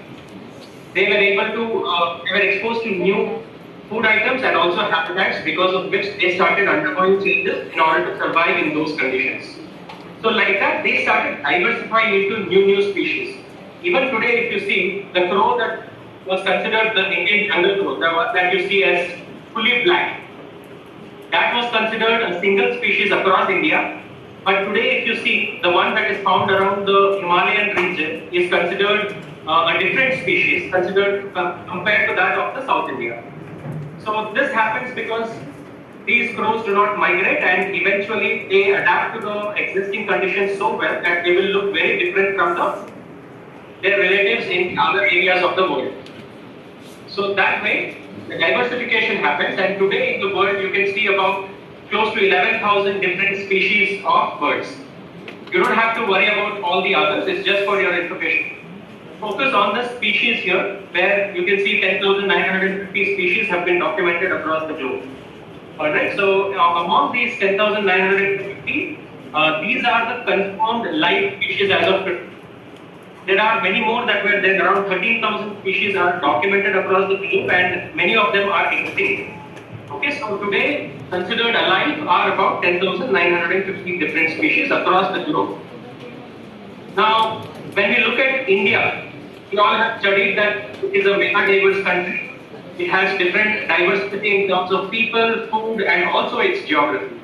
they were exposed to new food items and also habitats, because of which they started undergoing changes in order to survive in those conditions. So like that, they started diversifying into new species. Even today, if you see, the crow that was considered the Indian jungle crow, the one that you see as fully black, that was considered a single species across India. But today, if you see, the one that is found around the Himalayan region is considered a different species, considered compared to that of the South India. So this happens because these crows do not migrate, and eventually they adapt to the existing conditions so well that they will look very different from their relatives in other areas of the world. So that way, the diversification happens, and today in the world you can see about close to 11,000 different species of birds. You don't have to worry about all the others, it's just for your information. Focus on the species here, where you can see 10,950 species have been documented across the globe. Alright, so among these 10,950, these are the confirmed live species as of today. There are many more that were there. Around 13,000 species are documented across the globe, and many of them are extinct. Okay, so today considered alive are about 10,950 different species across the globe. Now, when we look at India, we all have studied that it is a mega diverse country. It has different diversity in terms of people, food, and also its geography.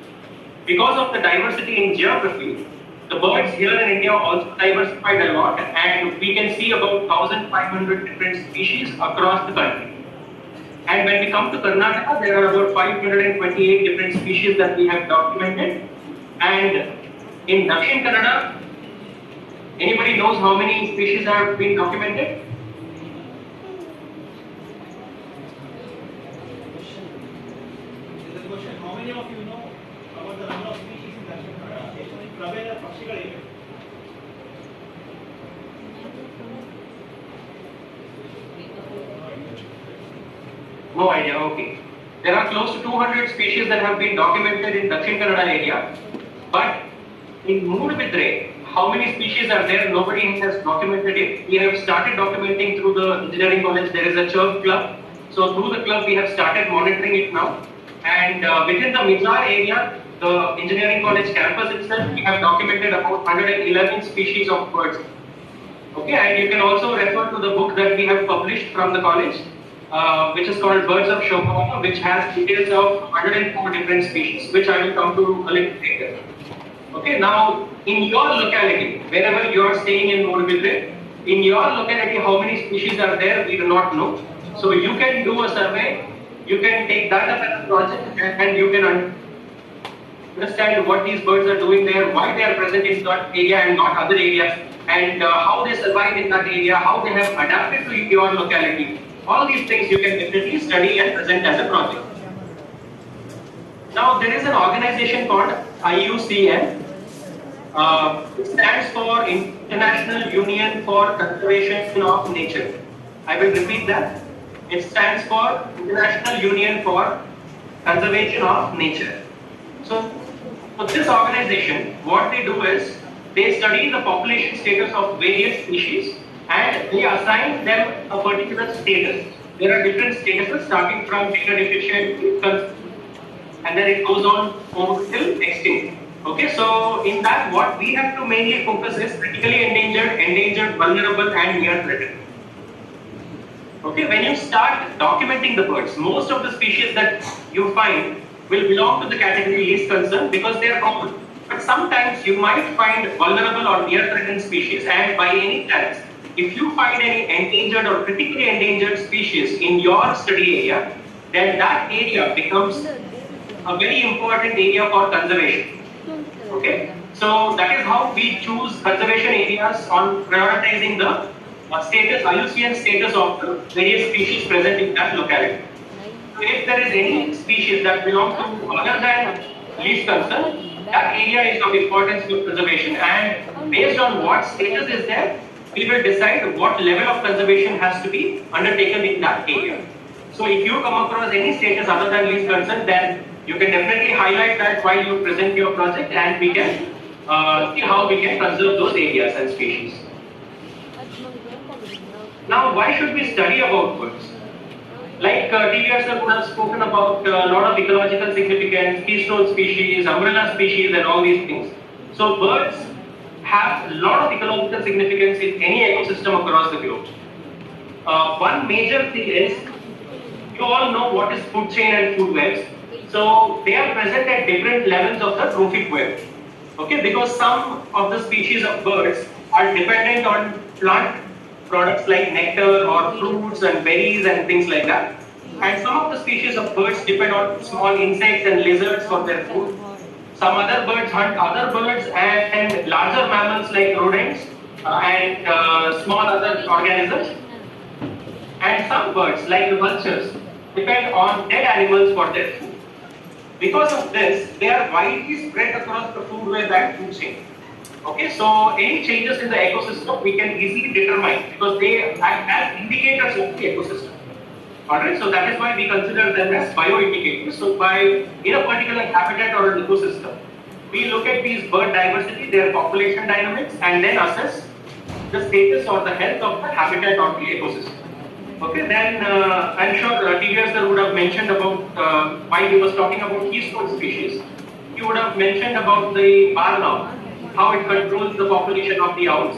Because of the diversity in geography, the birds here in India also diversified a lot, and we can see about 1,500 different species across the country. And when we come to Karnataka, there are about 528 different species that we have documented. And in Dakshin Kannada, anybody knows how many species have been documented? There's a question, how many of you know about the number of species in Dakshin Kannada? ಪ್ರಭೇದ ಪಕ್ಷಿಗಳಿವೆ. No idea, okay. There are close to 200 species that have been documented in Dakshin Kannada area, but in Moodbidre, how many species are there? Nobody has documented it. We have started documenting through the engineering college. There is a chirp club. So through the club, we have started monitoring it now. And within the Mizar area, the engineering college campus itself, we have documented about 111 species of birds. Okay, and you can also refer to the book that we have published from the college, which is called Birds of Shobhava, which has details of 104 different species, which I will come to a little later. Okay, now in your locality, wherever you are staying in Morbitre, in your locality, how many species are there, we do not know. So you can do a survey, you can take that up as a project, and you can understand what these birds are doing there, why they are present in that area and not other areas, and how they survive in that area, how they have adapted to your locality. All these things you can definitely study and present as a project. Now there is an organization called IUCN. It stands for International Union for Conservation of Nature. I will repeat that. It stands for International Union for Conservation of Nature. So this organization, what they do is, they study the population status of various species and they assign them a particular status. There are different statuses starting from data deficient, and then it goes on over till extinct. Okay, so in that what we have to mainly focus is critically endangered, vulnerable and near threatened. Okay, when you start documenting the birds, most of the species that you find will belong to the category least concern because they are common. But sometimes you might find vulnerable or near threatened species, and by any chance, if you find any endangered or critically endangered species in your study area, then that area becomes a very important area for conservation. Okay, so that is how we choose conservation areas on prioritizing the status, IUCN status of the various species present in that locality. So if there is any species that belong to other than least concern, that area is of importance to preservation, and based on what status is there, we will decide what level of conservation has to be undertaken in that area. So if you come across any status other than least concern, then you can definitely highlight that while you present your project, and we can see how we can conserve those areas and species. Now, why should we study about birds? Like TVR sir would have spoken about a lot of ecological significance, keystone species, umbrella species and all these things. So birds have a lot of ecological significance in any ecosystem across the globe. One major thing is, you all know what is food chain and food webs. So they are present at different levels of the trophic web. Okay, because some of the species of birds are dependent on plant products like nectar or fruits and berries and things like that. And some of the species of birds depend on small insects and lizards for their food. Some other birds hunt other birds and larger mammals like rodents and small other organisms. And some birds like the vultures depend on dead animals for their food. Because of this, they are widely spread across the food web and food chain. Okay, so any changes in the ecosystem we can easily determine because they act as indicators of the ecosystem. Alright, so that is why we consider them as bioindicators. So in a particular habitat or an ecosystem, we look at these bird diversity, their population dynamics, and then assess the status or the health of the habitat or the ecosystem. Okay, then I'm sure TVR sir would have mentioned about, while he was talking about keystone species, he would have mentioned about the barn owl, how it controls the population of the owls.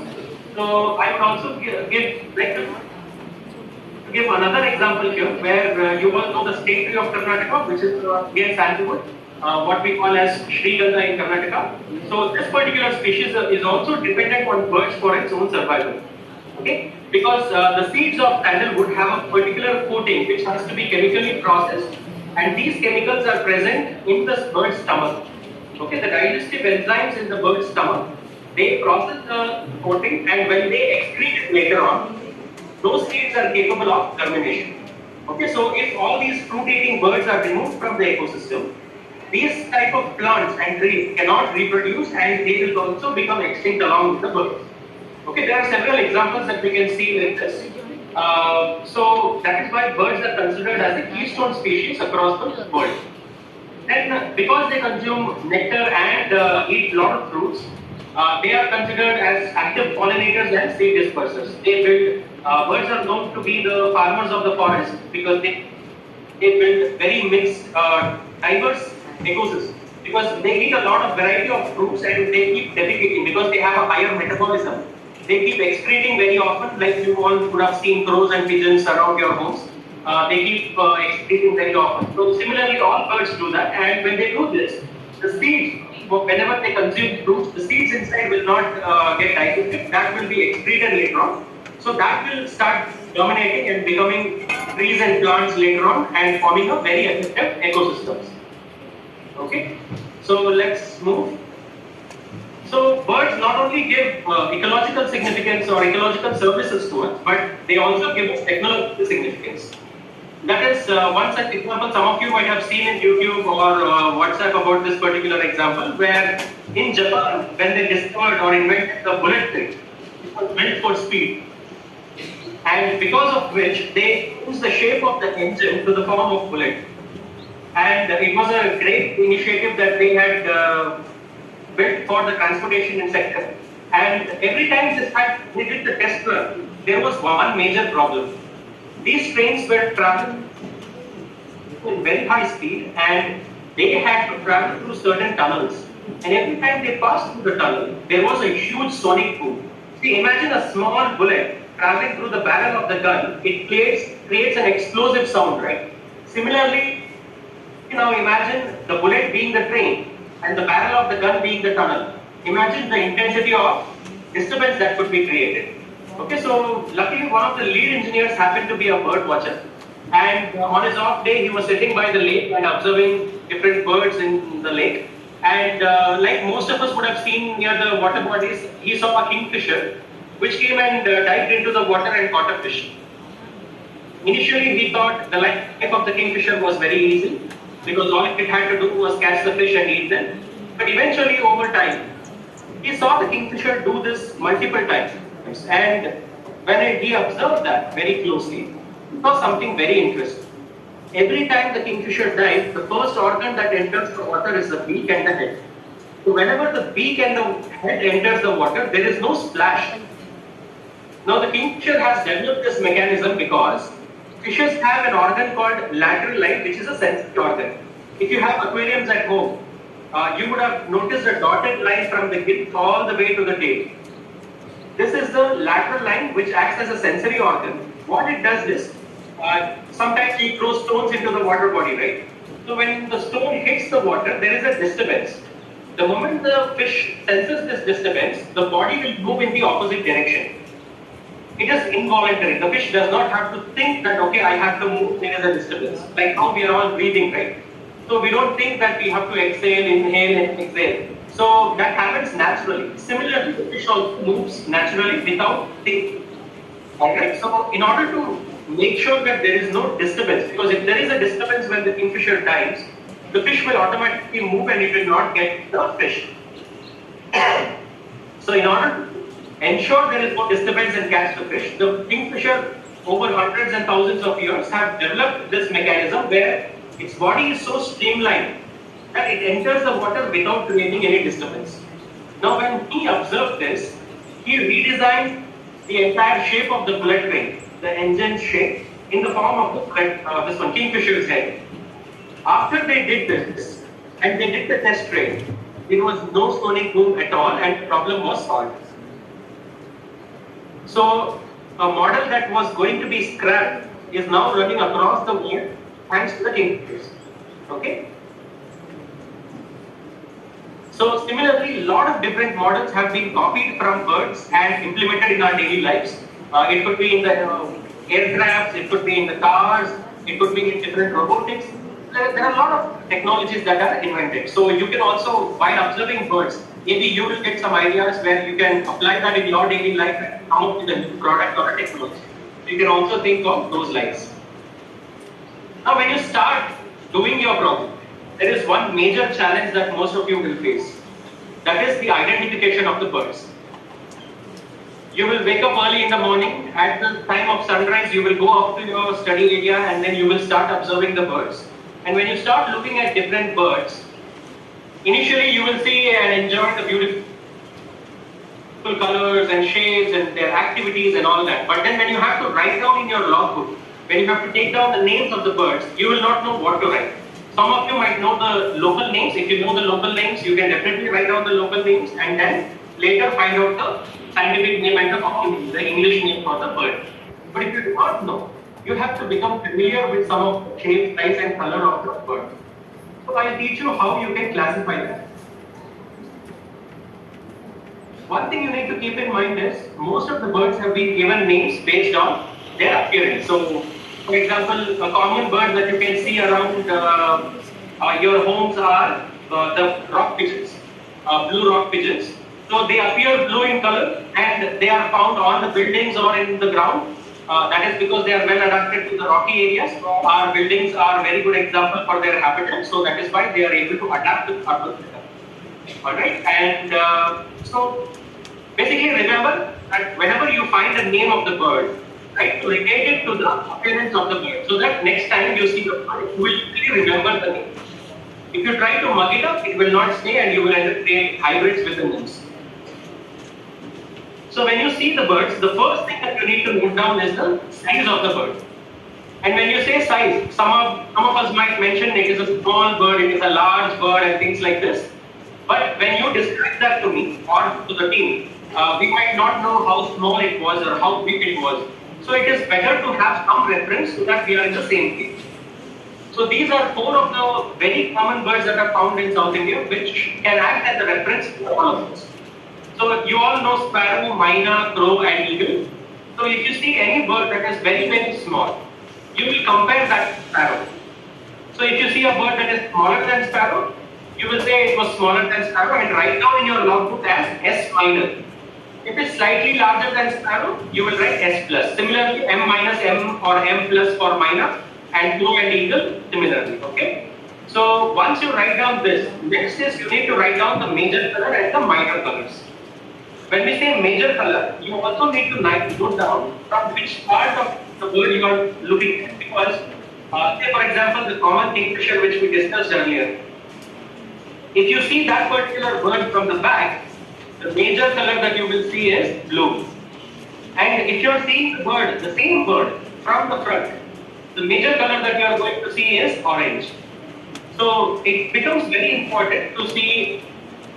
So I would also give another example here where you all know the state tree of Karnataka, which is near Sandalwood, what we call as Sriganga in Karnataka. So this particular species is also dependent on birds for its own survival. Okay, because the seeds of sandalwood have a particular coating which has to be chemically processed, and these chemicals are present in the bird's stomach. Okay, the digestive enzymes in the bird's stomach, they process the coating, and when they excrete it later on, those seeds are capable of germination. Okay, so if all these fruit-eating birds are removed from the ecosystem, these type of plants and trees cannot reproduce, and they will also become extinct along with the birds. Okay, there are several examples that we can see like this. So that is why birds are considered as a keystone species across the world. And because they consume nectar and eat a lot of fruits, they are considered as active pollinators and seed dispersers. Birds are known to be the farmers of the forest because they build very mixed, diverse ecosystems. Because they eat a lot of variety of fruits and they keep defecating because they have a higher metabolism. They keep excreting very often, like you all would have seen crows and pigeons around your homes. They keep excreting very often. So similarly, all birds do that, and when they do this, the seeds, whenever they consume fruits, the seeds inside will not get digested. That will be excreted later on. So that will start dominating and becoming trees and plants later on and forming a very effective ecosystems. Okay, so let's move. So birds not only give ecological significance or ecological services to us, but they also give us technological significance. That is one such example some of you might have seen in YouTube or WhatsApp about this particular example, where in Japan, when they discovered or invented the bullet train, it was built for speed. And because of which they changed the shape of the engine to the form of bullet. And it was a great initiative that they had built for the transportation sector. And every time they did the test run, there was one major problem. These trains were traveling in very high speed and they had to travel through certain tunnels. And every time they passed through the tunnel, there was a huge sonic boom. See, imagine a small bullet traveling through the barrel of the gun. It creates an explosive sound, right? Similarly, now imagine the bullet being the train and the barrel of the gun being the tunnel. Imagine the intensity of disturbance that could be created. Okay, so luckily one of the lead engineers happened to be a bird watcher, and on his off day he was sitting by the lake and observing different birds in the lake. And like most of us would have seen near the water bodies, he saw a kingfisher which came and dived into the water and caught a fish. Initially he thought the life of the kingfisher was very easy because all it had to do was catch the fish and eat them. But eventually over time, he saw the kingfisher do this multiple times. And when he observed that very closely, he saw something very interesting. Every time the kingfisher dives, the first organ that enters the water is the beak and the head. So whenever the beak and the head enters the water, there is no splash. Now the kingfisher has developed this mechanism because fishes have an organ called lateral line, which is a sensory organ. If you have aquariums at home, you would have noticed a dotted line from the gill all the way to the tail. This is the lateral line which acts as a sensory organ. What it does is, sometimes we throw stones into the water body, right? So when the stone hits the water, there is a disturbance. The moment the fish senses this disturbance, the body will move in the opposite direction. It is involuntary. The fish does not have to think that, okay, I have to move, there is a disturbance. Like how we are all breathing, right? So we don't think that we have to exhale, inhale and exhale. So that happens naturally. Similarly, the fish also moves naturally without thinking. Alright, so in order to make sure that there is no disturbance, because if there is a disturbance when the kingfisher dives, the fish will automatically move and it will not get the fish. So in order to ensure there is no disturbance and catch the fish, the kingfisher over hundreds and thousands of years have developed this mechanism where its body is so streamlined that it enters the water without creating any disturbance. Now when he observed this, he redesigned the entire shape of the bullet train, the engine shape, in the form of the bullet, this one, kingfisher's head. After they did this, and they did the test train, there was no sonic boom at all and the problem was solved. So a model that was going to be scrapped is now running across the world thanks to the kingfishers. Okay? So similarly, a lot of different models have been copied from birds and implemented in our daily lives. It could be in the aircrafts, it could be in the cars, it could be in different robotics. There are a lot of technologies that are invented. So you can also, while observing birds, maybe you will get some ideas where you can apply that in your daily life and come up with a new product or a technology. You can also think of those lines. Now when you start doing your problem, there is one major challenge that most of you will face. That is the identification of the birds. You will wake up early in the morning, at the time of sunrise you will go up to your study area and then you will start observing the birds. And when you start looking at different birds, initially you will see and enjoy the beautiful colors and shades and their activities and all that. But then when you have to write down in your logbook, when you have to take down the names of the birds, you will not know what to write. Some of you might know the local names. If you know the local names, you can definitely write down the local names and then later find out scientific name and the English name for the bird. But if you do not know, you have to become familiar with some of the shape, size and color of the bird. So I'll teach you how you can classify that. One thing you need to keep in mind is most of the birds have been given names based on their appearance. So, for example, a common bird that you can see around your homes are the rock pigeons, blue rock pigeons. So they appear blue in color and they are found on the buildings or in the ground. That is because they are well adapted to the rocky areas. Our buildings are a very good example for their habitat. So that is why they are able to adapt to urban weather. Alright, and so basically remember that whenever you find the name of the bird, right, to relate it to the appearance of the bird, so that next time you see the bird, you will really remember the name. If you try to mug it up, it will not stay and you will end up creating hybrids with the names. So when you see the birds, the first thing that you need to note down is the size of the bird. And when you say size, some of us might mention it is a small bird, it is a large bird and things like this. But when you describe that to me or to the team, we might not know how small it was or how big it was. So it is better to have some reference so that we are in the same page. So these are 4 of the very common birds that are found in South India, which can act as a reference for all of us. So you all know sparrow, myna, crow and eagle. So if you see any bird that is very, very small, you will compare that to sparrow. So if you see a bird that is smaller than sparrow, you will say it was smaller than sparrow and write down in your logbook as S minor. If it's slightly larger than sparrow, you will write S plus. Similarly, M minus, M or M plus for myna and crow and eagle similarly. Okay. So once you write down this, next is you need to write down the major color and the minor colors. When we say major color, you also need to note down from which part of the bird you are looking at. Because, say for example, the common kingfisher which we discussed earlier. If you see that particular bird from the back, the major color that you will see is blue. And if you are seeing the bird, the same bird from the front, the major color that you are going to see is orange. So it becomes very important to see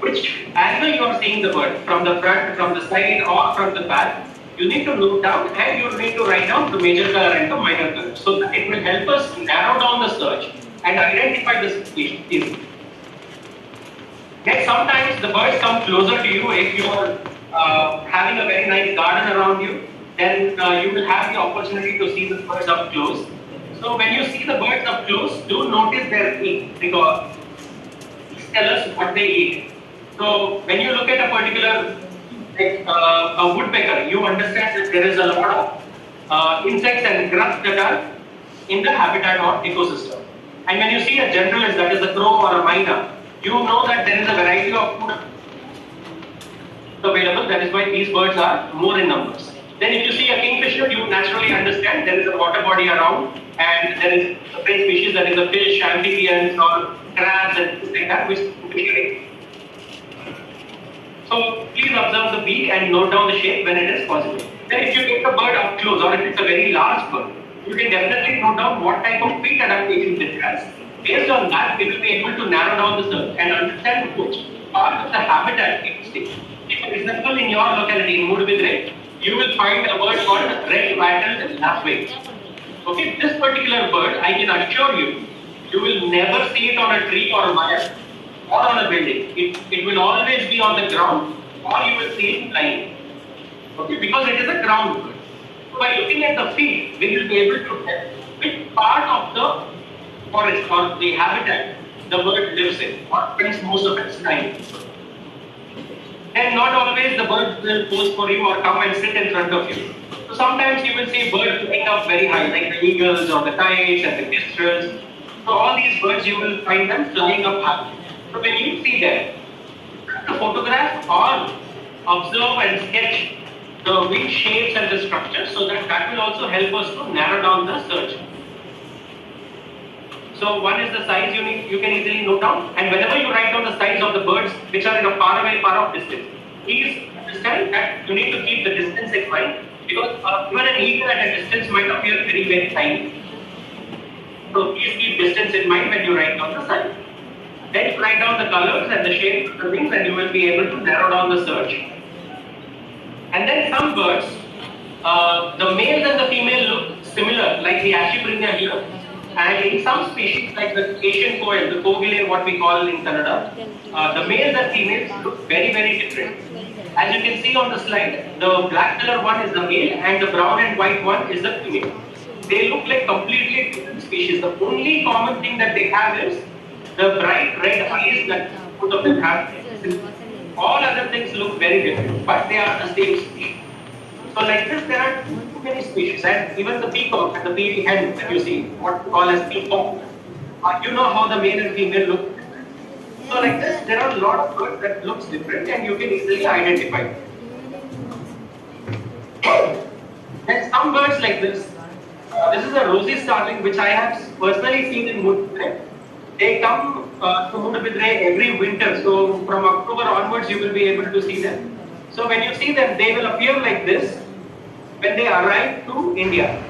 which angle you are seeing the bird, from the front, from the side or from the back. You need to note down and you need to write down the major color and the minor color. So that it will help us narrow down the search and identify the species easily. Next, sometimes the birds come closer to you. If you are having a very nice garden around you, then you will have the opportunity to see the birds up close. So when you see the birds up close, do notice their beak because tell us what they eat. So when you look at a particular a woodpecker, you understand that there is a lot of insects and grubs that are in the habitat or ecosystem. And when you see a generalist, that is a crow or a myna, you know that there is a variety of food available. That is why these birds are more in numbers. Then if you see a kingfisher, you naturally understand there is a water body around and there is a prey species, that is a fish, amphibians or crabs and things like that which fish. So please observe the beak and note down the shape when it is possible. Then if you take the bird up close or if it's a very large bird, you can definitely note down what type of feet adaptation it has. Based on that, we will be able to narrow down the search and understand which part of the habitat it is. For example, in your locality, in Mudbidre, you will find a bird called red-wattled lapwing. Okay, this particular bird, I can assure you, you will never see it on a tree or a wire or on a building. It will always be on the ground or you will see it flying. Okay, because it is a ground bird. So by looking at the feet, we will be able to tell which part of the forest or the habitat the bird lives in or spends most of its time. And not always the bird will pose for you or come and sit in front of you. So sometimes you will see birds flying up very high, like the eagles or the kites and the kestrels. So all these birds you will find them flying up high. So when you see them, to photograph or observe and sketch the wing shapes and the structures, so that will also help us to narrow down the search. So one is the size you can easily note down, and whenever you write down the size of the birds which are in a far off distance, please understand that you need to keep the distance in mind because even an eagle at a distance might appear very, very tiny. So please keep distance in mind when you write down the size. Then you write down the colors and the shape of the wings and you will be able to narrow down the search. And then some birds, the males and the female look similar, like the Ashibrinia here. And in some species, like the Asian koel, the kogile, what we call in Kannada, the males and females look very, very different. As you can see on the slide, the black color one is the male and the brown and white one is the female. They look like completely different species. The only common thing that they have is the bright red eyes that both of them have. All other things look very different, but they are the same species. So like this, there are too many species, and even the peacock and the peacock hen that you see, what we call as peacock, you know how the male and female look. So like this, there are a lot of birds that looks different, and you can easily identify. And some birds like this. This is a rosy starling, which I have personally seen in Mudbidre. They come to Mudbidre every winter, so from October onwards, you will be able to see them. So when you see them, they will appear like this when they arrive to India.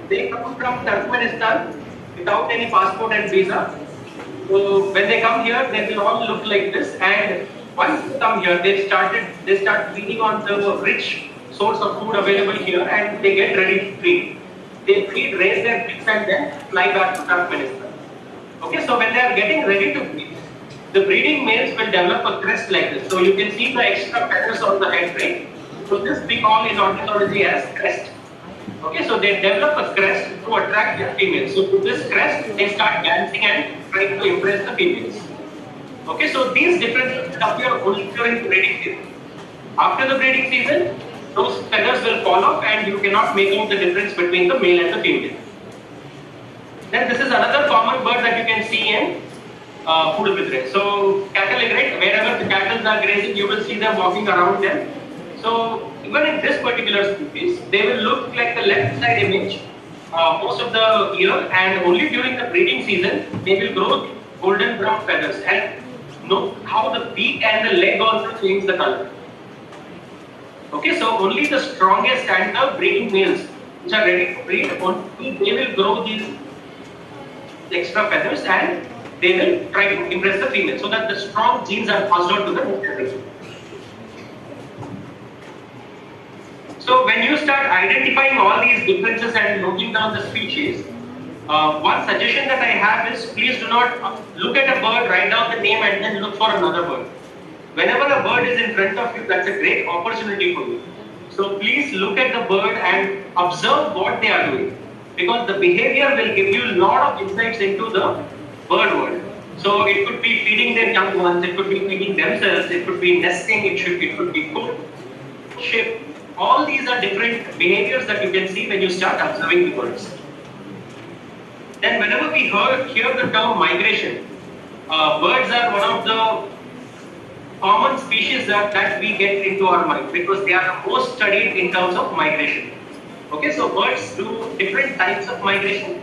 They come from Turkmenistan without any passport and visa. So when they come here, they will all look like this. And once they come here, they start feeding on the rich source of food available here, and they get ready to feed. They feed, raise their chicks, and then fly back to Turkmenistan. Okay, so when they are getting ready to feed, the breeding males will develop a crest like this. So you can see the extra feathers on the head, right? So this we call in ornithology as crest. Okay, so they develop a crest to attract the females. So with this crest, they start dancing and trying to impress the females. Okay, so these differences appear only during the breeding season. After the breeding season, those feathers will fall off and you cannot make out the difference between the male and the female. Then this is another common bird that you can see in Mudbidre. So cattle, right? Wherever the cattle are grazing, you will see them walking around them. So even in this particular species, they will look like the left side image most of the year, and only during the breeding season they will grow golden brown feathers. And note how the beak and the leg also change the color. Okay, so only the strongest and the breeding males which are ready to breed, only they will grow these extra feathers and they will try to impress the female so that the strong genes are passed on to the next. So when you start identifying all these differences and noting down the species, one suggestion that I have is please do not look at a bird, write down the name and then look for another bird. Whenever a bird is in front of you, that's a great opportunity for you. So please look at the bird and observe what they are doing, because the behavior will give you a lot of insights into the bird world. So it could be feeding their young ones, it could be feeding themselves, it could be nesting, it could be courtship. All these are different behaviors that you can see when you start observing the birds. Then whenever we hear the term migration, birds are one of the common species that we get into our mind because they are the most studied in terms of migration. Okay, so birds do different types of migration.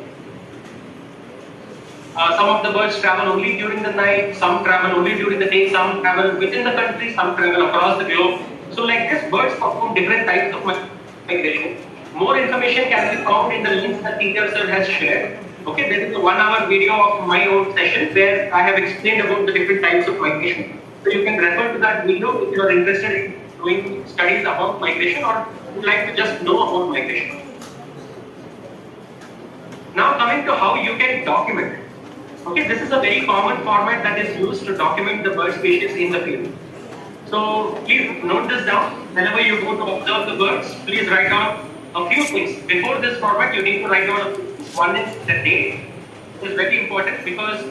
Some of the birds travel only during the night, some travel only during the day, some travel within the country, some travel across the globe. So like this, birds perform different types of migration. More information can be found in the links that teacher sir has shared. Okay, there is a 1-hour video of my own session where I have explained about the different types of migration. So you can refer to that video if you are interested in doing studies about migration or would like to just know about migration. Now coming to how you can document. Okay, this is a very common format that is used to document the bird species in the field. So please note this down. Whenever you go to observe the birds, please write down a few things. Before this format, you need to write down a few things. One is the date. It is very important because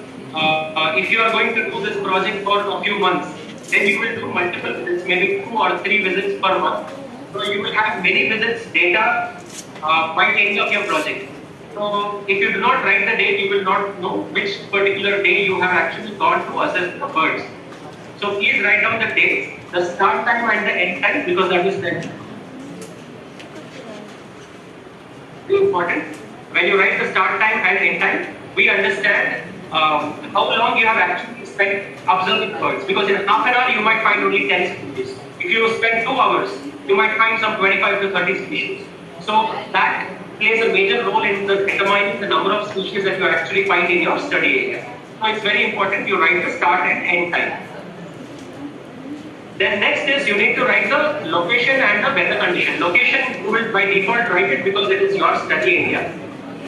if you are going to do this project for a few months, then you will do multiple visits, maybe 2 or 3 visits per month. So you will have many visits data by the end of your project. So if you do not write the date, you will not know which particular day you have actually gone to assess the birds. So please write down the date, the start time and the end time, because that is very important. When you write the start time and end time, we understand how long you have actually spent observing birds. Because in half an hour, you might find only 10 species. If you spend 2 hours, you might find some 25 to 30 species. So that plays a major role in determining the number of species that you actually find in your study area. So it's very important you write the start and end time. Then next is you need to write the location and the weather condition. Location you will by default write it because it is your study area.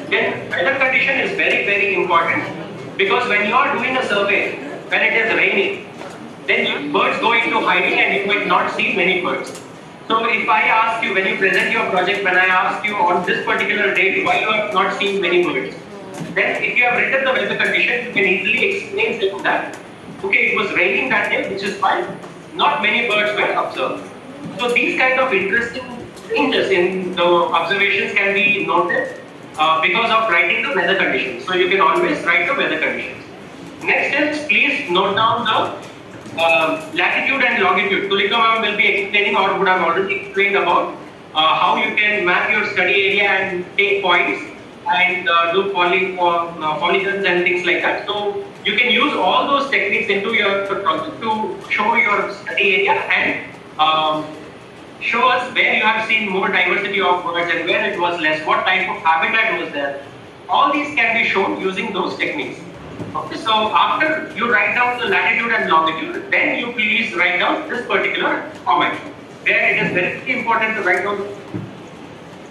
Then weather condition is very, very important because when you are doing a survey, when it is raining, then birds go into hiding and you might not see many birds. So if I ask you, when you present your project, when I ask you on this particular date why you have not seen many birds, then if you have written the weather condition, you can easily explain that, okay, it was raining that day, which is fine, not many birds were observed. So these kind of interesting changes in the observations can be noted because of writing the weather conditions. So you can always write the weather conditions. Next is, please note down the latitude and longitude. Tulika ma'am will be explaining or would have already explained about how you can map your study area and take points and do polygons and things like that. So you can use all those techniques into your project to show your study area and show us where you have seen more diversity of birds and where it was less, what type of habitat was there. All these can be shown using those techniques. Okay, so after you write down the latitude and longitude, then you please write down this particular comment. Where it is very important to write down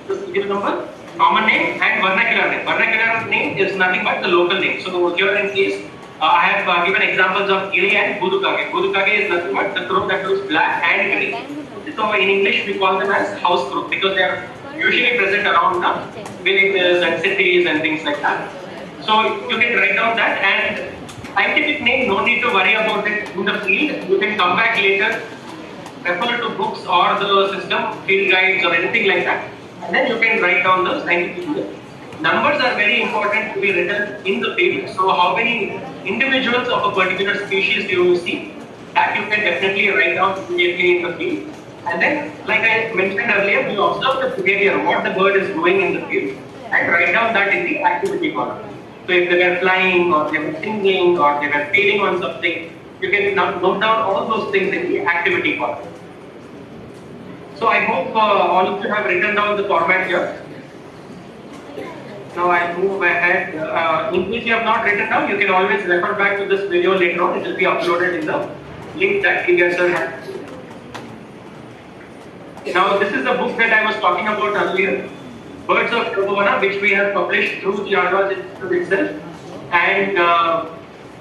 the serial number, common name and vernacular name. Vernacular name is nothing but the local name. So here in case, I have given examples of Giri and Budukage. Budukage is nothing but the crow that looks black and grey. So in English we call them as house crow because they are usually present around the villages and cities and things like that. So you can write down that, and scientific name, no need to worry about it in the field. You can come back later, refer to books or the system, field guides or anything like that, and then you can write down the scientific name. Numbers are very important to be written in the field. So how many individuals of a particular species do you see, that you can definitely write down immediately in the field. And then, like I mentioned earlier, you observe the behavior, what the bird is doing in the field, and write down that in the activity column. So if they were flying or they were singing or they were feeding on something, you can note down all those things in the activity column. So I hope all of you have written down the format here. Now I'll move ahead. In case you have not written down, you can always refer back to this video later on. It will be uploaded in the link that TVR sir had. Now this is the book that I was talking about earlier. Birds of Tribhuvan, which we have published through the Alva Institute itself. And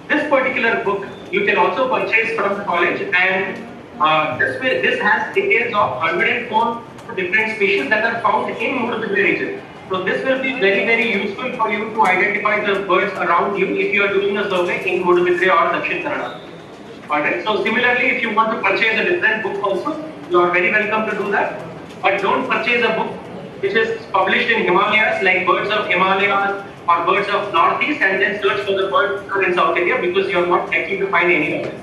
this particular book you can also purchase from the college, and this has details of 104 different species that are found in Mudabidri region. So this will be very, very useful for you to identify the birds around you if you are doing a survey in Mudabidri or Dakshin Kannada. Alright, so similarly, if you want to purchase a different book also, you are very welcome to do that. But don't purchase a book which is published in Himalayas, like Birds of Himalayas or Birds of Northeast, and then search for the birds in South India because you are not likely to find any of them.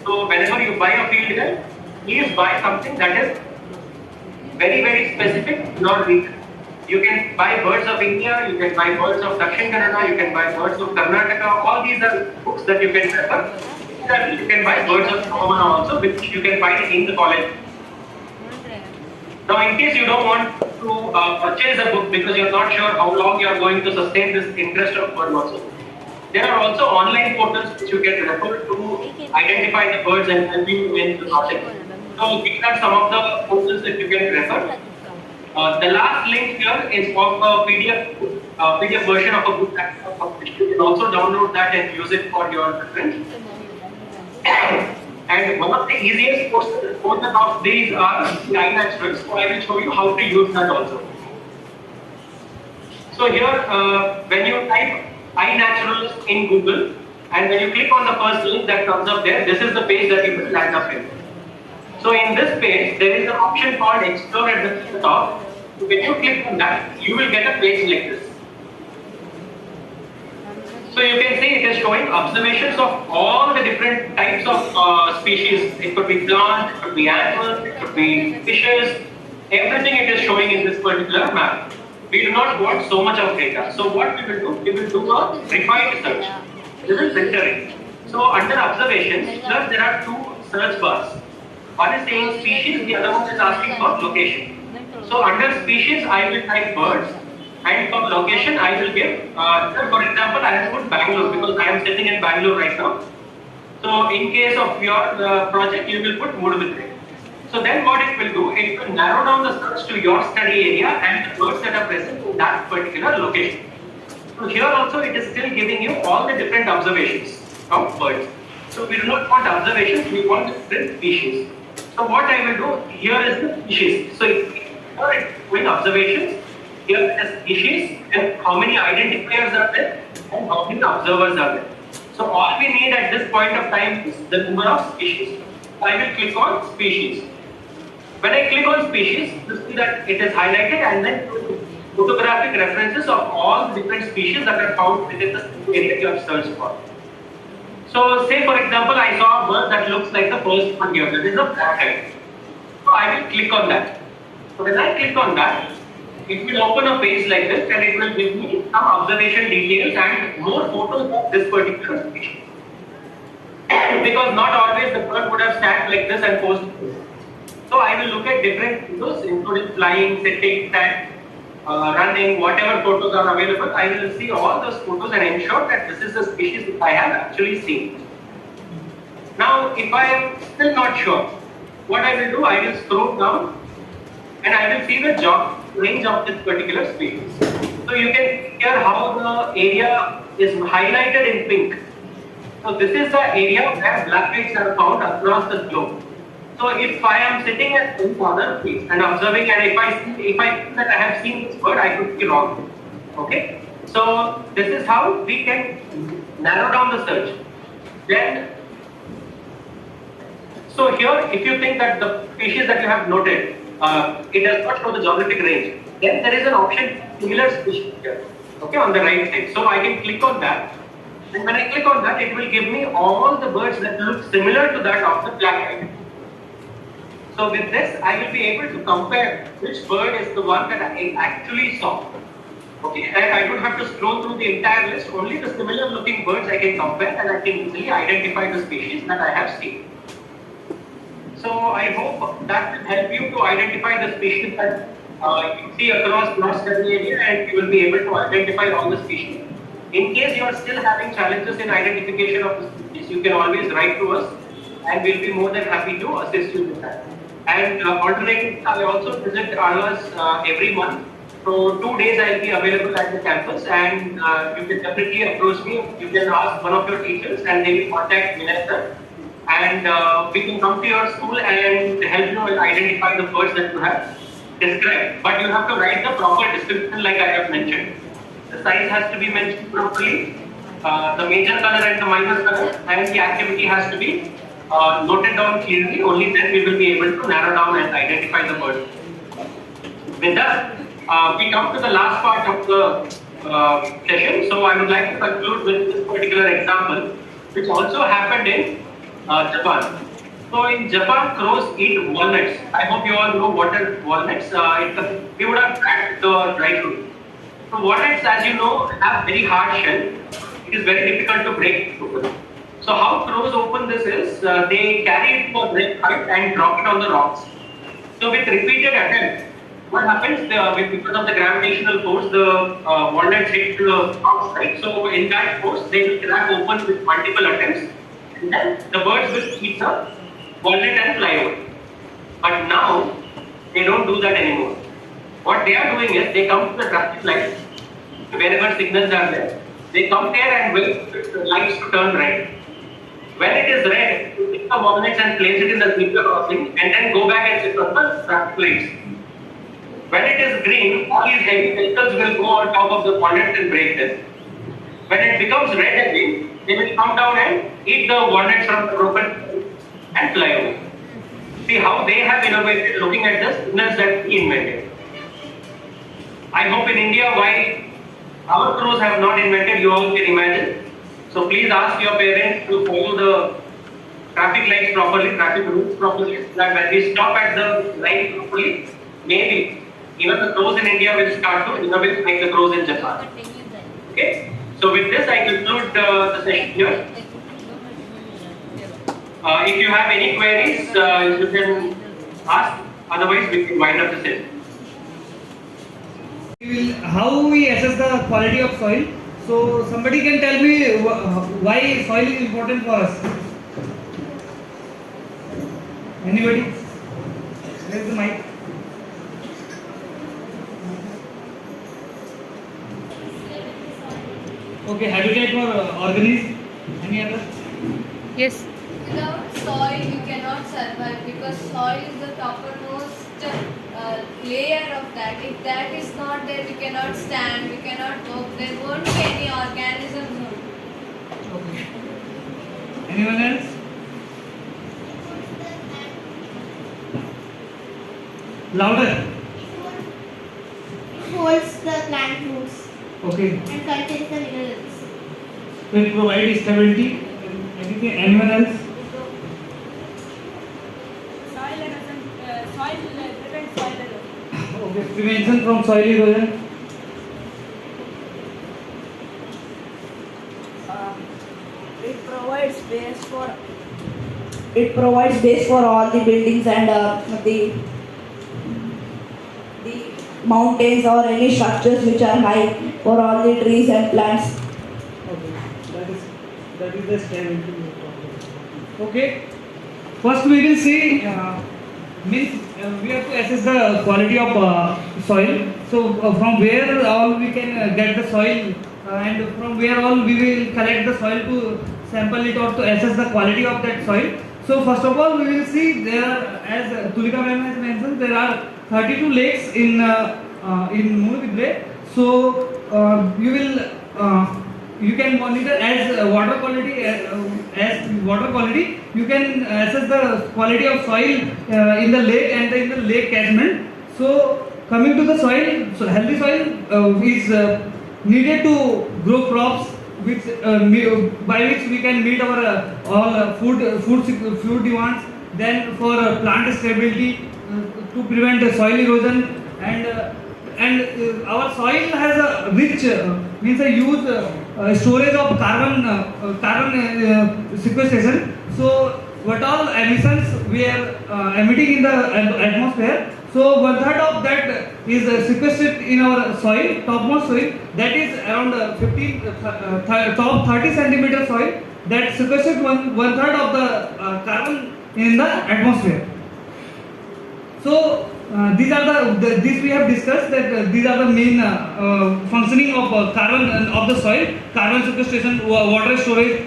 So whenever you buy a field guide, please buy something that is very, very specific, not weak. You can buy Birds of India, you can buy Birds of Dakshin Kannada, you can buy Birds of Karnataka. All these are books that you can refer. You can buy Birds of Tribhuvan also, which you can find in the college. Now, in case you don't want to purchase a book because you're not sure how long you are going to sustain this interest of bird also, there are also online portals which you can refer to identify the birds and help you in the project. So these are some of the portals that you can refer. The last link here is of a PDF version of a book that I have published. You can also download that and use it for your reference. And one of the easiest portions of these are the iNaturals. So I will show you how to use that also. So here, when you type iNaturals in Google, and when you click on the first link that comes up there, this is the page that you will land up in. So in this page, there is an option called Explore at the top. So when you click on that, you will get a page like this. So you can see it is showing observations of all the different types of species. It could be plants, it could be animals, it could be fishes. Everything it is showing in this particular map. We do not want so much of data. So what we will do? We will do a refined search. This is filtering. So under observations, here there are two search bars. One is saying species, the other one is asking for location. So under species, I will type birds. And for location, I will give, for example, I have put Bangalore because I am sitting in Bangalore right now. So in case of your project, you will put Mudumidre. So then what it will do, it will narrow down the search to your study area and the birds that are present in that particular location. So here also it is still giving you all the different observations of birds. So we do not want observations, we want different species. So what I will do, here is the species. So here it is doing observations, here is the species and how many identifiers are there and how many observers are there. So all we need at this point of time is the number of species. I will click on species. When I click on species, you see that it is highlighted and then photographic references of all the different species that are found within the area you have searched for. So say for example, I saw a bird that looks like the first one here, that is a black-head. So I will click on that. So when I click on that, it will open a page like this and it will give me some observation details and more photos of this particular species. Because not always the bird would have sat like this and posed. So I will look at different photos, including flying, sitting, stand, running, whatever photos are available. I will see all those photos and ensure that this is the species that I have actually seen. Now, if I am still not sure, what I will do, I will scroll down and I will see the range of this particular species. So you can hear how the area is highlighted in pink. So this is the area where blackheads are found across the globe. So if I am sitting at some other place and observing, and if I think that I have seen this bird, I could be wrong. Okay. So this is how we can narrow down the search. Then, so here, if you think that the species that you have noted, it does not show the geographic range, then there is an option similar species here. Okay, on the right side. So I can click on that. And when I click on that, it will give me all the birds that look similar to that of the black-head. So with this, I will be able to compare which bird is the one that I actually saw. Okay, and I don't have to scroll through the entire list, only the similar looking birds I can compare and I can easily identify the species that I have seen. So I hope that will help you to identify the species that you see across your study area and you will be able to identify all the species. In case you are still having challenges in identification of the species, you can always write to us and we'll be more than happy to assist you with that. And alternatively, I also visit Alva's every month. So 2 days I will be available at the campus and you can definitely approach me. You can ask one of your teachers and they will contact Vinay and we can come to your school and help you identify the birds that you have described. But you have to write the proper description like I have mentioned. The size has to be mentioned properly, the major color and the minor color, and the activity has to be noted down clearly. Only then we will be able to narrow down and identify the bird. With that, we come to the last part of the session. So I would like to conclude with this particular example, which also happened in Japan. So in Japan, crows eat walnuts. I hope you all know what are walnuts. We would have cracked the dry fruit. So walnuts, as you know, have very hard shell. It is very difficult to break open. So how crows open this is, they carry it for break height and drop it on the rocks. So with repeated attempts, what happens, because of the gravitational force, the walnuts hit the rocks, right? So in that force, they will crack open with multiple attempts. And then the birds will eat the walnut and fly away. But now, they don't do that anymore. What they are doing is, they come to the traffic lights, wherever signals are there. They come there and wait for the lights to turn red. When it is red, you take the walnuts and place it in the zebra crossing and then go back and sit on the traffic lights. When it is green, all these heavy vehicles will go on top of the walnuts and break them. When it becomes red again, they will come down and eat the walnuts from the broken and fly away. See how they have innovated looking at the signals that we invented. I hope in India, why our crows have not invented, you all can imagine. So please ask your parents to follow the traffic lights properly, traffic rules properly, so that when we stop at the line properly, maybe even the crows in India will start to innovate like the crows in Japan. Okay? So with this, I conclude the session here. If you have any queries, you can ask. Otherwise, we can wind up the session. How we assess the quality of soil? So somebody can tell me why soil is important for us? Anybody? Where's the mic? Okay, habitat for organisms. Any other? Yes. Without soil, you cannot survive because soil is the topmost layer of that. If that is not there, we cannot stand, we cannot walk. There won't be any organism. Okay. Anyone else? Louder. Holds the plant roots Okay. and contains the minerals. Will provide stability. Anything? Anyone else? Soil erosion, prevents soil erosion. Okay. Prevention from soil erosion. It provides base for all the buildings and the mountains or any structures which are high for all the trees and plants. Okay. That is the stability. Okay. First we will see we have to assess the quality of soil. So from where all we can get the soil and from where all we will collect the soil to sample it or to assess the quality of that soil. So first of all we will see there are, as Tulika ma'am has mentioned, there are 32 lakes in Murubidre. So you can monitor as water quality. You can assess the quality of soil in the lake and in the lake catchment. So coming to the soil, so healthy soil is needed to grow crops which by which we can meet our all food demands. Then for plant stability to prevent soil erosion and our soil has a rich means a huge storage of carbon sequestration. So what all emissions we are emitting in the atmosphere, so 1/3 of that is sequestered in our soil, topmost soil, that is around top 30 centimeter soil that sequestered 1/3 of the carbon in the atmosphere. So these are these we have discussed that these are the main functioning of carbon of the soil: carbon sequestration, water storage.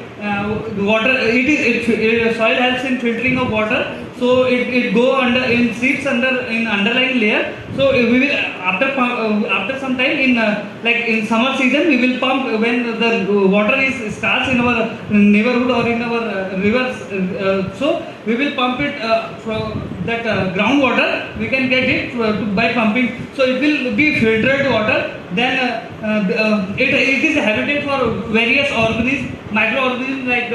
Soil helps in filtering of water, so it go under in seeps under in underlying layer. So we will after some time in like in summer season we will pump when the water is starts in our neighborhood or in our rivers. So we will pump it from that groundwater. We can get it by pumping. So it will be filtered water. Then it is a habitat for various organisms, microorganisms like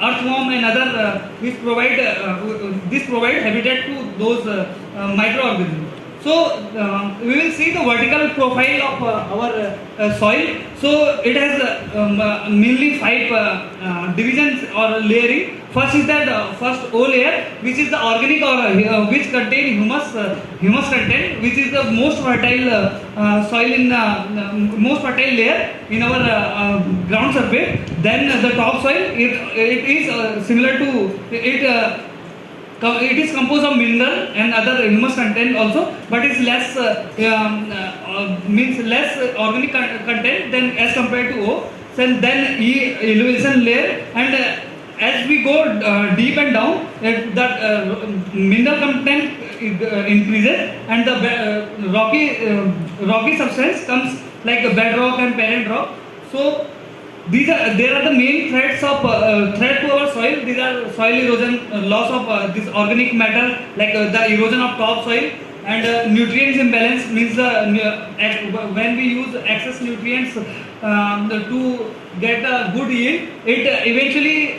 earthworm and other which provide habitat to those microorganisms. So we will see the vertical profile of our soil. So it has mainly 5 divisions or layering. First is that first O layer, which is the organic or which contain humus content, which is the most fertile soil in most fertile layer in our ground surface. Then the top soil, it is similar to it. It is composed of mineral and other humus content also, but it's less means less organic content than as compared to O. So then E elevation layer, and as we go deep and down, that mineral content increases and the rocky substance comes like the bedrock and parent rock. So there are the main threat to our soil. These are soil erosion, loss of this organic matter, like the erosion of top soil, and nutrients imbalance means when we use excess nutrients to get a good yield, it eventually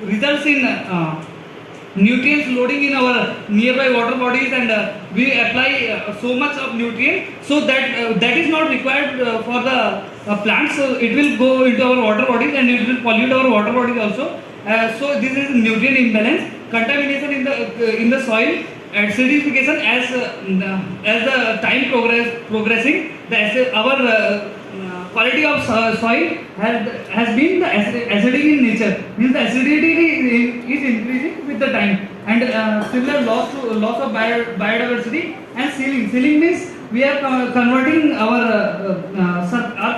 results in nutrients loading in our nearby water bodies, and we apply so much of nutrient, so that that is not required for the plants. So it will go into our water bodies and it will pollute our water bodies also. So this is nutrient imbalance, contamination in the soil, acidification as the time progressing, our quality of soil has been the acidic in nature. Means the acidity is increasing with the time, and similar loss of biodiversity and sealing. Sealing means we are converting our earth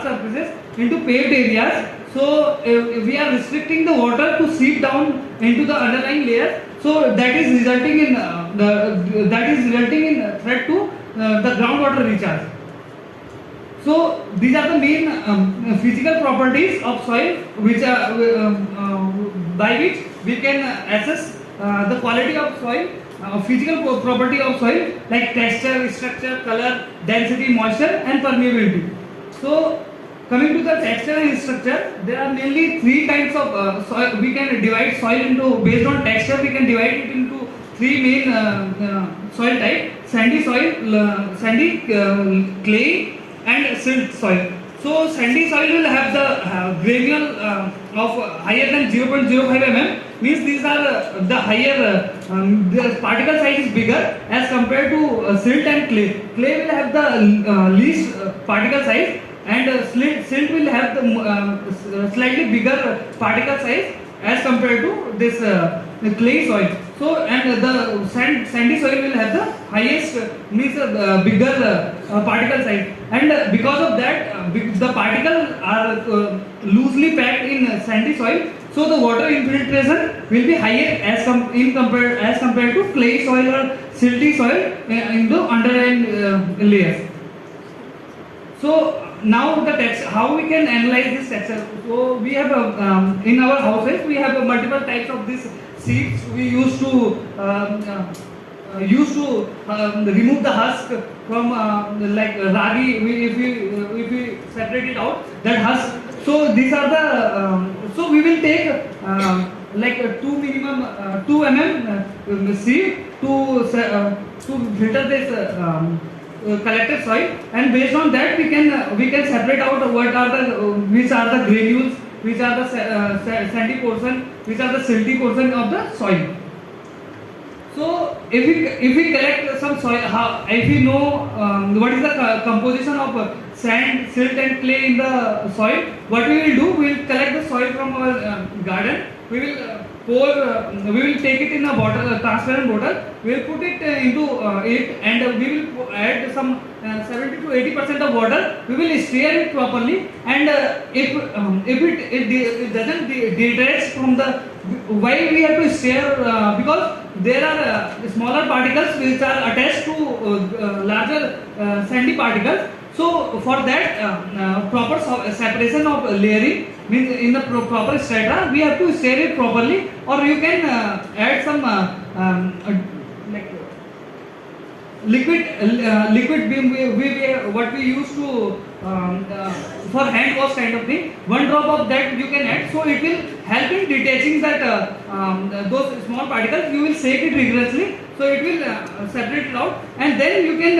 surfaces into paved areas. So we are restricting the water to seep down into the underlying layer. So that is resulting in threat to the groundwater recharge. So these are the main physical properties of soil, which are by which we can assess the quality of soil. Physical property of soil like texture, structure, color, density, moisture, and permeability. So coming to the texture and structure, there are mainly three kinds of soil. We can divide soil into, based on texture, we can divide it into three main soil type: sandy soil, clay, and silt soil. So sandy soil will have the granule of higher than 0.05 mm. Means these are the higher, the particle size is bigger as compared to silt and clay. Clay will have the least particle size, and silt will have the slightly bigger particle size as compared to this clay soil. So, and the sandy soil will have the highest, means bigger particle size, and because of that the particles are loosely packed in sandy soil. So the water infiltration will be higher as compared to clay soil or silty soil in the underlying layers. So now the texture, how we can analyze this texture? So we have in our houses we have multiple types of these seeds. We used to remove the husk from like ragi. If we separate it out, that husk. So these are the so we will take like 2 mm seed to filter this collected soil, and based on that we can separate out what are the which are the granules, which are the sandy portion, which are the silty portion of the soil. So if we collect some soil, if we know what is the composition of sand, silt, and clay in the soil, what we will do, we will collect the soil from our garden. We will we will take it in a bottle, a transparent bottle. We will put it into it, and we will add some 70 to 80% of water. We will stir it properly, and if it doesn't detract from the, why we have to stir, because there are smaller particles which are attached to larger sandy particles. So for that proper separation of layering, means in the proper strata, we have to stir it properly, or you can add some like liquid beam, what we use to for hand wash kind of thing. 1 drop of that you can add, so it will help in detaching that those small particles. You will shake it rigorously, so it will separate it out, and then you can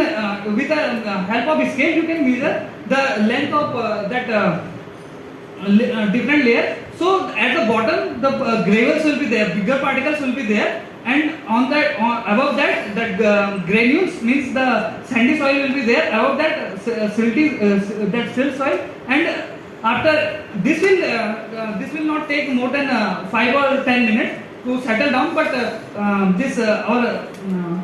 with the help of scale you can measure the length of that different layer. So at the bottom the gravels will be there, bigger particles will be there, and on that above that granules, means the sandy soil will be there. Above that that silt soil, and after this will not take more than 5 or 10 minutes to settle down, but this our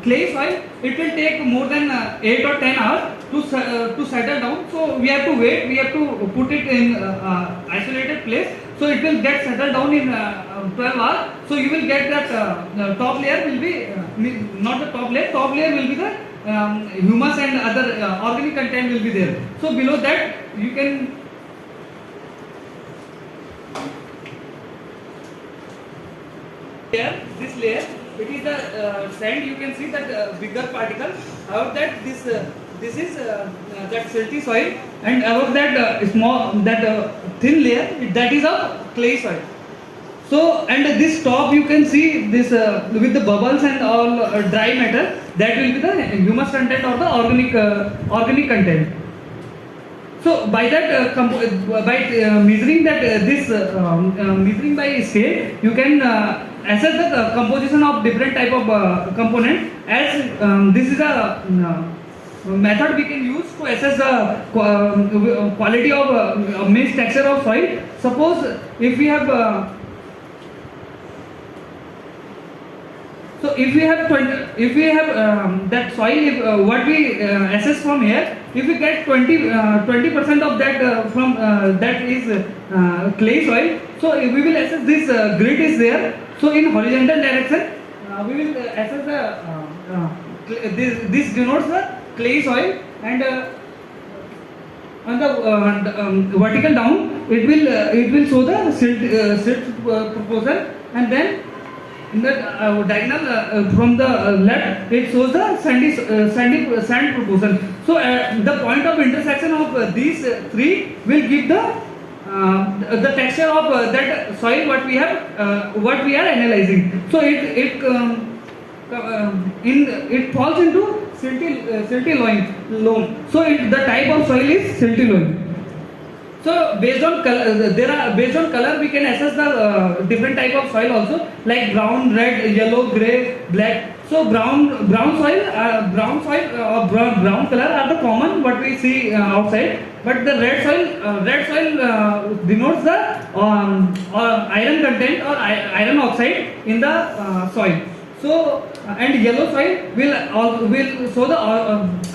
clay soil, it will take more than 8 or 10 hours to settle down. So we have to wait, we have to put it in isolated place, so it will get settled down in 12 hours. So you will get that top layer will be not the top layer will be the humus and other organic content will be there. So below that you can this layer, it is the sand. You can see that bigger particle. Above that this is that silty soil, and above that small thin layer, that is a clay soil. So, and this top you can see this with the bubbles and all dry matter, that will be the humus content or the organic content. So by that measuring that measuring by scale, you can assess the composition of different type of component. As this is a method we can use to assess the quality of means texture of soil. Suppose if we have that soil, what we assess from here, if we get 20% of that from that is clay soil, so we will assess this grid is there. So in horizontal direction, we will assess the this denotes the clay soil, and on the vertical down it will show the silt proportion, and then in the diagonal from the left it shows the sand proportion. So the point of intersection of these three will give the texture of that soil what we are analyzing. So it falls into silty loam. So the type of soil is silty loam. So based on color we can assess the different type of soil also, like brown, red, yellow, grey, black. So brown soil or brown color are the common what we see outside, but the red soil denotes the iron content or iron oxide in the soil. So and yellow soil will show the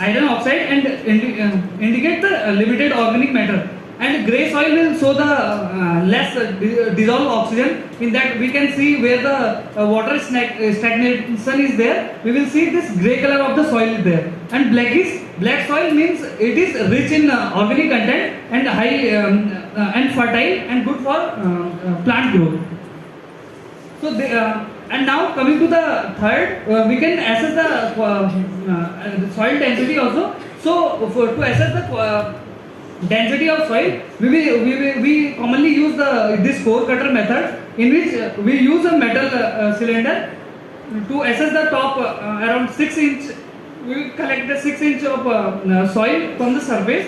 iron oxide and indicate the limited organic matter. And grey soil will show the less dissolved oxygen. In that we can see where the water stagnation is there. We will see this grey color of the soil is there. And black soil means it is rich in organic content and high and fertile and good for plant growth. So and now coming to the third, we can assess the soil density also. So to assess the density of soil, we commonly use this core cutter method, in which we use a metal cylinder to assess the top around 6 inch. We collect the 6 inch of soil from the surface.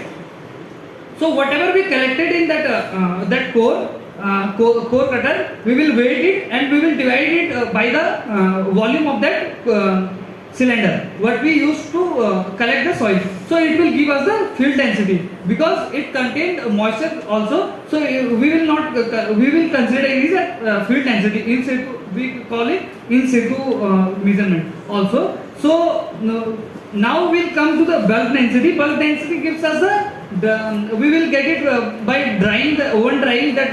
So whatever we collected in that core cutter, we will weight it and we will divide it by the volume of that cylinder what we used to collect the soil. So it will give us the field density, because it contained moisture also. So we will consider it as a field density. In situ, we call it in situ measurement also. So now we'll come to the bulk density. Bulk density gives us we will get it by oven drying that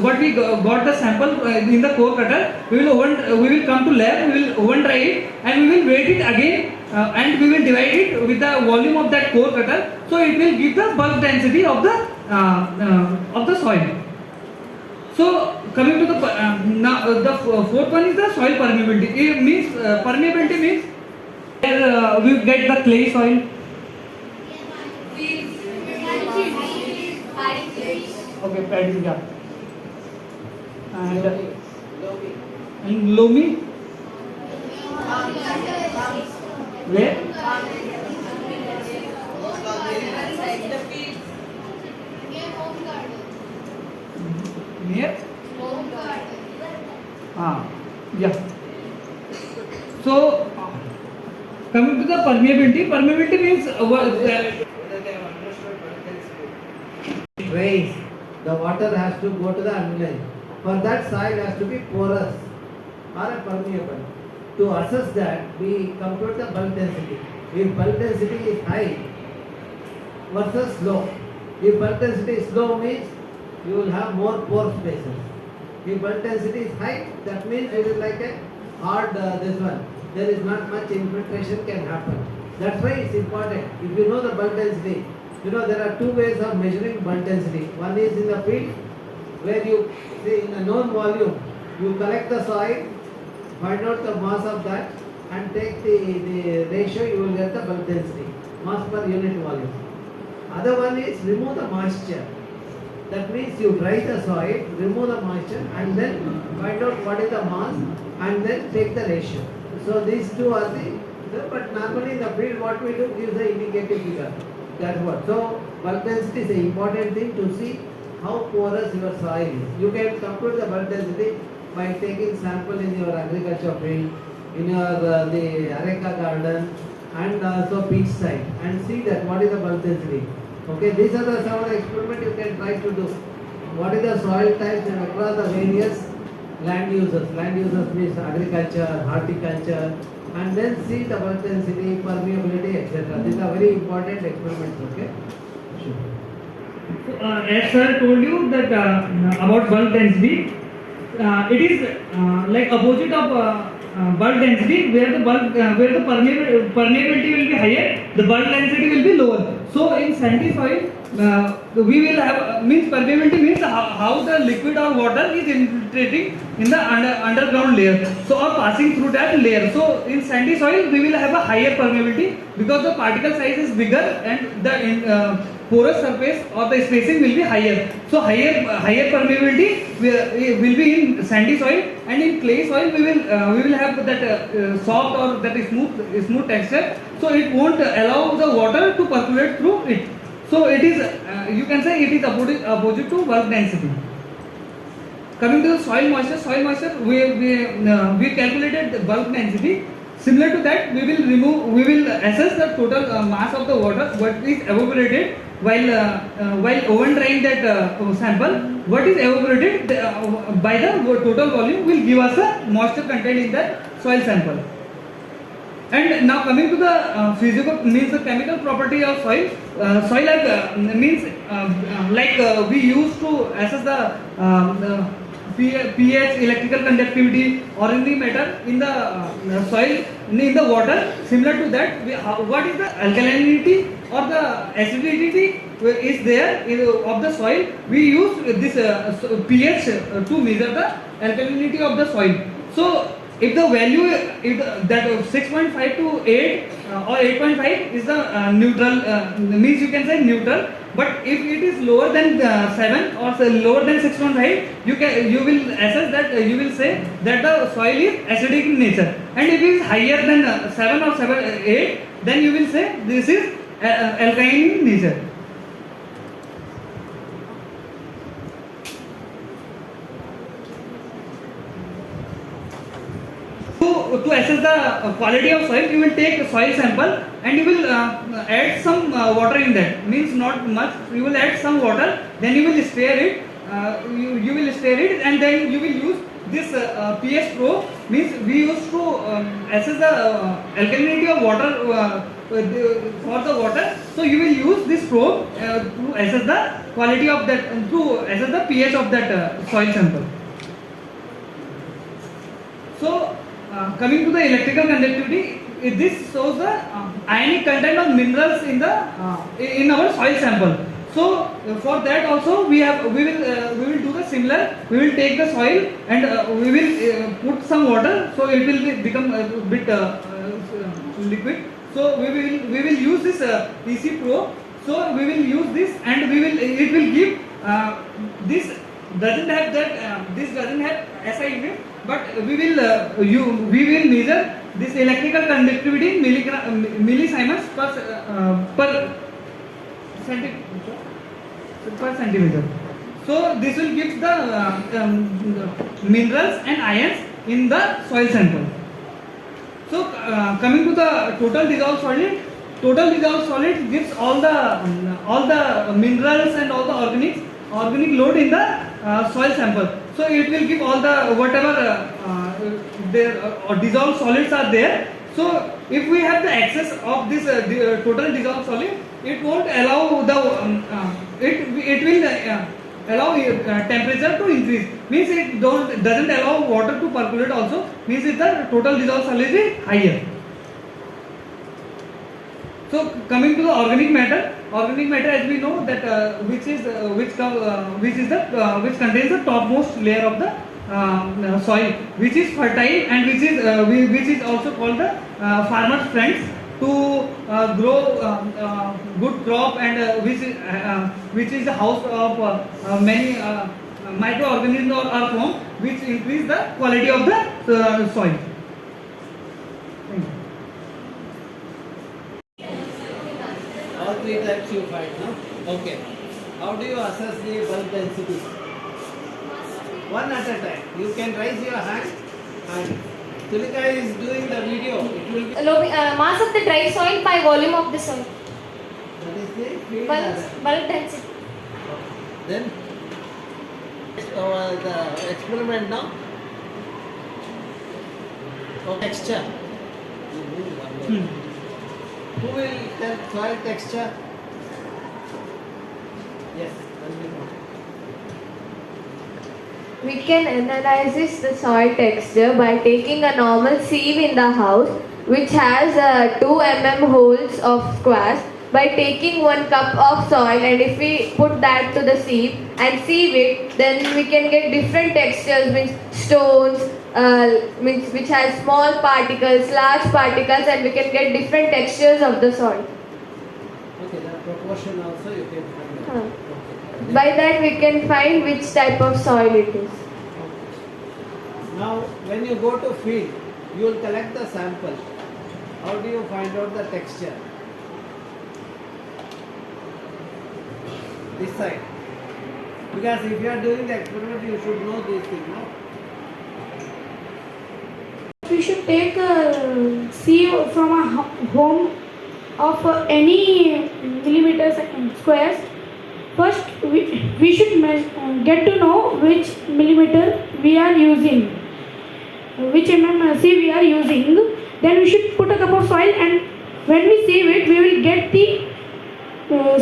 what we got the sample in the core cutter. We will come to lab, we will oven dry it and we will weight it again and we will divide it with the volume of that core cutter. So it will give the bulk density of the soil. So coming to the fourth one is the soil permeability. It means permeability means we get the clay soil. Okay, paddy, yeah. And loamy? Where? Near? Yeah. So coming to the permeability means Raise. The water has to go to the underline. For that, soil has to be porous or permeable. To assess that, we compute the bulk density. If bulk density is high versus low. If bulk density is low means you will have more pore spaces. If bulk density is high, that means it is like a hard this one. There is not much infiltration can happen. That's why it's important. If you know the bulk density, you know there are two ways of measuring bulk density. One is in the field, where you see in a known volume, you collect the soil, find out the mass of that and take the ratio, you will get the bulk density, mass per unit volume. Other one is remove the moisture. That means you dry the soil, remove the moisture and then find out what is the mass and then take the ratio. So these two are but normally in the field what we do gives the indicative figure. That's what. So bulk density is an important thing to see how porous your soil is. You can compute the bulk density by taking sample in your agriculture field, in your the areca garden, and so pitch side, and see that what is the bulk density. Okay, these are the some of the experiment you can try to do. What is the soil types across the various land users? Land users means agriculture, horticulture, and then see the bulk density, permeability, etc. These are very important experiments. Okay. Sure. As sir told you that about bulk density, it is like opposite of bulk density, where the permeability will be higher, the bulk density will be lower. So in sandy soil, we will have means permeability means how the liquid or water is infiltrating in the underground layer, so or passing through that layer. So in sandy soil we will have a higher permeability because the particle size is bigger and the porous surface or the spacing will be higher. So higher permeability will be in sandy soil, and in clay soil we will have that soft or that smooth texture. So it won't allow the water to percolate through it. So it is you can say it is opposite to bulk density. Coming to the soil moisture, we calculated the bulk density. Similar to that, we will assess the total mass of the water what is evaporated while oven drying that sample. What is evaporated by the total volume will give us a moisture content in that soil sample. And now coming to the physical means the chemical property of soil. Soil means like we used to assess the pH, electrical conductivity, organic matter in the soil, in the water. Similar to that, what is the alkalinity or the acidity is there of the soil. We use this pH to measure the alkalinity of the soil. So if the value that 6.5 to 8 or 8.5 is the neutral, means you can say neutral. But if it is lower than 7 or lower than 6.5, you will assess that you will say that the soil is acidic in nature. And if it is higher than 7 or 8, then you will say this is alkaline in nature. To assess the quality of soil, you will take a soil sample and you will add some water in that. Means not much. You will add some water, then you will stir it. You will stir it, and then you will use this pH probe. Means we used to assess the alkalinity of water for the water. So you will use this probe to assess the quality of that, to assess the pH of that soil sample. So coming to the electrical conductivity, this shows the ionic content of minerals in our soil sample. So for that also we will do the similar. We will take the soil and we will put some water, so it will become a bit liquid. So we will use this EC probe. So we will use this, and it will give this doesn't have that this doesn't have SI unit. But we will measure this electrical conductivity in millisiemens per centimeter. So this will give the minerals and ions in the soil sample. So coming to the total dissolved solid gives all the minerals and all the organic load in the soil sample. So it will give all the whatever dissolved solids are there. So if we have the excess of this total dissolved solid, it won't allow the it will allow temperature to increase. Means it doesn't allow water to percolate also. Means if the total dissolved solid is higher. So coming to the organic matter as we know that which contains the topmost layer of the soil, which is fertile and which is also called the farmer's friends to grow good crop, and which is the house of many microorganisms or form which increase the quality of the soil. Thank you. All three types you find, no? Okay. How do you assess the bulk density? One at a time. You can raise your hand, and Tulika is doing the video. It will be mass of the dry soil by volume of the soil. That is the field Bulk, area. bulk density. Then the experiment now. Texture. Who will tell soil texture? Yes. We can analyze the soil texture by taking a normal sieve in the house which has 2 mm holes of squares. By taking 1 cup of soil, and if we put that to the sieve and sieve it, then we can get different textures, means stones, which has small particles, large particles, and we can get different textures of the soil. Okay, that proportion also you can find out. Okay. By that we can find which type of soil it is. Now, when you go to field, you will collect the sample. How do you find out the texture? This side. Because if you are doing the experiment, you should know these things, no? We should take a sieve from a home of any millimeters and squares. First, we should get to know which millimeter we are using, which sieve we are using. Then we should put a cup of soil, and when we sieve it, we will get the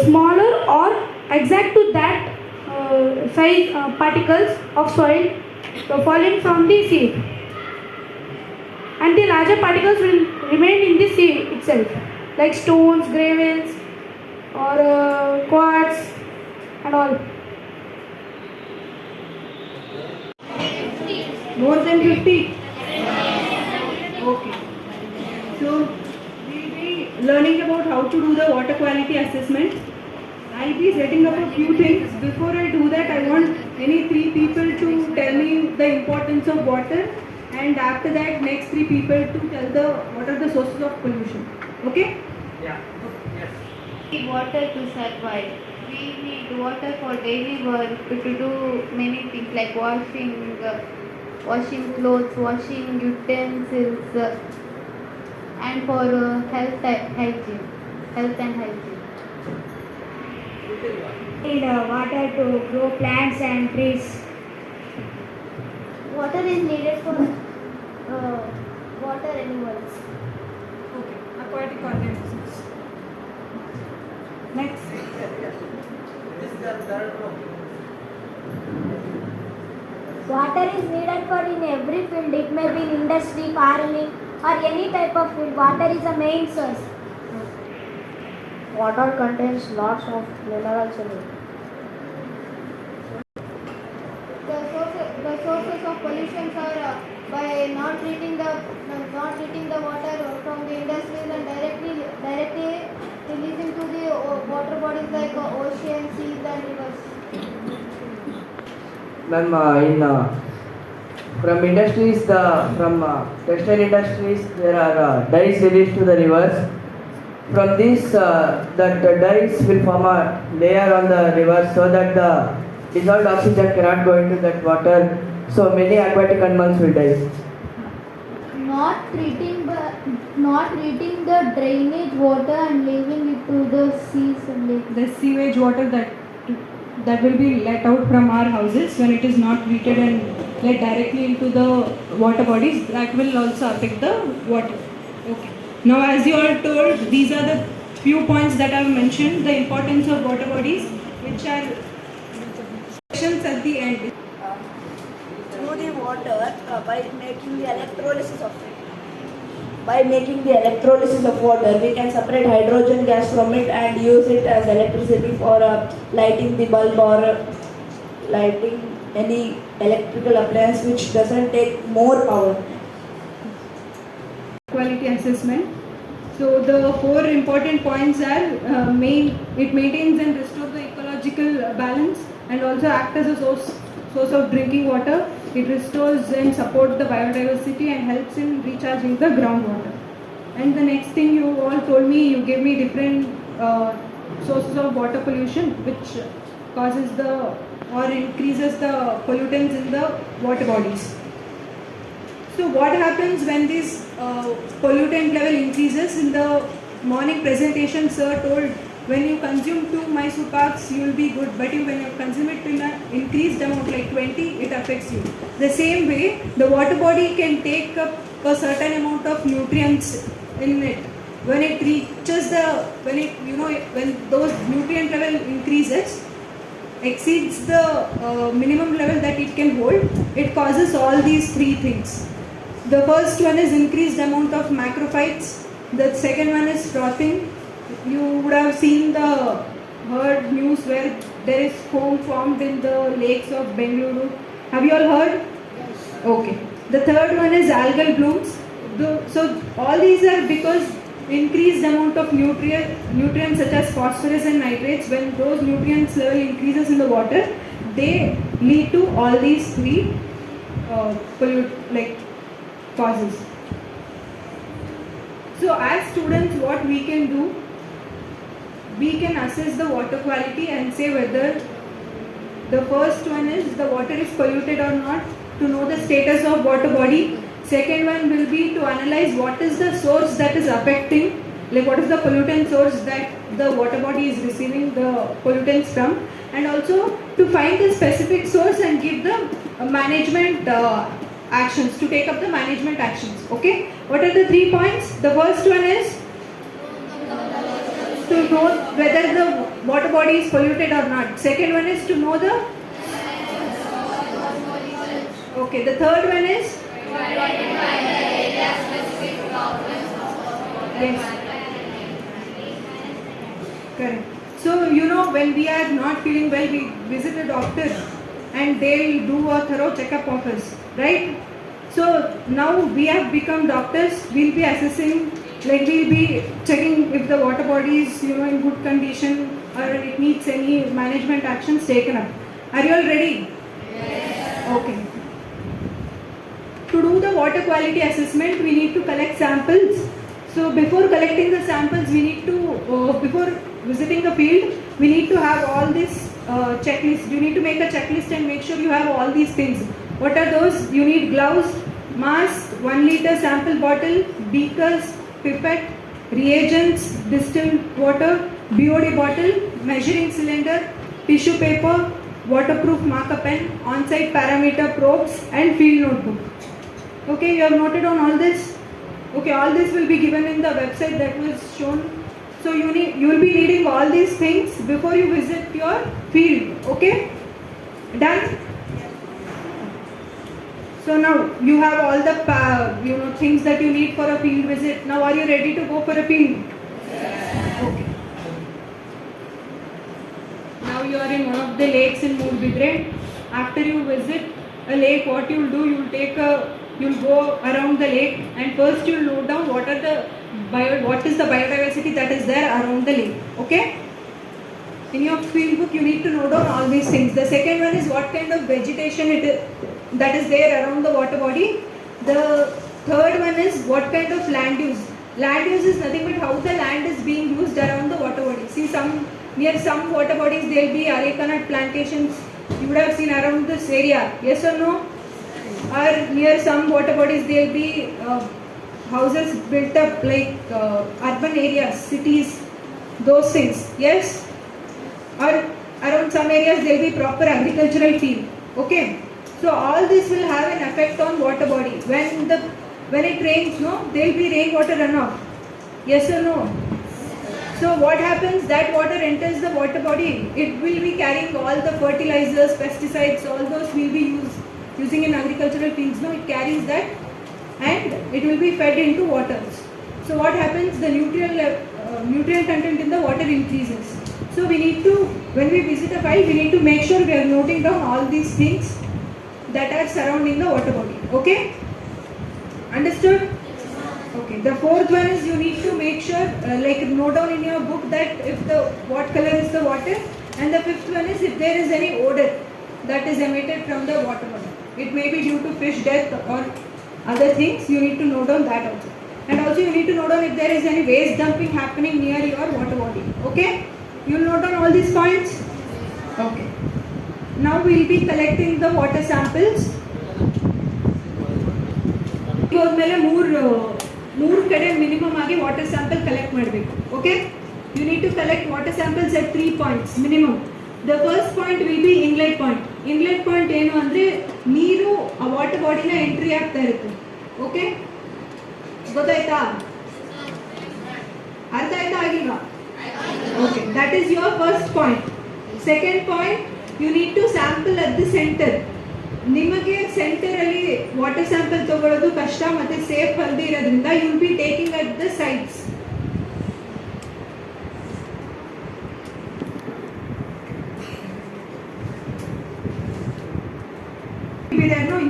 smaller or exact to that size particles of soil falling from the sieve, and the larger particles will remain in the sieve itself, like stones, gravels, or quartz and all. More than 50? Okay. So, we will be learning about how to do the water quality assessment. I'll be setting up a few things. Before I do that, I want any 3 people to tell me the importance of water, and after that, next 3 people to tell what are the sources of pollution. Okay? Yeah. Yes. We need water to survive. We need water for daily work, to do many things like washing clothes, washing utensils, and for health and hygiene. Need water to grow plants and trees. Water is needed for water animals. Okay. Aquatic organisms. Next. This is the third one. Water is needed for in every field. It may be in industry, farming, or any type of field. Water is a main source. Water contains lots of minerals in it. The sources of pollution are by not treating the water from the industries and directly releasing to the water bodies like ocean, seas and rivers. Ma'am, from industries, from textile industries, there are dyes released to the rivers. From this, that dyes will form a layer on the river so that the dissolved oxygen cannot go into that water. So many aquatic animals will die. Not treating the drainage water and leaving it to the seas and lakes. The sewage water that will be let out from our houses, when it is not treated and let directly into the water bodies, that will also affect the water. Okay. Now, as you all told, these are the few points that I have mentioned, the importance of water bodies, which are sections at the end. Through the water by making the electrolysis of it. By making the electrolysis of water, we can separate hydrogen gas from it and use it as electricity for lighting the bulb or lighting any electrical appliance which doesn't take more power. Quality assessment. So the 4 important points are it maintains and restores the ecological balance and also acts as a source of drinking water. It restores and supports the biodiversity and helps in recharging the groundwater. And the next thing you all told me, you gave me different sources of water pollution which causes or increases the pollutants in the water bodies. So what happens when these pollutant level increases. In the morning presentation, sir told when you consume 2 Mysore Parks, you will be good, but when you consume it in an increased amount like 20, it affects you. The same way, the water body can take up a certain amount of nutrients in it. When it reaches when those nutrient level increases, exceeds the minimum level that it can hold, it causes all these 3 things. The first one is increased amount of macrophytes. The second one is frothing. You would have heard news where there is foam formed in the lakes of Bengaluru. Have you all heard? Yes. Okay. The third one is algal blooms. So all these are because increased amount of nutrients such as phosphorus and nitrates. When those nutrients level increases in the water, they lead to all these 3 causes. So as students, what we can do, we can assess the water quality and say whether the first one is the water is polluted or not, to know the status of water body. Second one will be to analyze what is the source that is affecting, like what is the pollutant source that the water body is receiving the pollutants from, and also to find the specific source and give the management actions, to take up the management actions. Okay, what are the 3 points? The first one is to know whether the water body is polluted or not. Second one is to know the okay. The third one is yes. Correct. So when we are not feeling well, we visit a doctor and they will do a thorough checkup of us, right? So now we have become doctors. We'll be assessing, like we'll be checking if the water body is in good condition or it needs any management actions taken up. Are you all ready? Yes. Okay. To do the water quality assessment, we need to collect samples. So before collecting the samples, we need to, before visiting the field, we need to have all this checklist. You need to make a checklist and make sure you have all these things. What are those? You need gloves, mask, 1 liter sample bottle, beakers, pipette, reagents, distilled water, BOD bottle, measuring cylinder, tissue paper, waterproof marker pen, on-site parameter probes, and field notebook. Okay, you have noted on all this? Okay, all this will be given in the website that was shown. So you will be needing all these things before you visit your field. Okay? Done? So now you have all the things that you need for a field visit. Now are you ready to go for a field? Yes. Okay. Now you are in one of the lakes in Moorbidre. After you visit a lake, what you will do, you'll go around the lake and first you'll note down what is the biodiversity that is there around the lake. Okay? In your field book, you need to note down all these things. The second one is what kind of vegetation that is there around the water body. The third one is what kind of land use. Land use is nothing but how the land is being used around the water body. See, near some water bodies there will be areca nut plantations. You would have seen around this area. Yes or no? Or near some water bodies there will be houses built up like urban areas, cities, those things. Yes? Or around some areas there will be proper agricultural field. Okay? So all this will have an effect on water body. When it rains, there will be rainwater runoff. Yes or no? So what happens? That water enters the water body. It will be carrying all the fertilizers, pesticides, all those will be using in agricultural fields. It carries that and it will be fed into waters. So what happens? The nutrient content in the water increases. So we need to, when we visit a field, we need to make sure we are noting down all these things that are surrounding the water body. Okay? Understood? Okay. The fourth one is you need to make sure, note down in your book that what color is the water, and the fifth one is if there is any odor that is emitted from the water body. It may be due to fish death or other things. You need to note down that also. And also you need to note down if there is any waste dumping happening near your water body. Okay? You will note down all these points? Okay. Now we will be collecting the water samples. ಮೂರು ಕಡೆ minimum ಆಗಿ water sample collect ಮಾಡಬೇಕು. Okay, you need to collect water samples at 3 points minimum. The first point will be inlet point. Inlet point ಏನು ಅಂದರೆ ನೀರು ಆ water ಬಾಡಿನ entry ಆಗ್ತಾ ಇರುತ್ತೆ. ಓಕೆ, ಗೊತ್ತಾಯ್ತಾ? ಅರ್ಥ ಆಯ್ತಾ ಆಗಿಲ್ವಾ? Okay, that is your first point. Second point, you need to sample at the centre. ನಿಮಗೆ ಸೆಂಟರಲ್ಲಿ ವಾಟರ್ ಸ್ಯಾಂಪಲ್ ತಗೊಳ್ಳೋದು ಕಷ್ಟ ಮತ್ತು ಸೇಫ್ ಅಲ್ಲದೆ ಇರೋದ್ರಿಂದ you will be taking at the sides.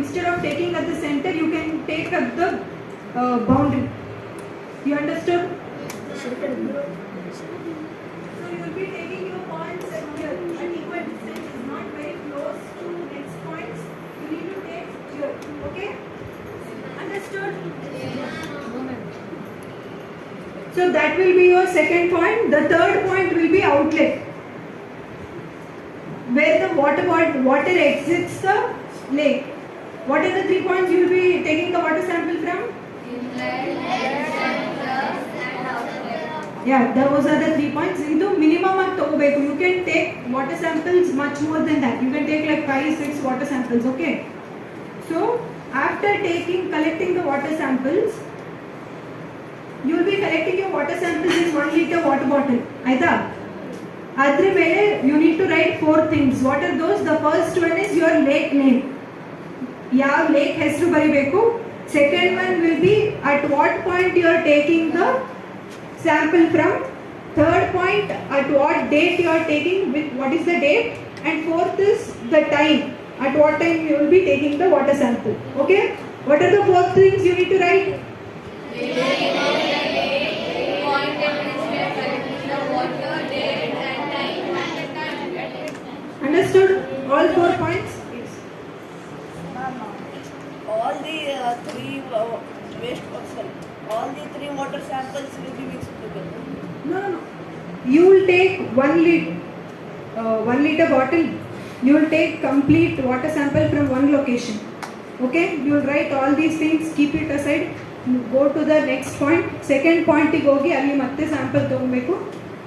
Instead of taking at the center, you can take at the boundary. You understood? So you will be taking your points at here at equal distance. Is not very close to next points. You need to take here. Okay? Understood? So that will be your second point. The third point will be outlet, where the water exits the lake. What are the 3 points you will be taking the water sample from? Yeah, those are the 3 points. Into minimum of togobeku. You can take water samples much more than that. You can take like 5-6 water samples. Okay. So after collecting the water samples, you will be collecting your water samples in 1 liter water bottle. Aita. Adre mere you need to write 4 things. What are those? The first one is your lake name. ಯಾವ lake ಹೆಸರು ಬರೀಬೇಕು. Second one will be at what point you are taking the sample from. Third point at what date you are taking, with what is the date. And fourth is the time, at what time you will be taking the water sample. Okay, what are the 4 things you need to write? Understood? All 4 points? All the 3 water samples will be mixed together. No. You will take 1 liter bottle. You will take complete water sample from one location. Okay? You will write all these things, keep it aside. Go to the next point. Second point ಗೆ ಹೋಗಿ ಅಲ್ಲಿ ಮತ್ತೆ sample ತಗೊಬೇಕು.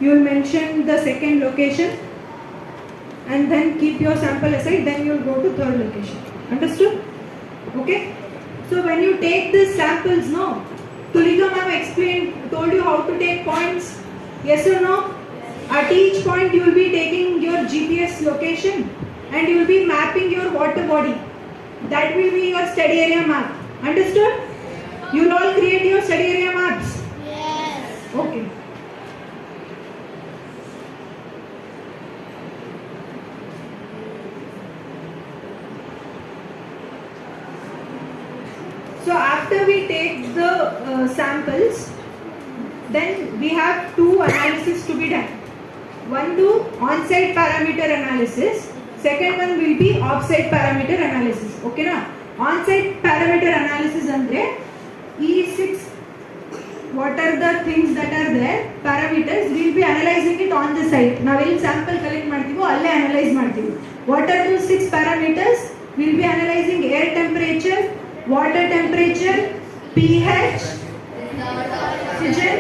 You will mention the second location and then keep your sample aside. Then you will go to third location. Understood? Okay, so when you take these samples, no, Tulika ma'am told you how to take points. Yes or no? Yes. At each point you will be taking your GPS location and you will be mapping your water body. That will be your study area map. Understood? You will all create your study area maps. Yes. Okay. So after we take the samples, then we have 2 analysis to be done. One do on-site parameter analysis. Second one will be off-site parameter analysis. Okay na? On-site parameter analysis andre E6. What are the things that are there? Parameters. We will be analyzing it on the site. Now we will sample collect ಮಾಡ್ತೀವೋ ಅಲ್ಲೇ analyze ಮಾಡ್ತೀವಿ. What are those 6 parameters? We will be analyzing air temperature, water temperature, pH, oxygen,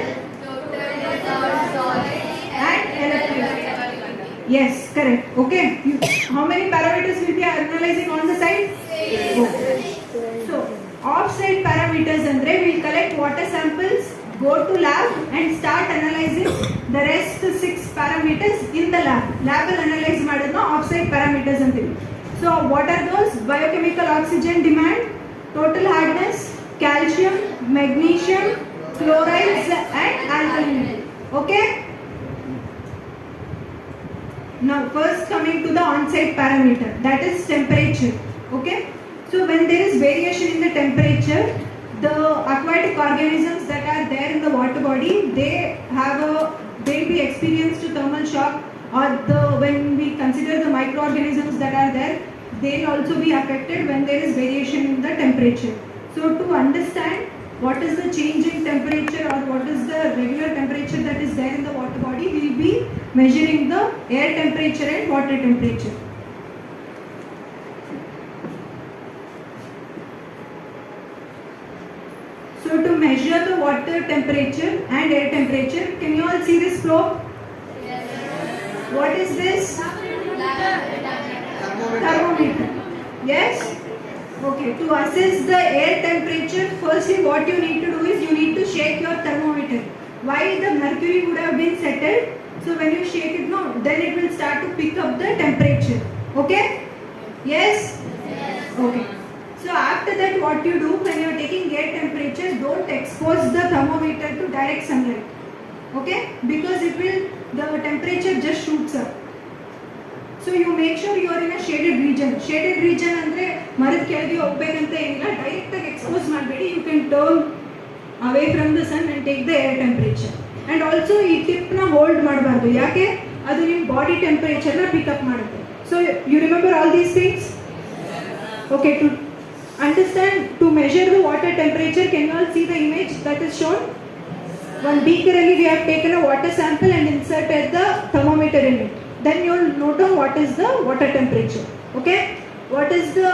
and electricity. Yes, correct. Okay. How many parameters will be analyzing on the site? Okay. So, off-site parameters andre we'll collect water samples, go to lab and start analyzing the rest 6 parameters in the lab. Lab will analyze madadna off-site parameters antivi. So, what are those? Biochemical oxygen demand, total hardness, calcium, magnesium, chlorides and alkaline. Okay? Now first coming to the on-site parameter, that is temperature. Okay? So when there is variation in the temperature, the aquatic organisms that are there in the water body, they'll be experienced to thermal shock, or when we consider the microorganisms that are there, they'll also be affected when there is variation in the temperature. So to understand what is the change in temperature or what is the regular temperature that is there in the water body, we will be measuring the air temperature and water temperature. So to measure the water temperature and air temperature. Can you all see this flow? What is this? Thermometer. Yes? Okay, to assess the air temperature, firstly what you need to do is you need to shake your thermometer. Why the mercury would have been settled? So when you shake it, no, then it will start to pick up the temperature. Okay? Yes? Okay. So after that what you do when you are taking air temperature, don't expose the thermometer to direct sunlight. Okay? Because it will, the temperature just shoots up. So you make sure you are in a shaded region. Shaded region andre marid kelage hogbekanta enilla, direct expose ಮಾಡಬೇಡಿ. You can turn away from the sun and take the air temperature. And also ಈ tip na hold ಮಾಡಬಾರದು. ಯಾಕೆ? ಅದು ನಿಮ್ಮ body temperature na pick up ಮಾಡುತ್ತೆ. So you remember all these things? Okay, to understand, to measure the water temperature, can you all see the image that is shown? One beaker alli we have taken a water sample and inserted the thermometer in it. Then you will note down what is the water temperature. Okay? What is the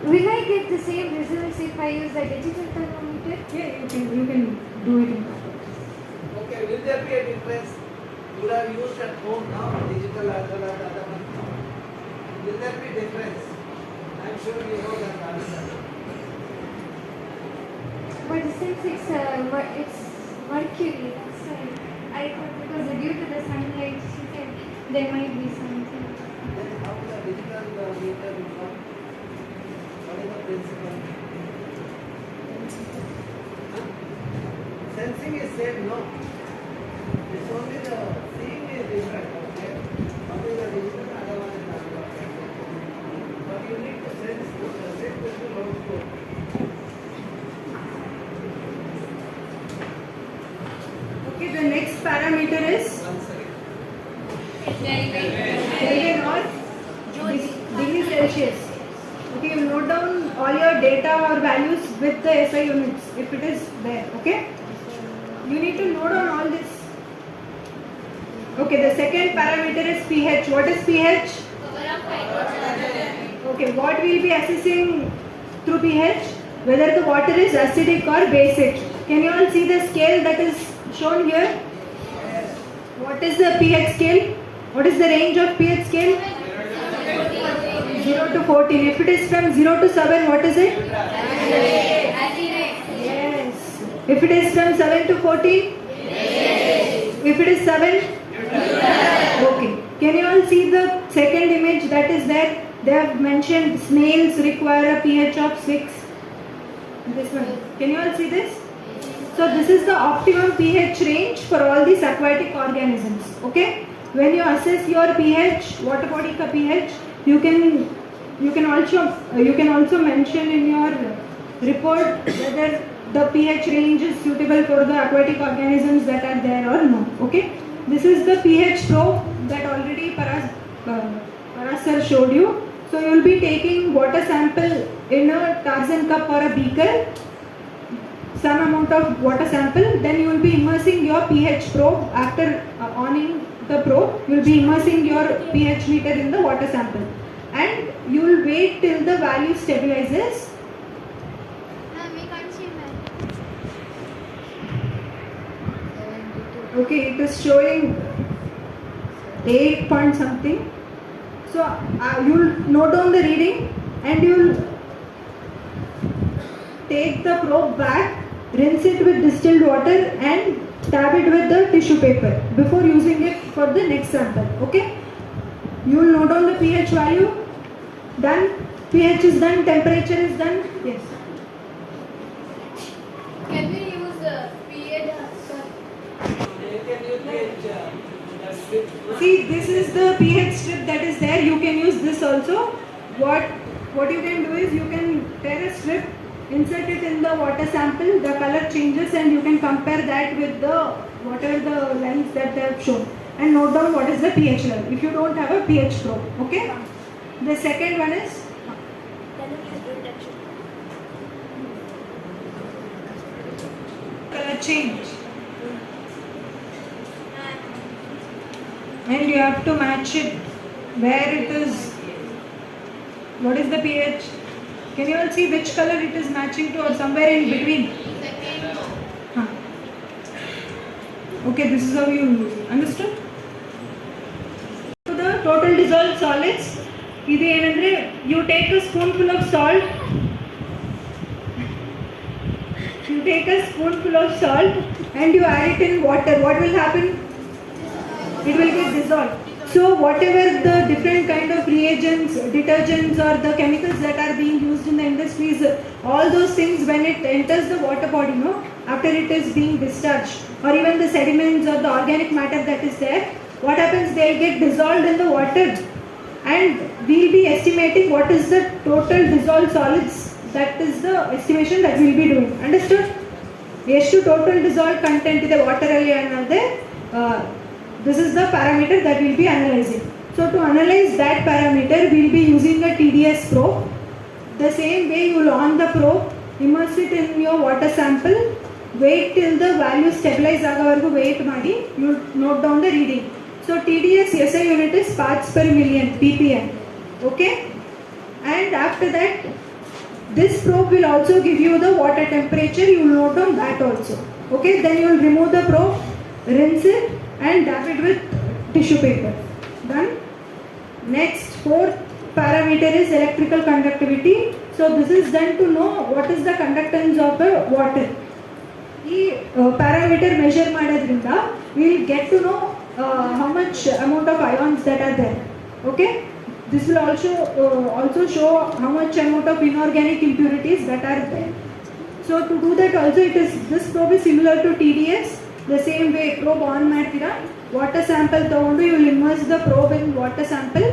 Will I get the same results if I use a digital thermometer? Yeah, you can do it in that. Okay, will there be a difference? You would have used at home now, digital as well as other one. Will there be difference? I am sure you know that answer. But since it's mercury, that's why I thought because due to the sunlight, she said there might be something. Then how the digital meter will work? What is the principle? Huh? Sensing is same, no? It's only the seeing is different, okay? One is the digital, other one is analog. But you need to sense, the sense will be also. Okay, the next parameter is Kelvin or degree Celsius. Okay, you note down all your data or values with the SI units if it is there. Okay, you need to note down all this. Okay, the second parameter is pH. What is pH? Okay, what we will be assessing through pH? Whether the water is acidic or basic. Can you all see the scale that is shown here? What is the pH scale? What is the range of pH scale? 0 to 14. If it is from 0 to 7, what is it? Yes. If it is from 7 to 14? If it is 7? Okay. Can you all see the second image that is there? They have mentioned snails require a pH of 6. This one. Can you all see this? So this is the optimum pH range for all these aquatic organisms. Okay? When you assess your pH, water body ka pH, you can also mention in your report whether the pH range is suitable for the aquatic organisms that are there or no. Okay? This is the pH probe that already Paras sir showed you. So you will be taking water sample in a Tarzan cup or a beaker, some amount of water sample, then you will be immersing your pH probe. After oning the probe, you will be immersing your pH meter in the water sample and you will wait till the value stabilizes. We can't see that. Okay, it is showing 8 point something. So you will note down the reading and you will take the probe back, rinse it with distilled water and dab it with the tissue paper before using it for the next sample. Okay? You will note down the pH value. Done. pH is done. Temperature is done. Yes. Can we use pH? Can you pH strip? See, this is the pH strip that is there. You can use this also. What you can do is you can tear a strip, insert it in the water sample, the color changes and you can compare that with the whatever the lens that they have shown and note down what is the pH level if you don't have a pH probe. Okay? The second one is color change. And you have to match it where it is, what is the pH? Can you all see which color it is matching to or somewhere in between? Huh. Okay, this is how you use it. Understood? So the total dissolved solids, ಇದು ಏನಂದ್ರೆ you take a spoonful of salt, and you add it in water. What will happen? It will get dissolved. So whatever the different kind of reagents, detergents or the chemicals that are being used in the industries, all those things when it enters the water body, no, after it is being discharged, or even the sediments or the organic matter that is there, what happens? They'll get dissolved in the water, and we'll be estimating what is the total dissolved solids. That is the estimation that we'll be doing. Understood? ಎಷ್ಟು total dissolve content ಇದೆ ವಾಟರಲ್ಲಿ ಅನ್ನೋದೇ this is the parameter that we'll be analyzing. So to analyze that parameter, we'll be using a TDS probe. The same way you will on the probe, immerse it in your water sample, wait till the value stabilize agavarigu wait ಮಾಡಿ, you note down the reading. So TDS SI unit is parts per million, ppm. Okay? And after that, this probe will also give you the water temperature. You will note down that also. Okay? Then you will remove the probe, rinse it, and dab it with tissue paper. Done. Next, fourth parameter is electrical conductivity. So this is done to know what is the conductance of the water. This parameter measure madadrinda we will get to know how much amount of ions that are there. Okay. This will also show how much amount of inorganic impurities that are there. So to do that also, this probe is similar to TDS. The same way, probe on ಮಾಡ್ತೀರಾ, water sample ತಗೊಂಡು you will immerse the probe in water sample,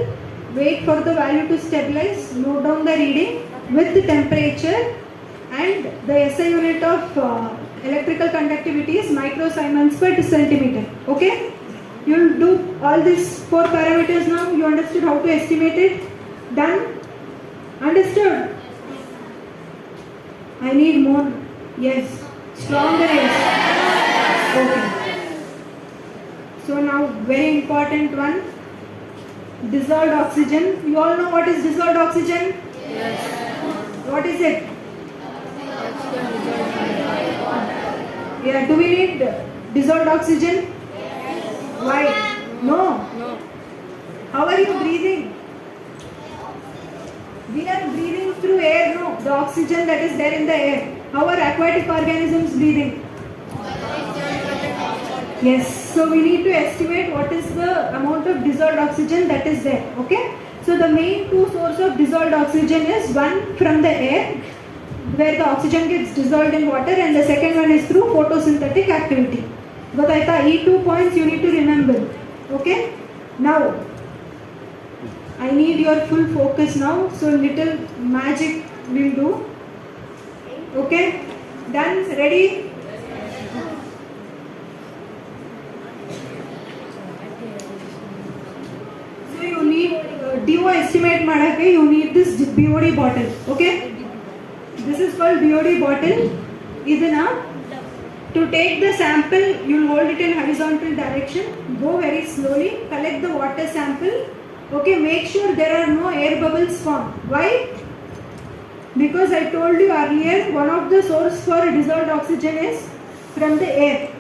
wait for the value to stabilize, note down the reading with the temperature, and the SI unit of electrical conductivity is microsiemens per centimeter. Okay? You will do all these 4 parameters now. You understood how to estimate it? Done? Understood? I need more. Yes. Stronger yes. Okay. So now very important one. Dissolved oxygen. You all know what is dissolved oxygen? Yes. What is it? Yeah. Do we need dissolved oxygen? Why? No. How are you breathing? We are breathing through air, no? The oxygen that is there in the air. How are aquatic organisms breathing? Yes. So we need to estimate what is the amount of dissolved oxygen that is there. Okay? So the main 2 sources of dissolved oxygen is one from the air, where the oxygen gets dissolved in water, and the second one is through photosynthetic activity. But I thought 2 points you need to remember. Okay? Now, I need your full focus now. So little magic we'll do. Okay? Done? Ready? So you need DO estimate madake, you need this BOD bottle. Okay? This is called BOD bottle. Idana. To take the sample, you will hold it in horizontal direction, go very slowly, collect the water sample. Okay, make sure there are no air bubbles formed. Why? Because I told you earlier, one of the source for dissolved oxygen is from the air.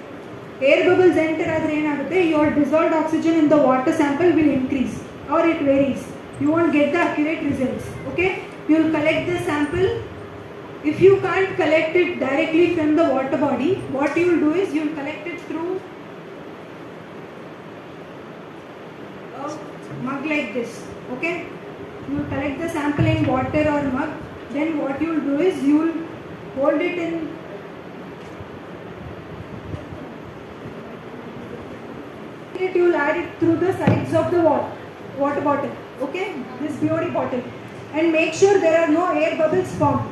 Air bubbles enter adre enagutte, your dissolved oxygen in the water sample will increase or it varies. You won't get the accurate results. Okay, you will collect the sample. If you can't collect it directly from the water body, what you will do is you will collect it through a mug like this. Okay? You will collect the sample in water or mug. Then what you will do is you will hold it in you will add it through the sides of the water bottle. Okay? This BOD bottle. And make sure there are no air bubbles formed.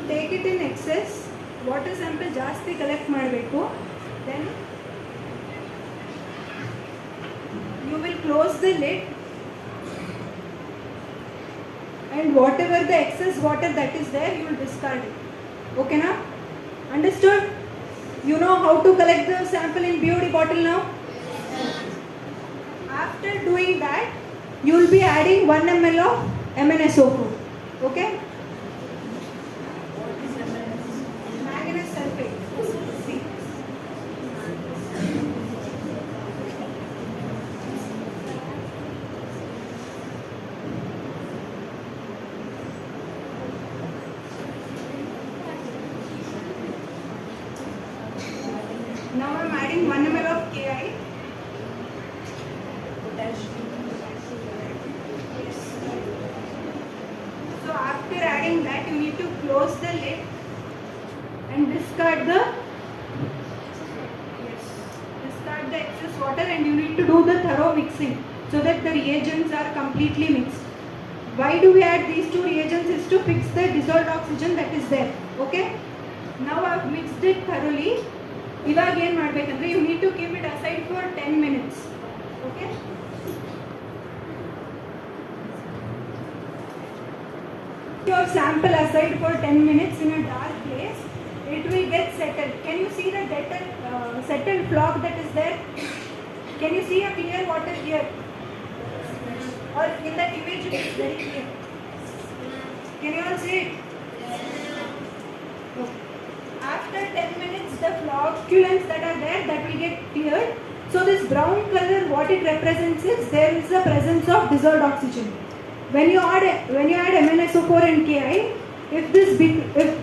will take it in excess. Water sample ಜಾಸ್ತಿ collect ಮಾಡಬೇಕು. Then you will close the lid and whatever the excess water that is there, you will discard it. Okay now? Understood? You know how to collect the sample in BOD bottle now? After doing that, you will be adding 1 ml of MnSO4. Okay? Manganese sulfate. See. Now I am adding 1 ml of KI. So after adding that, you need to close the lid and discard the excess water, and you need to do the thorough mixing so that the reagents are completely mixed. Why do we add these two reagents? Is to fix the dissolved oxygen that is there. Okay? Now I have mixed it thoroughly. ಇವಾಗ ಏನು ಮಾಡಬೇಕಂದ್ರೆ you need to keep it aside for 10 minutes. Okay? Your sample aside for 10 minutes in a dark place. It will get settled. Can you see the settled flock that is there? Can you see a clear water here? Or in that image it is very clear. Can you all see it? Okay. After 10 minutes, the flocculants that are there, that will get cleared. So this brown color, what it represents is there is the presence of dissolved oxygen. When you add MnSO4 and KI, if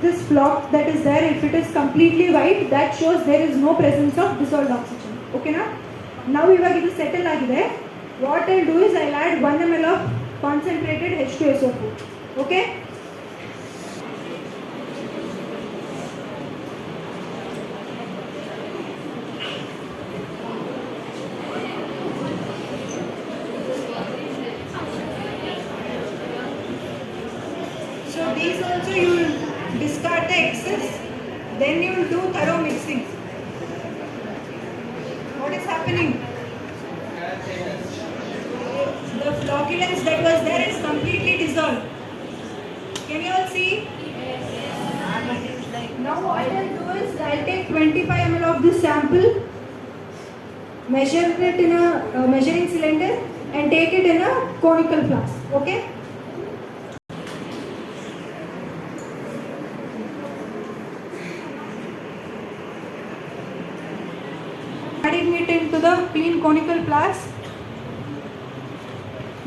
this flock that is there, if it is completely white, that shows there is no presence of dissolved oxygen. Okay now? Now iವಾಗ ಇದು settle ಆಗಿದೆ. What I'll do is I'll add 1 ml of concentrated H2SO4. Okay? So these also you will discard the excess, then you will do thorough mixing. What is happening? The flocculants that was there is completely dissolved. Can you all see? Now what I'll do is I'll take 25 ml of this sample, measure it in a measuring cylinder and take it in a conical flask. Okay? Adding it into the clean conical flask.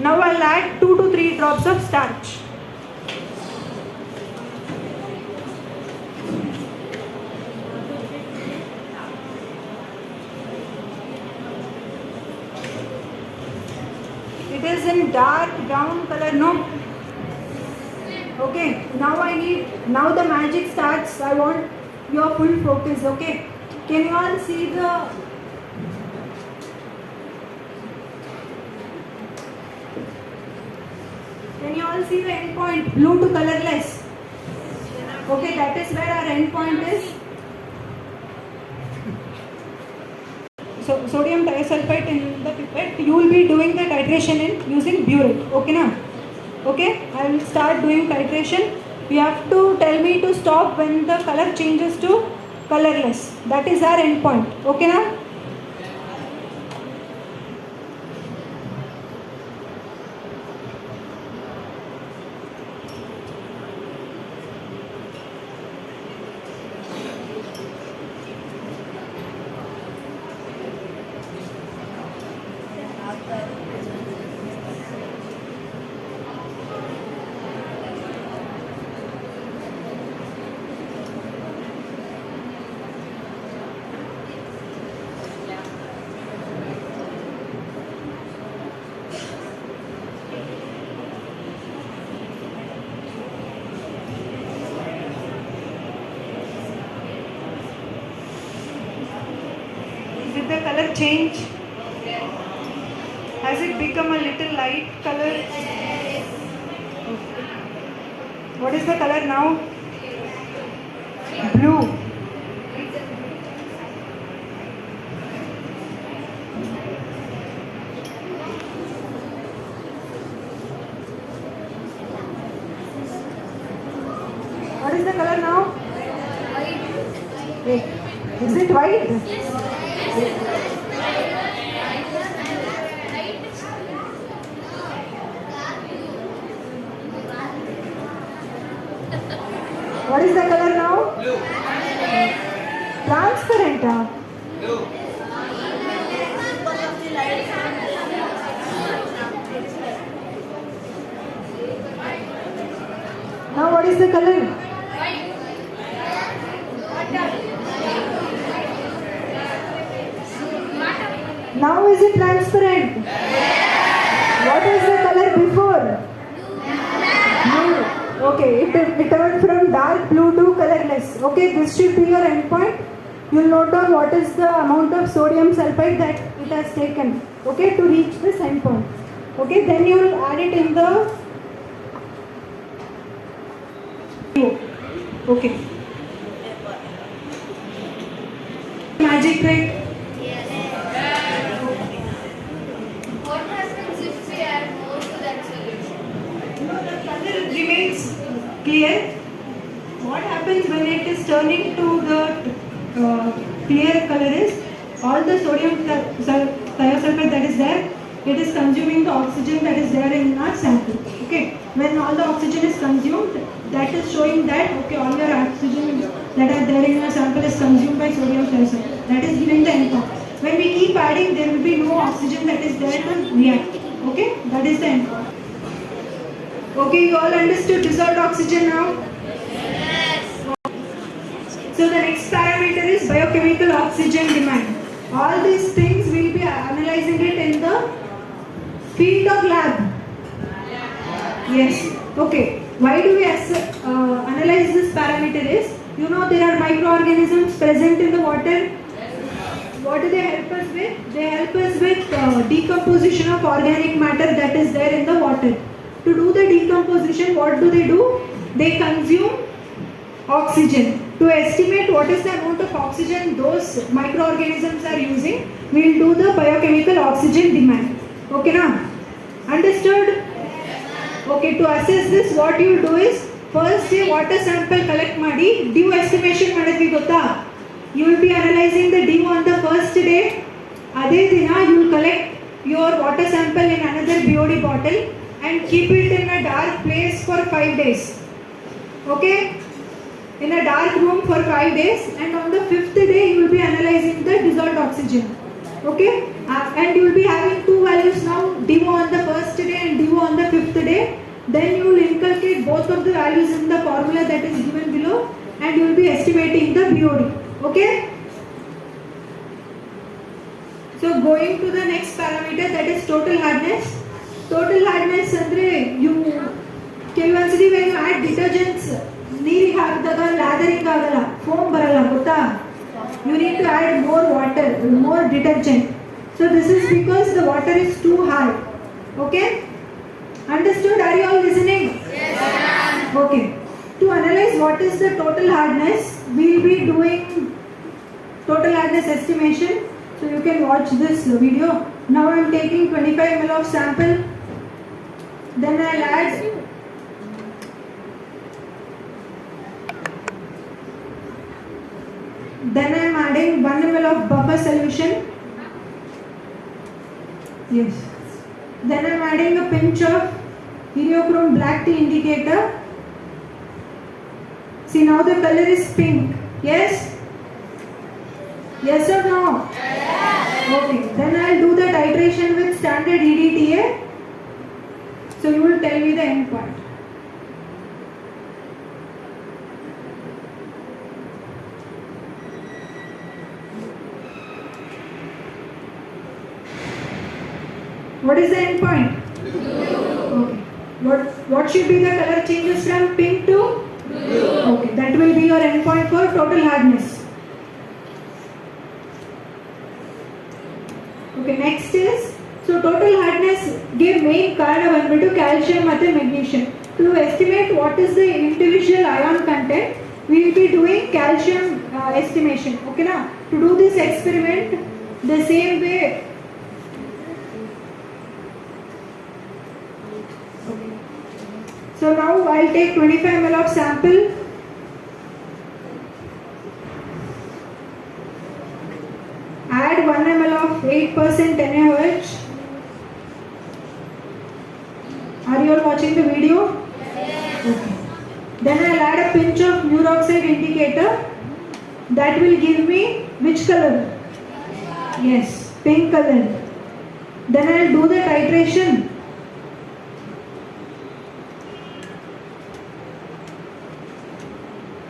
Now I'll add 2 to 3 drops of starch. It is in dark brown color, no? Okay, now now the magic starts. I want your full focus, okay? Can you all see the end point, blue to colorless? Okay, that is where our end point is. So sodium disulfide in the pipette, you will be doing the titration in using burette. Okay now? Okay, I will start doing titration. You have to tell me to stop when the color changes to colorless. That is our end point. Okay now? Did the color change? Has it become a little light color? Okay. What is the color now? Blue. What is the color now? Wait, is it white? What is the color now? Blue. Transparent. Blue. Now what is the color? Now is it transparent? What was the color before? Blue. Okay, it turned from dark blue to colorless. Okay, this should be your endpoint. You'll note down what is the amount of sodium sulfide that it has taken. Okay, to reach this endpoint. Okay, then you will add it in the. Okay. Magic trick. What happens if we add more to that solution? No, the color remains clear. What happens when it is turning to the clear color is all the sodium thiosulfate that is there, it is consuming the oxygen that is there in our sample. Okay, when all the oxygen is consumed, that is showing that okay, all your oxygen that are there in your sample is consumed by sodium thiosulfate. That is giving the endpoint. When we keep adding, there will be no oxygen that is there to react. Okay, that is the endpoint. Okay, you all understood dissolved oxygen now? So the next parameter is biochemical oxygen demand. All these things we will be analyzing it in the field of lab. Yes. Okay. Why do we analyze this parameter is, you know there are microorganisms present in the water. What do they help us with? They help us with decomposition of organic matter that is there in the water. To do the decomposition, what do? They consume oxygen. To estimate what is the amount of oxygen those microorganisms are using, we will do the biochemical oxygen demand. Okay now? Understood? Okay, to assess this, what you will do is, first day water sample collect ಮಾಡಿ due estimation ಮಾಡಿದ್ವಿ ಗೊತ್ತಾ? You will be analyzing the due on the first day. ಅದೇ ದಿನ you will collect your water sample in another BOD bottle and keep it in a dark place for 5 days. Okay? In a dark room for 5 days, and on the 5th day you will be analyzing the dissolved oxygen. Okay? And you will be having two values now, due on the first day and due on the 5th day. Then you will inculcate both of the values in the formula that is given below, and you will be estimating the BOD. Okay? So going to the next parameter, that is total hardness. Total hardness andre ಕೆಲವೊಂದ್ಸರಿ when you add detergents ನೀರಿಗೆ ಹಾಕಿದಾಗ ಲ್ಯಾದರಿಂಗ್ ಆಗಲ್ಲ, foam ಬರಲ್ಲ ಗೊತ್ತಾ? You need to add more water, more detergent. So this is because the water is too hard. Okay? Understood? Are you all listening? Yes. Okay. To analyze what is the total hardness, we will be doing total hardness estimation. So you can watch this video. Now I am taking 25 ml of sample. Then I will add Then I am adding 1 ml of buffer solution. Yes. Then I am adding a pinch of heliochrome black tea indicator. See, now the color is pink. Yes? Yes or no? Yes. Okay. Then I will do the titration with standard EDTA. So you will tell me the end point. What is the end point? Blue. Okay. What should be the color changes from pink to blue? Okay, that will be your end point for total hardness. Okay, next is, so total hardness give main ಕಾರಣ ಬಂದ್ಬಿಟ್ಟು calcium ಮತ್ತು magnesium. To estimate what is the individual ion content, we will be doing calcium estimation. Okay, now to do this experiment the same way. Okay. So now I'll take 25 ml of sample. Add 1 ml of 8% NaOH. Are you all watching the video? Yes. Okay. Then I'll add a pinch of pure oxide indicator. That will give me which color? Yes, pink color. Then I'll do the titration.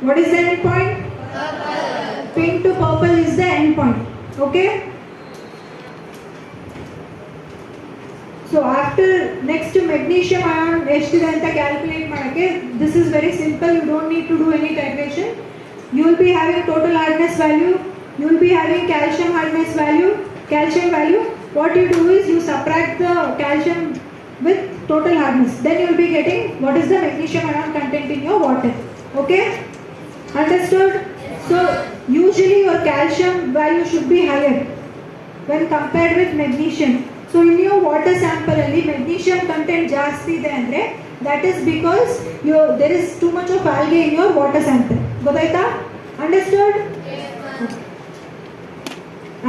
What is the end point? Purple. Pink to purple is the end point. Okay? So after next magnesium ion eಷ್ಟಂತ calculate ಮಾಡಕ್ಕೆ, this is very simple. You don't need to do any titration. You will be having total hardness value. You will be having calcium hardness value. Calcium value. What you do is you subtract the calcium with total hardness. Then you will be getting what is the magnesium ion content in your water. Okay? Understood? So usually your calcium value should be higher when compared with magnesium. So in your water sample alli magnesium content ಜಾಸ್ತಿ ಇದೆ ಅಂದ್ರೆ that is because there is too much of algae in your water sample. ಗೊತ್ತಾಯ್ತಾ? Understood? Yes.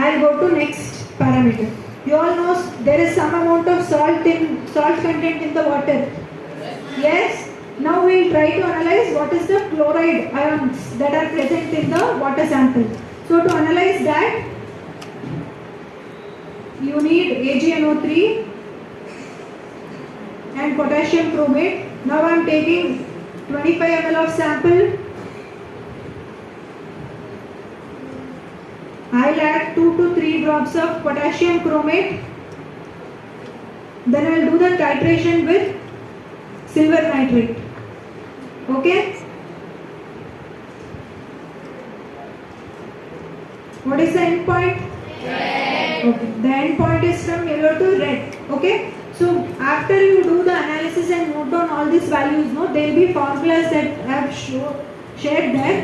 I'll go to next parameter. You all know there is some amount of salt content in the water. Yes. Now we will try to analyze what is the chloride ions that are present in the water sample. So to analyze that, you need AgNO3 and potassium chromate. Now I am taking 25 ml of sample. I will add 2 to 3 drops of potassium chromate. Then I will do the titration with silver nitrate. Okay? What is the end point? Red. Okay. The end point is from yellow to red. Okay? So after you do the analysis and note down all these values, there will be formulas that I have shared there.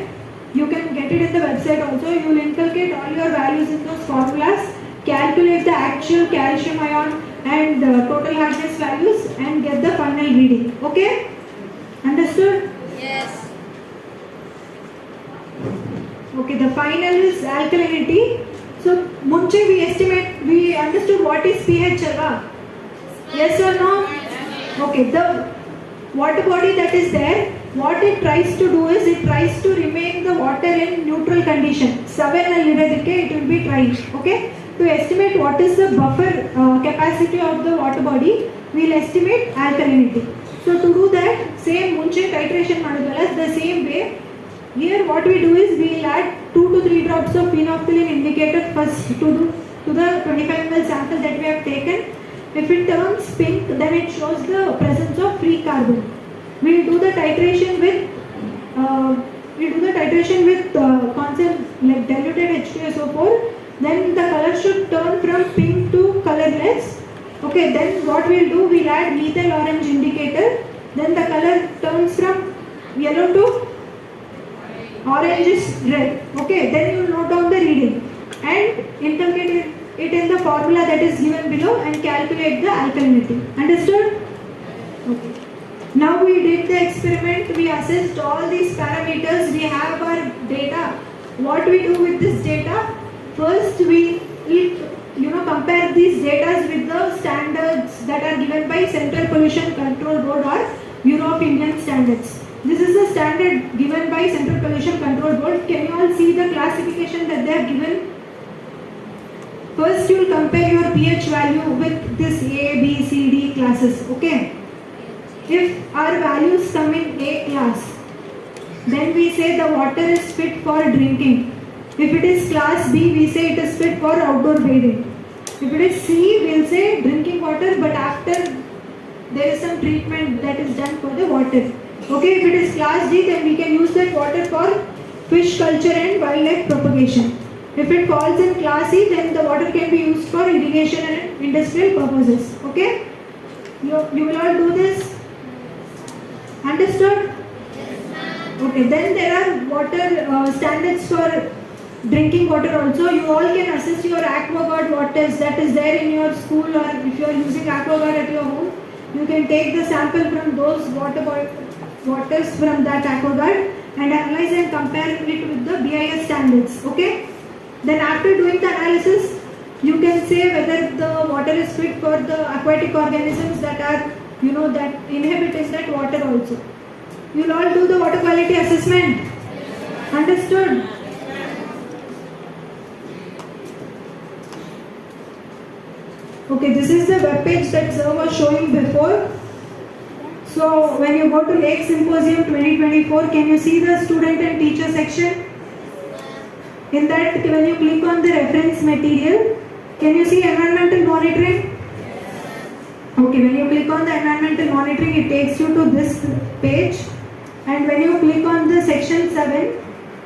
You can get it in the website also. You will inculcate all your values in those formulas, calculate the actual calcium ion and total hardness values and get the final reading. Okay? Understood? Yes. Okay, the final is alkalinity. So munche we understood what is pH, alva? Yes or no? Okay, the water body that is there, what it tries to do is it tries to remain the water in neutral condition. 7 alliradike it will be trying. Okay? To estimate what is the buffer capacity of the water body, we will estimate alkalinity. So to do that, same munche titration madidala, the same way. Here what we do is we will add 2 to 3 drops of phenolphthalein indicator first to the 25 ml sample that we have taken. If it turns pink, then it shows the presence of free carbon. We will do the titration with constant like diluted H2SO4. Then the color should turn from pink to colorless. Okay, then what we will do, we will add methyl orange indicator. Then the color turns from yellow to orange is red. Okay, then you will note down the reading and inculcate it in the formula that is given below and calculate the alkalinity. Understood? Okay. Now we did the experiment, we assessed all these parameters, we have our data. What we do with this data? First we compare these data with the standards that are given by Central Pollution Control Board or Bureau of Indian Standards. This is the standard given by Central Pollution Control Board. Can you all see the classification that they have given? First you will compare your pH value with this A, B, C, D classes. Okay? If our values come in A class, then we say the water is fit for drinking. If it is class B, we say it is fit for outdoor bathing. If it is C, we will say drinking water, but after there is some treatment that is done for the water. Okay, if it is class D, then we can use that water for fish culture and wildlife propagation. If it falls in class E, then the water can be used for irrigation and industrial purposes. Okay? You will all do this? Understood? Yes, ma'am. Okay. Okay, then there are water standards for drinking water also. You all can assess your AquaGuard waters that is there in your school, or if you are using AquaGuard at your home, you can take the sample from those waters from that AquaGuard and analyze and compare it with the BIS standards. Okay. Then after doing the analysis, you can say whether the water is fit for the aquatic organisms that are, that inhabit in that water also. You will all do the water quality assessment. Understood? Okay, this is the web page that sir was showing before. So when you go to Lake Symposium 2024, can you see the student and teacher section? In that, when you click on the reference material, can you see environmental monitoring? Okay, when you click on the environmental monitoring, it takes you to this page. And when you click on the section 7,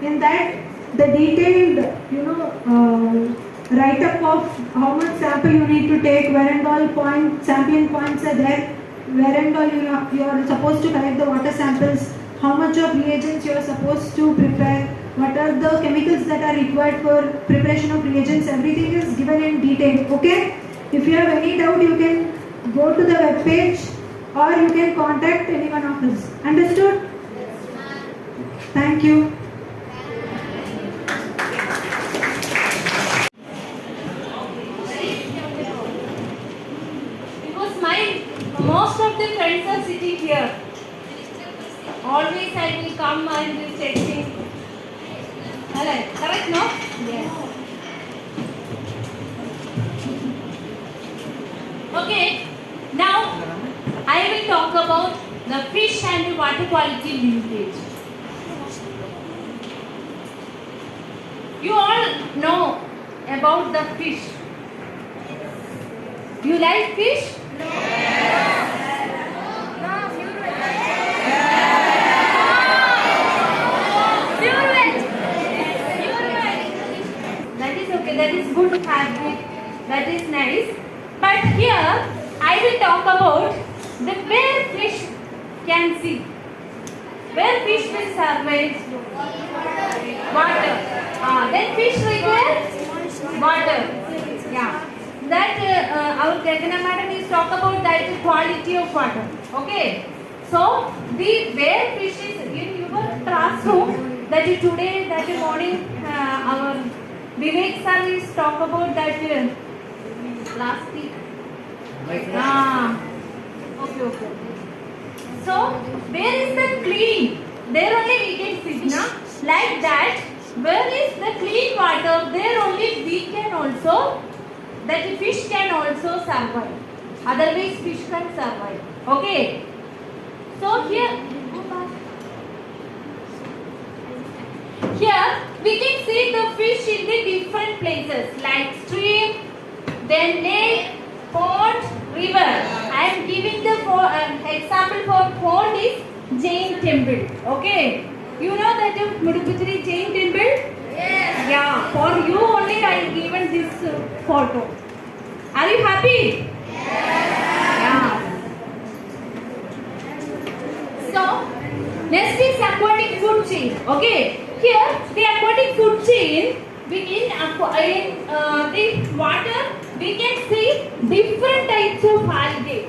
in that, the detailed, write-up of how much sample you need to take, where and all sampling points are there, where and all you are supposed to collect the water samples, how much of reagents you are supposed to prepare, what are the chemicals that are required for preparation of reagents, everything is given in detail. Okay? If you have any doubt, you can go to the web page or you can contact any one of us. Understood? Thank you. Most of the friends are sitting here. Always I will come and will check things. Correct, no? Yes. Okay. Now I will talk about the fish and the water quality linkage. You all know about the fish. You like fish? That is okay, that is good habit, that is nice. But here I will talk about the where fish can see. Where fish will survive? Water. Then fish require water. Yeah. That our Gagana madam is talk about that quality of water. Okay. So the where fish is in your classroom, that is today, that morning, our Vivek sir is talk about that last week. Okay. So where is the clean? There only we can see, na? Like that. Where is the clean water? There only we can also, that fish can also survive. Otherwise fish can survive. Okay. So here we can see the fish in the different places like stream, then lake, pond, river. I am giving the example for pond is Jain temple. Okay. You know that Muduputri Jain temple? Yes. Yeah. For you only I have given this photo. Are you happy? Yes. Yeah. So next is aquatic food chain. Okay. Here the aquatic food chain, in the water we can see different types of algae.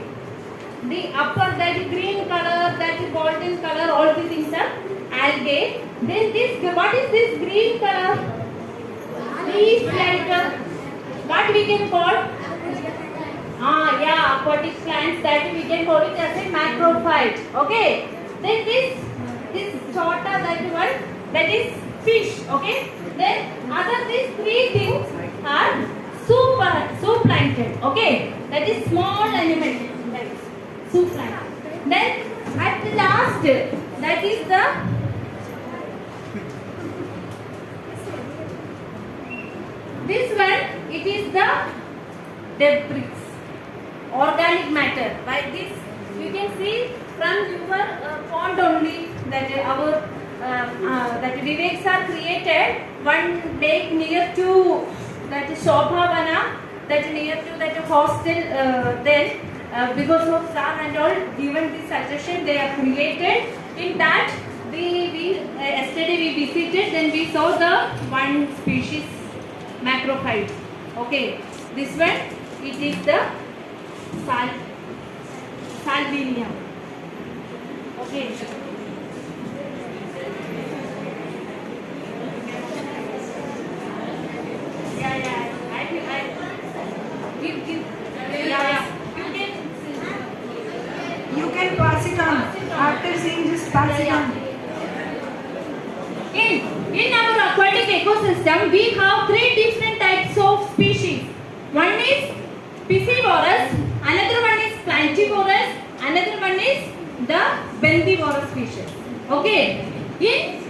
The upper, that green color, that golden color, all the things are algae. Then this, what is this green color? Leaf like what we can call? Aquatic plants, that we can call it as a macrophyte. Okay. Then this chota, that one, that is fish. Okay. Then other these three things are zooplankton. Okay. That is small animal. That is zooplankton. Then at the last, that is the this one, it is the debris, organic matter. Like this, you can see from your pond only that our that Viveks are created one lake near to that Shobhavana, that near to that hostel. Then because of sun and all, given this suggestion, they are created. In that yesterday we visited, then we saw the one species macrophyte. Okay, this one, it is the Salvinia. Okay. You can pass it on. After seeing, just pass it on. In our aquatic ecosystem, we have 3 different types of species. One is piscivorous, another one is plantivorous, another one is the bendivorous species. Okay. In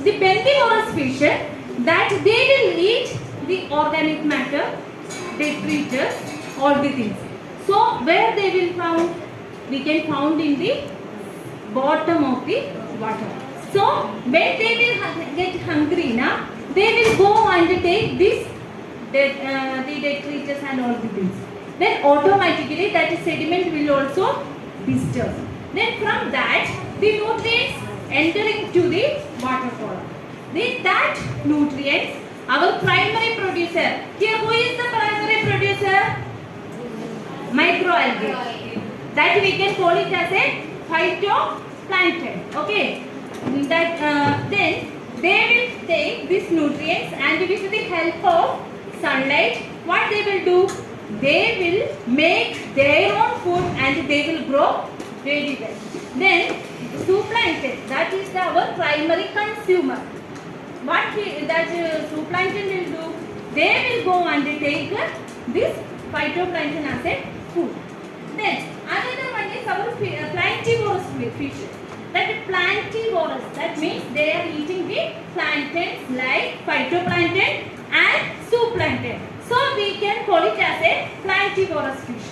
the bendivorous species, that they will eat the organic matter, detritus, all the things. So where they will found? We can found in the bottom of the water. So when they will get hungry, na, they will go and take this, the detritus and all the things. Then automatically that sediment will also disturb. Then from that, the nutrients entering to the water column. Then that nutrients, our primary producer. Here, who is the primary producer? Microalgae. That we can call it as a phytoplankton. Okay. That then they will take these nutrients and with the help of sunlight, what they will do? They will make their own food and they will grow very well. Then zooplankton, that is our primary consumer. What that zooplankton will do? They will go and take this phytoplankton as a food. Then another one is our plantivorous fish. That plantivorous, that means they are eating the planktons like phytoplankton and zooplankton. So we can call it as a plantivorous fish.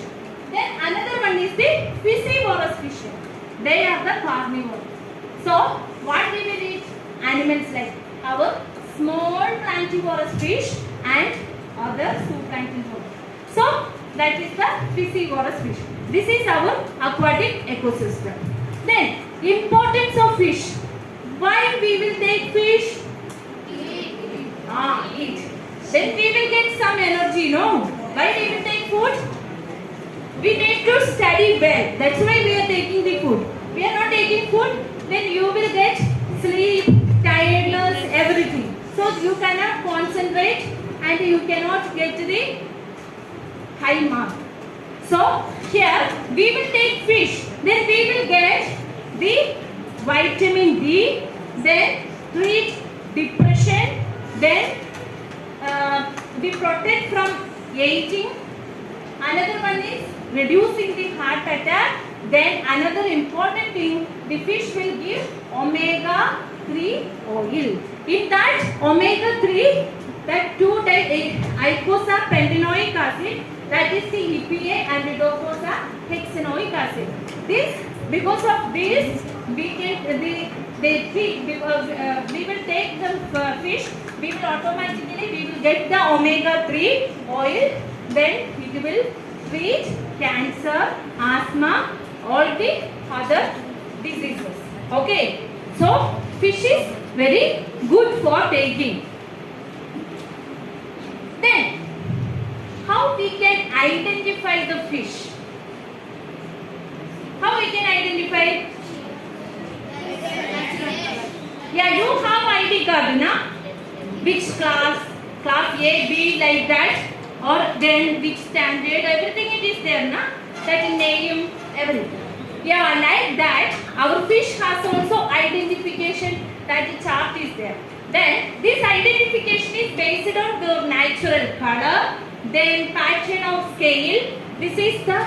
Then another one is the piscivorous fish. They are the carnivores. So what we will eat? Animals like our small plantivorous fish and other zooplankton. So that is the piscivorous fish. This is our aquatic ecosystem. Then importance of fish. Why we will take fish? Eat. Then we will get some energy, no? Why we will take food? We need to study well. That's why we are taking the food. We are not taking food, then you will get sleep, tiredness, everything. So you cannot concentrate and you cannot get the high mark. So here we will take fish. Then we will get the vitamin D, then treat depression, then we protect from aging. Another one is reducing the heart attack. Then another important thing, the fish will give omega-3 oil. In that omega-3, that 2-eicosapentaenoic acid, that is the EPA and the docosahexaenoic acid. This, because of this, we can we will take the fish. We will automatically get the omega-3 oil. Then it will treat cancer, asthma, all the other diseases. Okay. So fish is very good for taking. Then how we can identify the fish? How we can identify? Yeah, you have ID card, na? Which class? Class A, B, like that. Or then which standard? Everything it is there, na? That name, everything. Yeah, like that. Our fish has also identification. That the chart is there. Then this identification is based on the natural color, then pattern of scale. This is the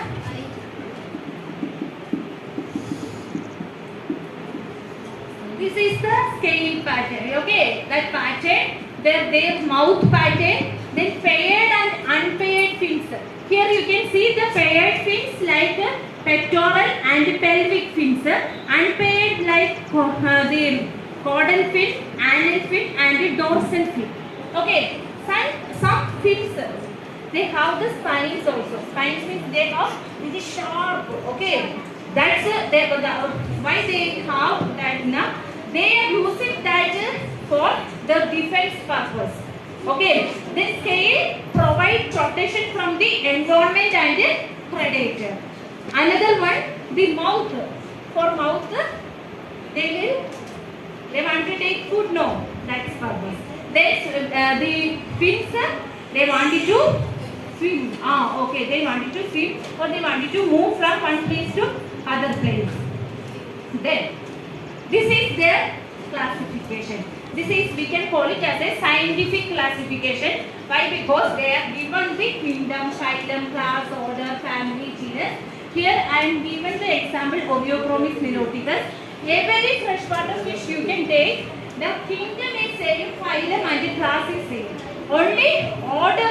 scale pattern. Okay, that pattern, their mouth pattern, then paired and unpaired fins. Here you can see the paired fins like pectoral and pelvic fins, unpaired like the caudal fin, anal fin and the dorsal fin. Okay, some fins, they have the spines also. Spines means they have it is sharp. Okay, That's why they have that now. They are using that for the defense purpose. Okay, this scale provides protection from the environment and the predator. Another one, the mouth. For mouth, they want to take food. No, that's purpose. Then the fins, they wanted to swim. Okay, they wanted to swim or they wanted to move from one place to other place. Then this is their classification. This is, we can call it as a scientific classification. Why? Because they are given the kingdom, phylum, class, order, family, genus. Here I am given the example Oviochromys niloticus. Every freshwater fish you can take, the kingdom is same, phylum and the class is same. Only order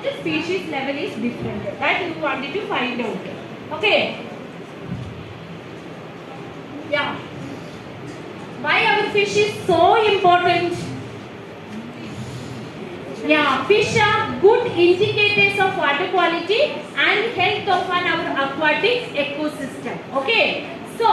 the species level is different. That you wanted to find out. Okay. Yeah. Why our fish is so important? Yeah, fish are good indicators of water quality and health of our aquatic ecosystem. Okay. So,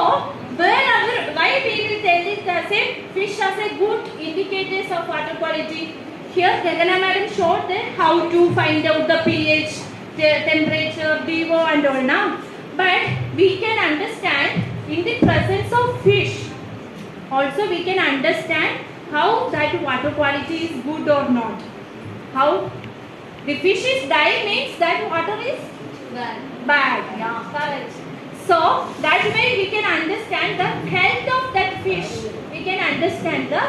why we will tell it as a fish as a good indicators of water quality? Here, Gagana madam showed how to find out the pH, the temperature, DO and all now. But we can understand in the presence of fish. Also, we can understand how that water quality is good or not. How the fish is dying means that water is bad. Yeah, correct. So that way we can understand the health of that fish. We can understand the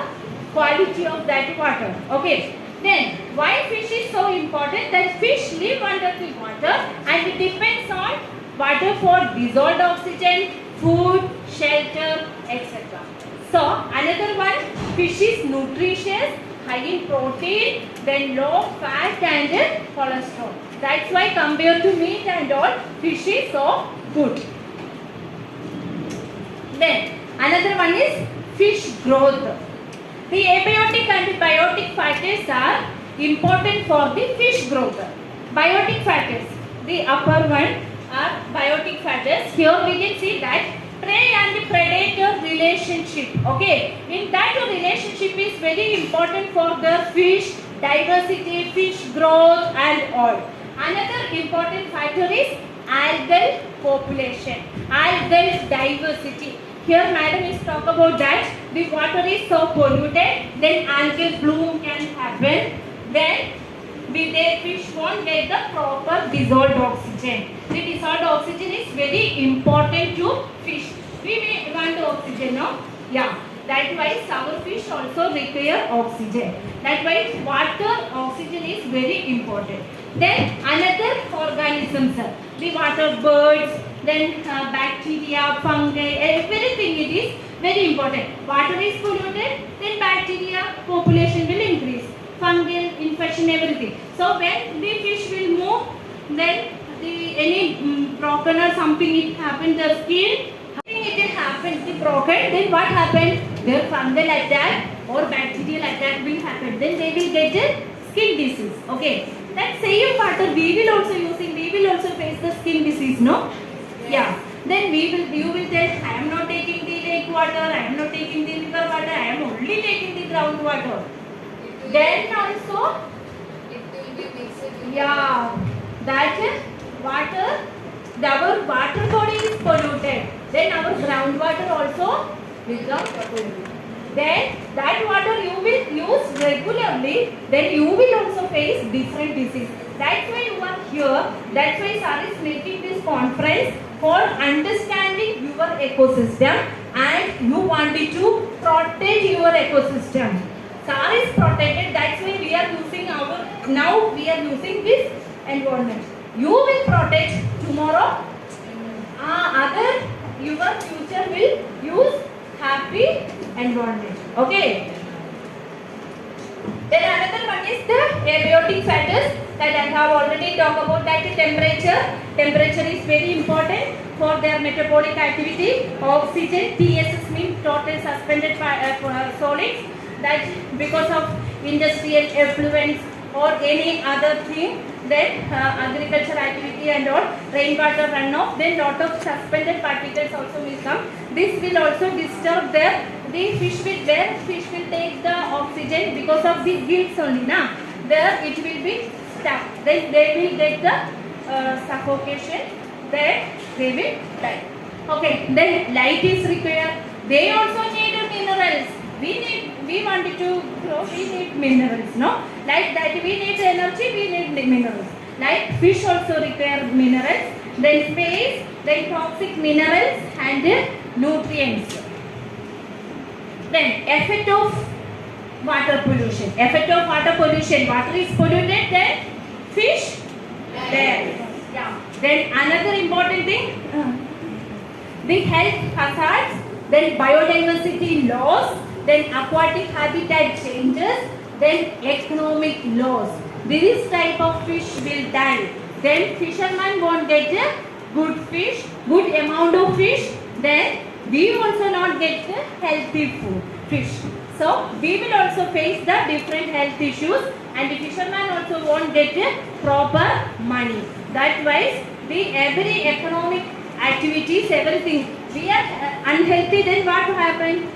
quality of that water. Okay. Then why fish is so important? That fish live under the water and it depends on water for dissolved oxygen, food, shelter, etc. So another one, fish is nutritious, high in protein, then low fat and cholesterol. That's why compared to meat and all, fish is so good. Then another one is fish growth. The abiotic and biotic factors are important for the fish growth. Biotic factors, the upper one are biotic factors. Here we can see that prey and predator relationship. Okay, in that relationship is very important for the fish diversity, fish growth and all. Another important factor is algal population, algal diversity. Here madam is talk about that the water is so polluted, then algal bloom can happen, then the fish won't get the proper dissolved oxygen. The dissolved oxygen is very important to fish. We may want oxygen, no? Yeah. That's why our fish also require oxygen. That's why water oxygen is very important. Then another organisms, the water birds, then bacteria, fungi, everything it is very important. Water is polluted, then bacteria population will increase. Fungal infection, everything. So when the fish will move, then any broken or something it happened, the skin, it happened, the broken, then what happened? Their fungal attack or bacterial attack will happen. Then they will get a skin disease. Okay. That same water we will also using, we will also face the skin disease, no? Yeah. Then you will tell, I am not taking the lake water, I am not taking the river water, I am only taking the ground water. Then also, it will be mixed. Yeah, that water, our water body is polluted. Then our groundwater also become polluted. Then that water you will use regularly, then you will also face different disease. That's why you are here. That's why sir is making this conference for understanding your ecosystem and you wanted to protect your ecosystem. Star is protected, that's why we are using now we are using this environment. You will protect tomorrow, your future will use happy environment. Okay. Then another one is the abiotic factors that I have already talked about, that is temperature. Temperature is very important for their metabolic activity. Oxygen, TSS means total suspended solids. That because of industrial effluents or any other thing, then agricultural activity and all, rainwater runoff, then lot of suspended particles also will come. This will also disturb the fish will take the oxygen because of the gills only. Now, there it will be stuck. Then they will get the suffocation. Then they will die. Okay. Then light is required. They also need minerals. We wanted to grow. We need minerals. No, like that we need energy. We need minerals. Like fish also require minerals. Then space. Then toxic minerals and nutrients. Then effect of water pollution. Effect of water pollution. Water is polluted, then fish there. Yeah. Then another important thing, the health hazards, then biodiversity loss, then aquatic habitat changes, then economic loss. This type of fish will die. Then fishermen won't get a good fish, good amount of fish. Then we also not get the healthy food, fish. So we will also face the different health issues, and the fishermen also won't get a proper money. That wise, the every economic activities, everything, we are unhealthy, then what happen?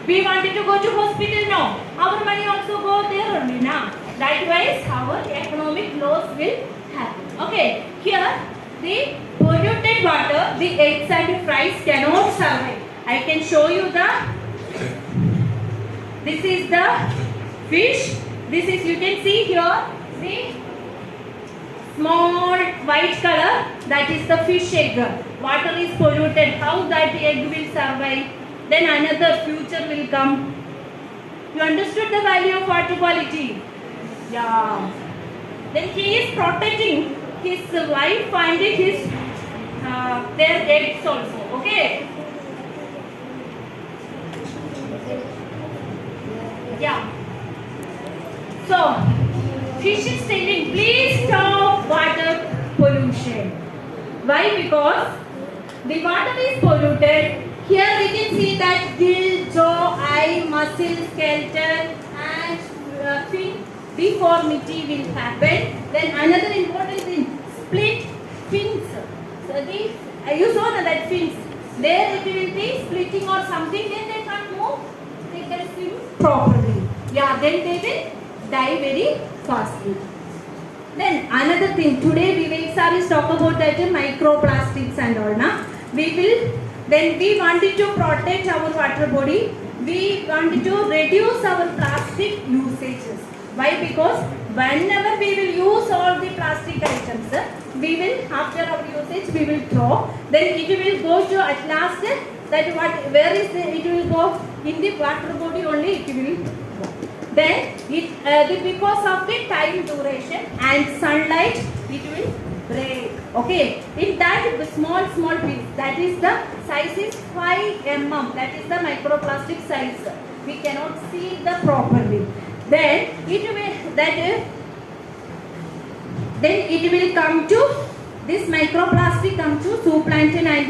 We wanted to go to hospital, no. Our money also go there only now. That wise, our economic loss will happen. Okay, here the polluted water, the eggs and fries cannot survive. I can show you this is the fish. This is, you can see here, the small white color, that is the fish egg. Water is polluted. How that egg will survive? Then another future will come. You understood the value of water quality? Yeah. Then he is protecting his wife and his their eggs also. Okay. Yeah. So fish is telling, please stop water pollution. Why? Because the water is polluted. Here we can see that gill, jaw, eye, muscle, skeleton and fin deformity will happen. Then another important thing, split fins. So you saw that fins. There it will be splitting or something, then they can't move, they can swim properly. Yeah, then they will die very fastly. Then another thing, today we will talk about that microplastics and all. Na? We wanted to protect our water body. We wanted to reduce our plastic usages. Why? Because whenever we will use all the plastic items, we will, after our usage, we will throw. Then it will go to at last, where is it will go? In the water body only it will go. Then because of the time duration and sunlight, it will break. Okay. In that small piece, that is the size is 5 mm. That is the microplastic size. We cannot see the properly. Then it will come to this microplastic come to zooplankton and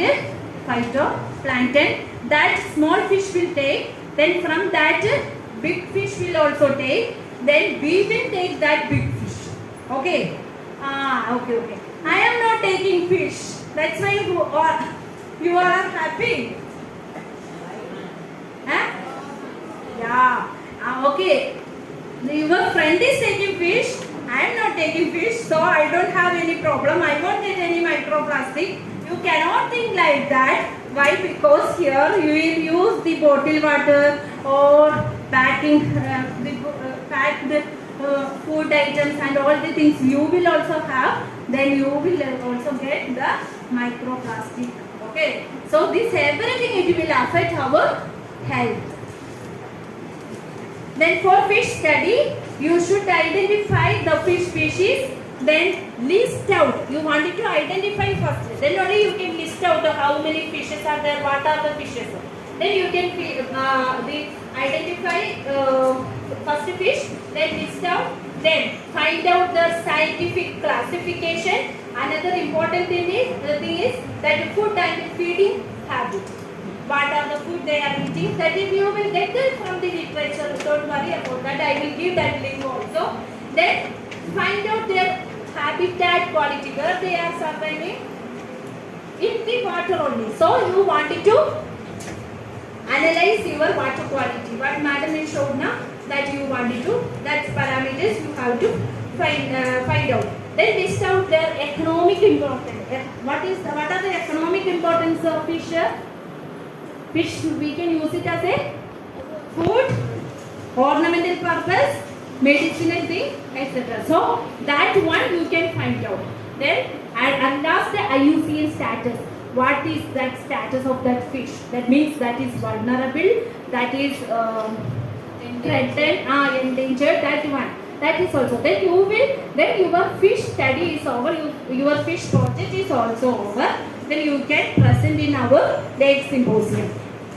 phytoplankton. That small fish will take. Then from that big fish will also take. Then we will take that big fish. Okay. Okay. I am not taking fish. That's why you are happy. Huh? Yeah. Okay. Your friend is taking fish. I am not taking fish, so I don't have any problem. I won't get any microplastic. You cannot think like that. Why? Because here you will use the bottled water or packing packed food items and all the things you will also have. Then you will also get the microplastic. Okay. So this everything it will affect our health. Then for fish study, you should identify the fish species, then list out. You wanted to identify first. Then only you can list out how many fishes are there, what are the fishes. Then you can identify first fish, then list out, then find out the scientific classification. Another important thing is that food and feeding habit. What are the food they are eating? That is, you will get that from the literature. Don't worry about that. I will give that link also. Then find out their habitat quality, where they are surviving in the water only. So you wanted to analyze your water quality. What madam has shown now, that you wanted to, that's parameters you have to find out. Then list out their economic importance. What are the economic importance of fish? Fish, we can use it as a food, ornamental purpose, medicinal thing, etc. So that one you can find out. Then and last, the IUCN status. What is that status of that fish? That means that is vulnerable, that is threatened, endangered, that one. That is also. Then you will, then your fish study is over, your fish project is also over. Then you can present in our lake symposium.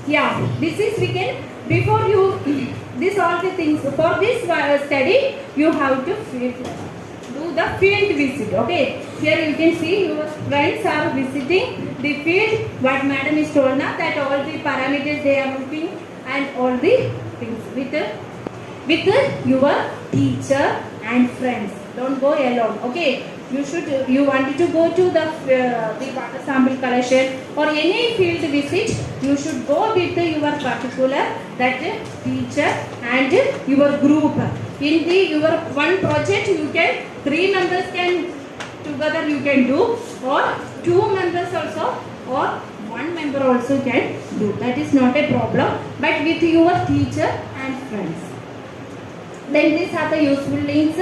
Yeah, this is, we can, before you, this all the things, for this study, you have to do the field visit. Okay, here you can see your friends are visiting the field. What madam is told now, that all the parameters they are looking and all the things with your teacher and friends. Don't go alone. Okay, you wanted to go to the water sample collection or any field visit, you should go with your particular that teacher and your group. In your one project, you can 3 members can together you can do, or 2 members also, or 1 member also can do. That is not a problem, but with your teacher and friends. Then these are the useful links: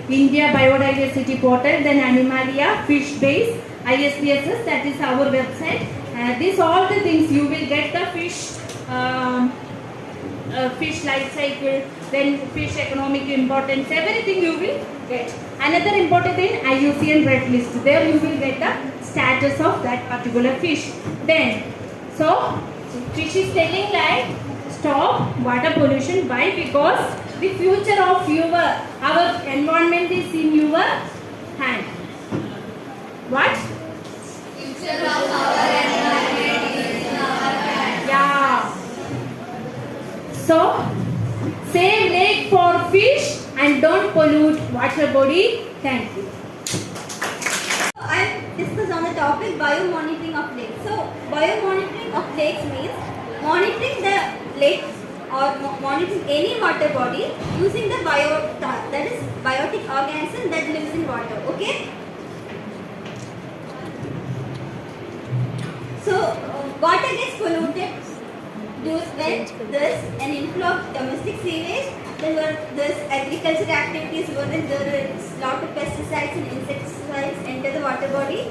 India Biodiversity Portal, then Animalia, Fish Base, ISPSS, that is our website. These all the things you will get the fish life cycle, then fish economic importance, everything you will get. Another important thing, IUCN red list. There you will get the status of that particular fish. Then, so fish is telling like stop water pollution. Why? Because the future of our environment is in your hand. What? Future of our environment is in our hand. Yeah. So, save lake for fish and don't pollute water body. Thank you. I'll discuss on the topic biomonitoring of lakes. So, biomonitoring of lakes means monitoring the lakes or monitoring any water body using the that is biotic organism that lives in water. Okay. So, water gets polluted when there's an inflow of domestic sewage, then there's agricultural activities where there is lot of pesticides and insecticides enter the water body.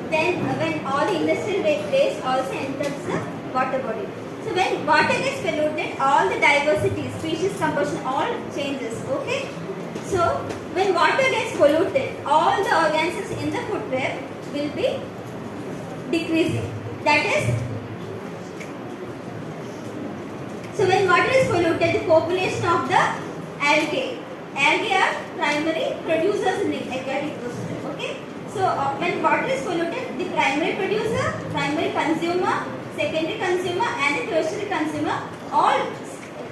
Then when all the industrial waste also enters the water body. So when water gets polluted, all the diversity, species composition, all changes. Okay. So when water gets polluted, all the organisms in the food web will be decreasing. That is, so when water is polluted, the population of the algae are primary producers in the aquatic ecosystem. Okay. So when water is polluted, the primary producer, primary consumer, secondary consumer and the tertiary consumer, all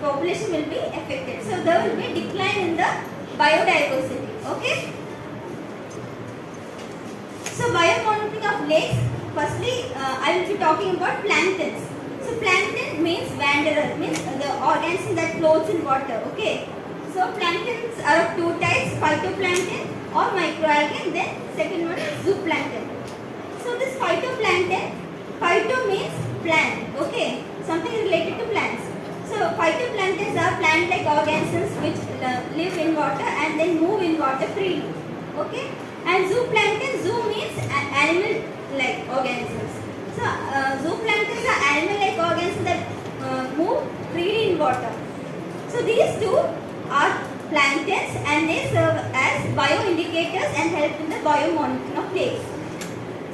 population will be affected. So there will be decline in the biodiversity. Okay. So biomonitoring of lakes, firstly I will be talking about planktons. So plankton means wanderer, means the organism that floats in water. Okay. So planktons are of 2 types, phytoplankton or microalgae, and then second one is zooplankton. So this phytoplankton, phyto means plant, okay, something related to plants. So phytoplanktons are plant-like organisms which live in water and then move in water freely. Okay. And zooplankton, zoo means animal-like organisms. So zooplanktons are animal-like organisms that move freely in water. So these two are planktons and they serve as bioindicators and help in the biomonitoring of lakes.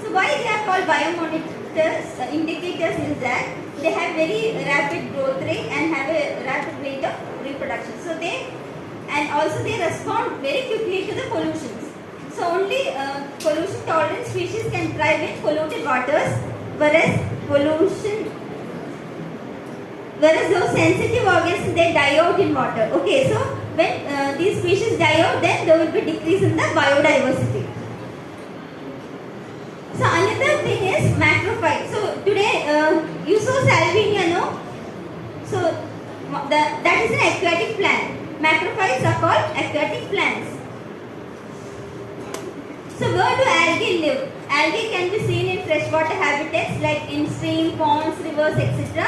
So why they are called biomonitors, indicators is that they have very rapid growth rate and have a rapid rate of reproduction. So and also they respond very quickly to the pollutions. So only pollution tolerant species can thrive in polluted waters, whereas those sensitive organisms, they die out in water. Okay, so when these species die out, then there will be decrease in the biodiversity. So another thing is macrophyte. So today you saw salvinia, no? So that is an aquatic plant. Macrophytes are called aquatic plants. So where do algae live? Algae can be seen in freshwater habitats like in streams, ponds, rivers, etc.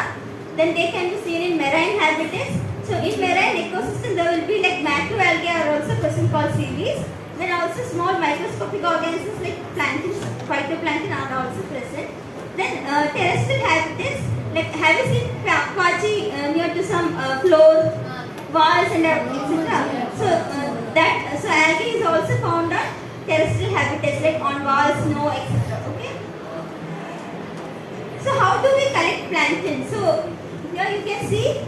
Then they can be seen in marine habitats. So in marine ecosystem there will be like macroalgae are also present called seaweeds. Then also small microscopic organisms like plankton, phytoplankton are also present. Then terrestrial habitats, like have you seen quachi near to some floor, walls and etc. So algae is also found on terrestrial habitats like on walls, snow, etc. Okay. So how do we collect plankton? So here you can see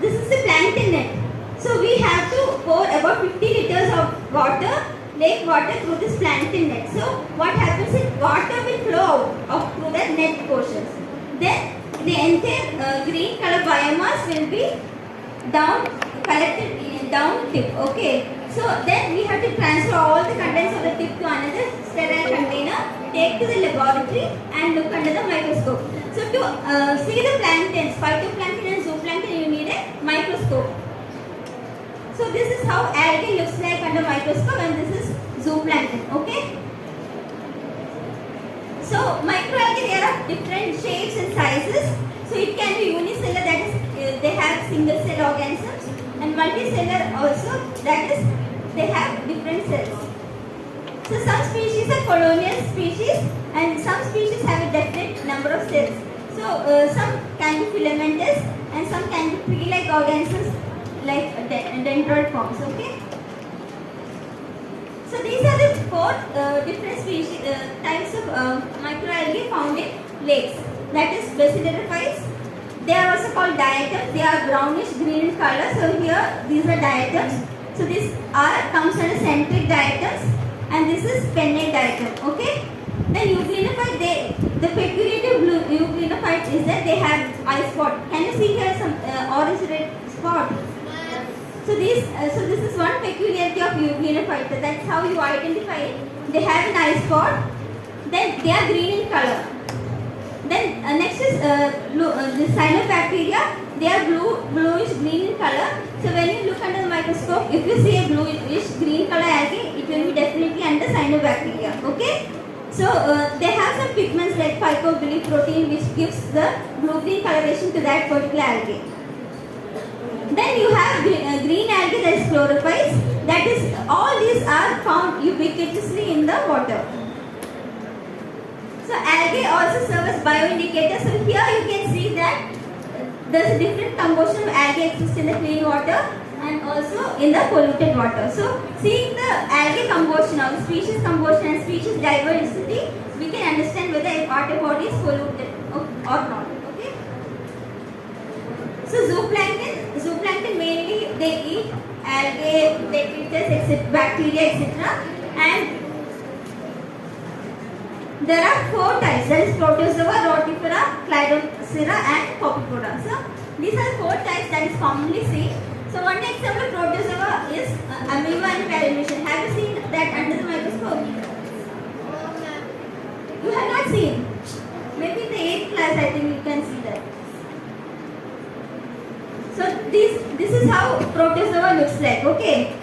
this is the plankton net. So we have to pour about 50 liters of water, lake water through this plankton net. So what happens is water will flow out through the net portions. Then the entire green color biomass will be collected down tip. Okay. So then we have to transfer all the contents of the tip to another sterile container, take to the laboratory and look under the microscope. So to see the planktons, phytoplankton and zooplankton, you need a microscope. So this is how algae looks like under microscope and this is zooplankton. Okay. So microalgae, there are different shapes and sizes. So it can be unicellular, that is they have single cell organisms, and multicellular also, that is they have different cells. So some species are colonial species and some species have a definite number of cells. So some can be filamentous and some can be tree-like organisms like dendroid forms. Okay. So these are the four different species types of microalgae found in lakes. That is basidiophytes. They are also called diatoms. They are brownish green in color. So here these are diatoms. So this R comes under centric diatoms and this is pennate diatom. Okay. Then euglenophyte, the peculiarity of euglenophytes is that they have eye spot. Can you see here some orange red spot? So this is one peculiarity of euglenophyte. That's how you identify it. They have an eye spot. Then they are green in color. Then next is the cyanobacteria. They are bluish green in color. So when you look under the microscope, if you see a bluish green color algae, it will be definitely under cyanobacteria. Okay. So they have some pigments like phycobilprotein which gives the blue-green coloration to that particular algae. Then you have green algae, that is chlorophytes. That is, all these are found ubiquitously in the water. So algae also serve as bioindicators. So here you can see that there is a different composition of algae exists in the clean water and also in the polluted water. So seeing the algae composition or species composition and species diversity, we can understand whether a water body is polluted or not. Okay. So zooplankton mainly they eat algae, detritus, bacteria, etc. And there are four types, that is Protozoa, Rotifera, Cladocera and Copepoda. So these are four types that is commonly seen. So one example of Protozoa is amoeba and paramecium. Have you seen that under the microscope? You have not seen. Maybe in the 8th class I think you can see that. So this is how Protozoa looks like. Okay.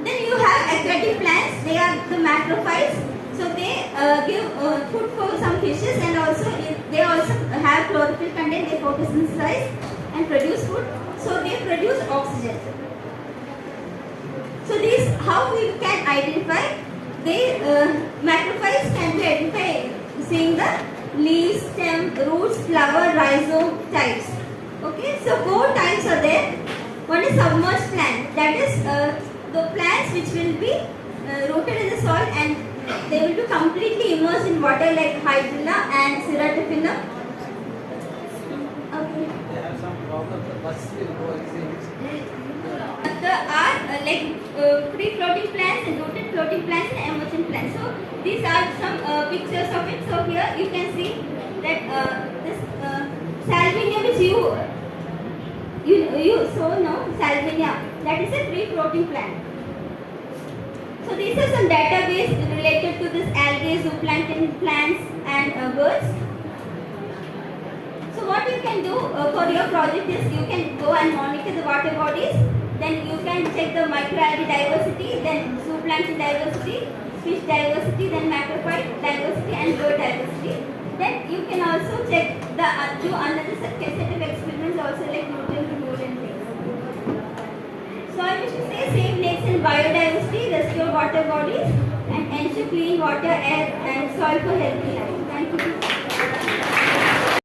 Then you have aquatic plants. They are the macrophytes. So they give food for some fishes and also they also have chlorophyll content. They photosynthesize and produce food. So they produce oxygen. So these how we can identify. They macrophytes can be identified seeing the leaves, stem, roots, flower, rhizome types. Okay. So four types are there. One is submerged plant. That is the plants which will be rooted in the soil and they will be completely immersed in water like hydrilla and ceratophyllum. Okay. They have some problems. The bus will go There are free floating plants and rooted floating plants and emergent plants. So these are some pictures of it. So here you can see that this salvinia which you saw, no, salvinia, that is a free floating plant. So these are some database related to this algae, zooplankton, plants and birds. So what you can do for your project is you can go and monitor the water bodies, then you can check the microalgae diversity, then zooplankton diversity, fish diversity, then macrophyte diversity and bird diversity. Then you can also check do another set of experiments also like nutrient removal and things. So I wish to say save lakes and biodiversity, restore water bodies and ensure clean water, air and soil for healthy life.